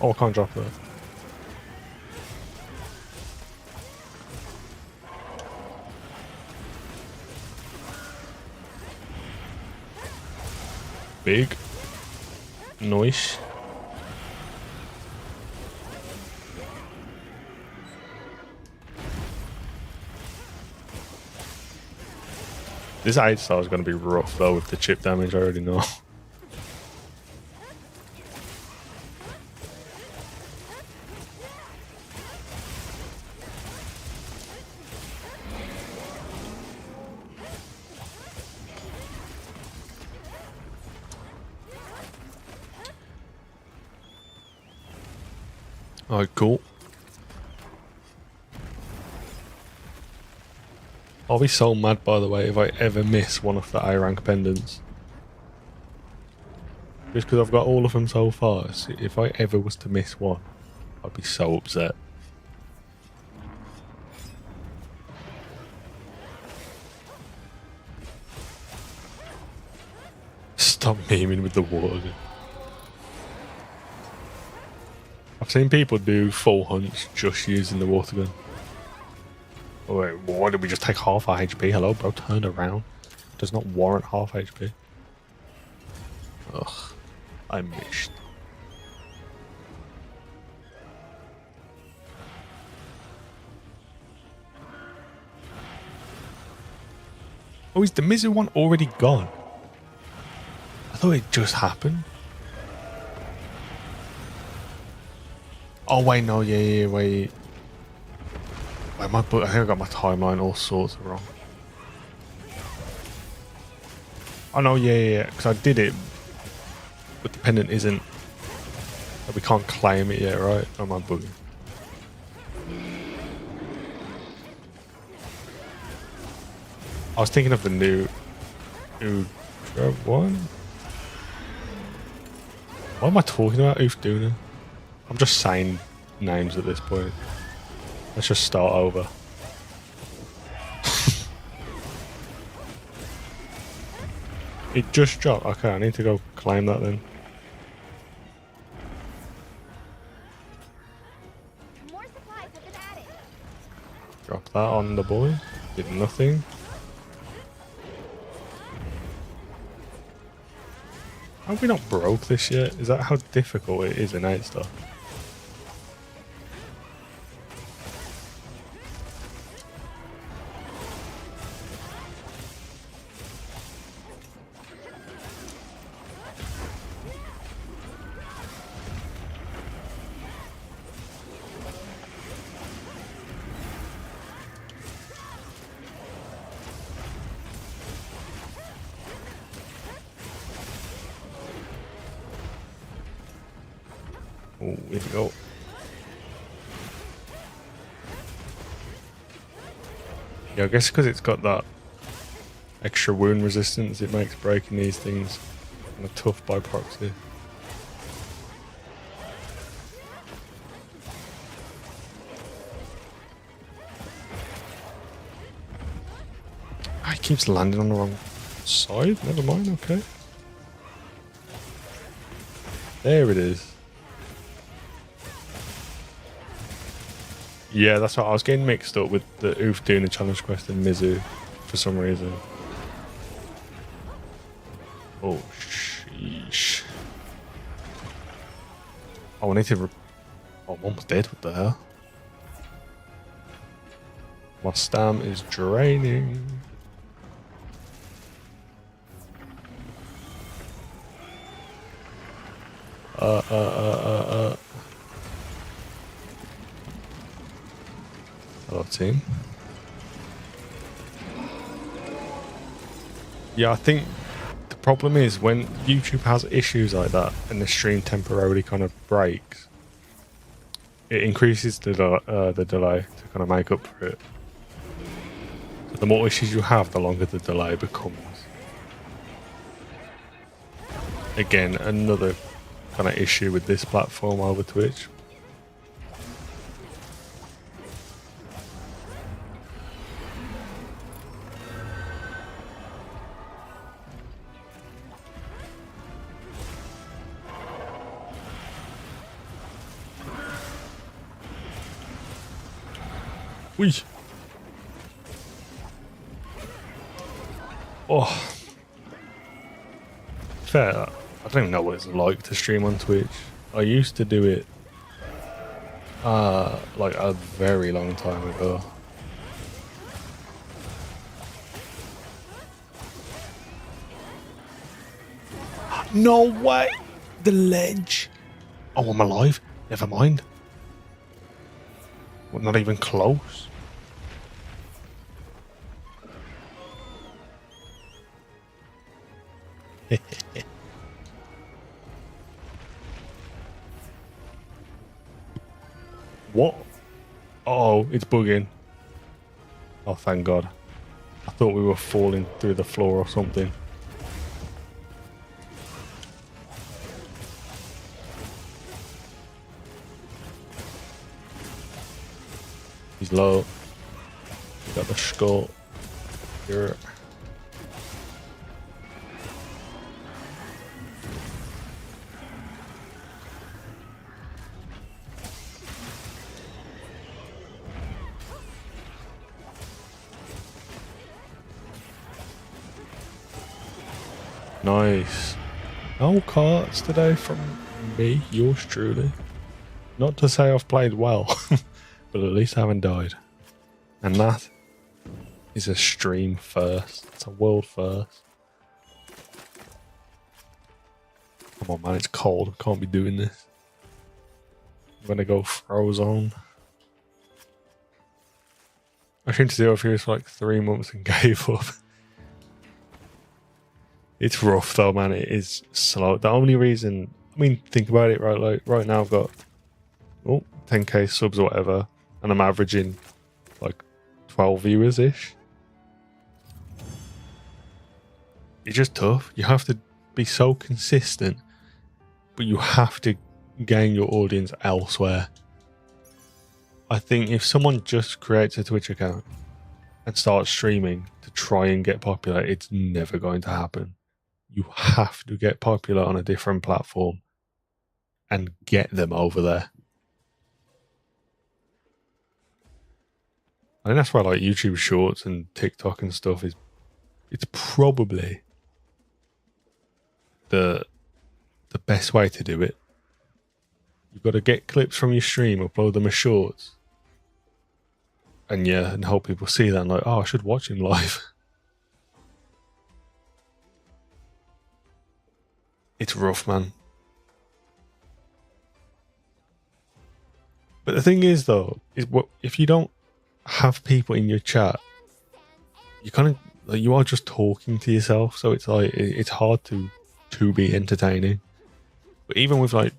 Oh, I can't drop that. Big. Nice. This 8-star is going to be rough though with the chip damage, I already know. Alright, cool. I'll be so mad, by the way, if I ever miss one of the A rank pendants. Just because I've got all of them so far. So if I ever was to miss one, I'd be so upset. Stop memeing with the water gun. I've seen people do full hunts just using the water gun. Oh, wait, why did we just take half our HP? Hello, bro, turn around. Does not warrant half HP. Ugh, I missed. Oh, is the Mizu one already gone? I thought it just happened. Oh, wait, no, yeah, wait. Wait, I think I got my timeline all sorts of wrong. Oh, no, yeah, because I did it, but the pendant isn't. We can't claim it yet, right? Oh, my bugging. I was thinking of the new one. What am I talking about? Ufduna? I'm just saying names at this point. Let's just start over. It just dropped. Okay, I need to go claim that then. More supplies have been added. Drop that on the boy. Did nothing. Have we not broke this yet? Is that how difficult it is in 8-star? Oh, here we go. Yeah, I guess because it's got that extra wound resistance, it makes breaking these things kind of tough by proxy. Ah, he keeps landing on the wrong side. Never mind, okay. There it is. Yeah, that's what I was getting mixed up with the Oof doing the challenge quest and Mizu for some reason. Oh, sheesh. Oh, I need to. Oh, I'm almost dead. What the hell? My stam is draining. Hello, team. Yeah, I think the problem is when YouTube has issues like that and the stream temporarily kind of breaks, it increases the delay to kind of make up for it. So the more issues you have, the longer the delay becomes. again, another kind of issue with this platform over Twitch. Whee! Oh. Fair. I don't even know what it's like to stream on Twitch. I used to do it like a very long time ago. No way! The ledge! Oh, I'm alive? Never mind. Well, not even close. What? Oh, it's bugging. Oh, thank God. I thought we were falling through the floor or something. He's low. He got the skull. Here. Nice. No cards today from me, yours truly. Not to say I've played well, but at least I haven't died. And that is a stream first. It's a world first. Come on, man, it's cold. I can't be doing this. I'm gonna go Frozone. I seem to do it here for like 3 months and gave up. It's rough though, man. It is slow. The only reason, I mean, think about it, right? Like right now I've got 10k subs or whatever, and I'm averaging like 12 viewers ish. It's just tough. You have to be so consistent, but you have to gain your audience elsewhere. I think if someone just creates a Twitch account and starts streaming to try and get popular, it's never going to happen. You have to get popular on a different platform and get them over there. I think that's why like YouTube Shorts and TikTok and stuff is, it's probably the best way to do it. You've got to get clips from your stream, upload them as shorts, and yeah, and help people see that and like, oh, I should watch him live. It's rough, man. But the thing is, though, is what if you don't have people in your chat, you kind of like, you are just talking to yourself. So it's like it's hard to be entertaining. But even with like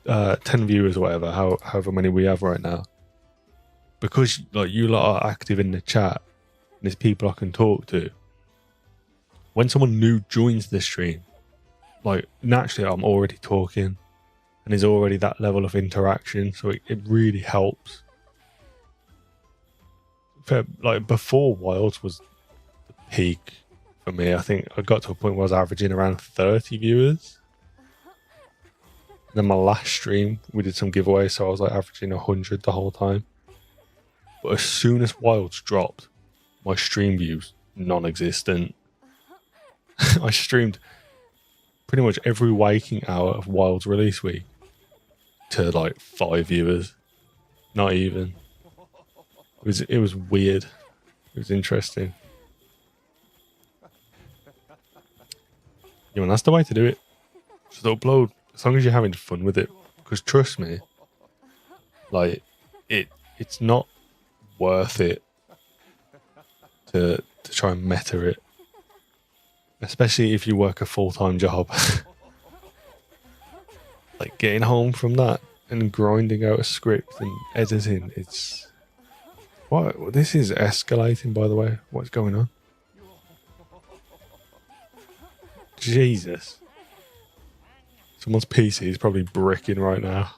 10 viewers or whatever, however many we have right now, because like you lot are active in the chat, and there's people I can talk to. When someone new joins the stream, like naturally I'm already talking and there's already that level of interaction, so it really helps. Like before Wilds was the peak for me, I think I got to a point where I was averaging around 30 viewers. And then my last stream we did some giveaways, so I was like averaging 100 the whole time. But as soon as Wilds dropped, my stream views non-existent. I streamed pretty much every waking hour of Wilds release week to like 5 viewers. Not even. It was weird. It was interesting. Yeah, man, that's the way to do it. Just upload as long as you're having fun with it. Because trust me, like it's not worth it to try and meta it. Especially if you work a full-time job. Like getting home from that and grinding out a script and editing, it's... What? This is escalating, by the way. What's going on? Jesus. Someone's PC is probably bricking right now.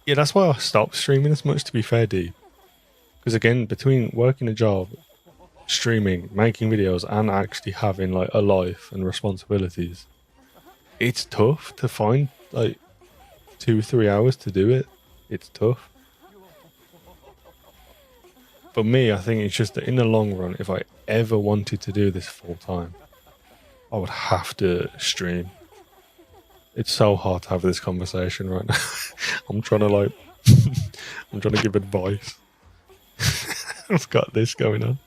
Yeah, that's why I stopped streaming as much, to be fair, D. Because again, between working a job, streaming, making videos, and actually having like a life and responsibilities, it's tough to find like 2-3 hours to do it. It's tough. For me, I think it's just that in the long run, if I ever wanted to do this full time, I would have to stream. It's so hard to have this conversation right now. I'm trying to like, I'm trying to give advice. I've got this going on.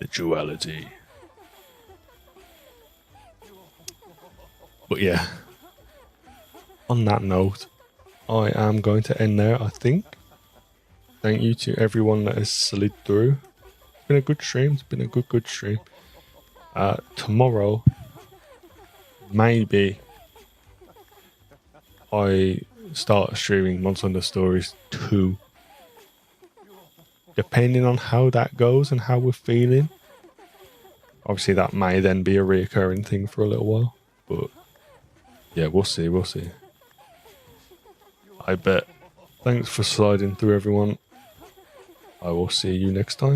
The duality. But yeah, on that note, I am going to end there, I think. Thank you to everyone that has slid through. It's been a good stream. It's been a good stream. Tomorrow, maybe I start streaming Monster Hunter Stories 2. Depending on how that goes and how we're feeling. Obviously, that may then be a reoccurring thing for a little while. But yeah, we'll see. We'll see. I bet. Thanks for sliding through, everyone. I will see you next time.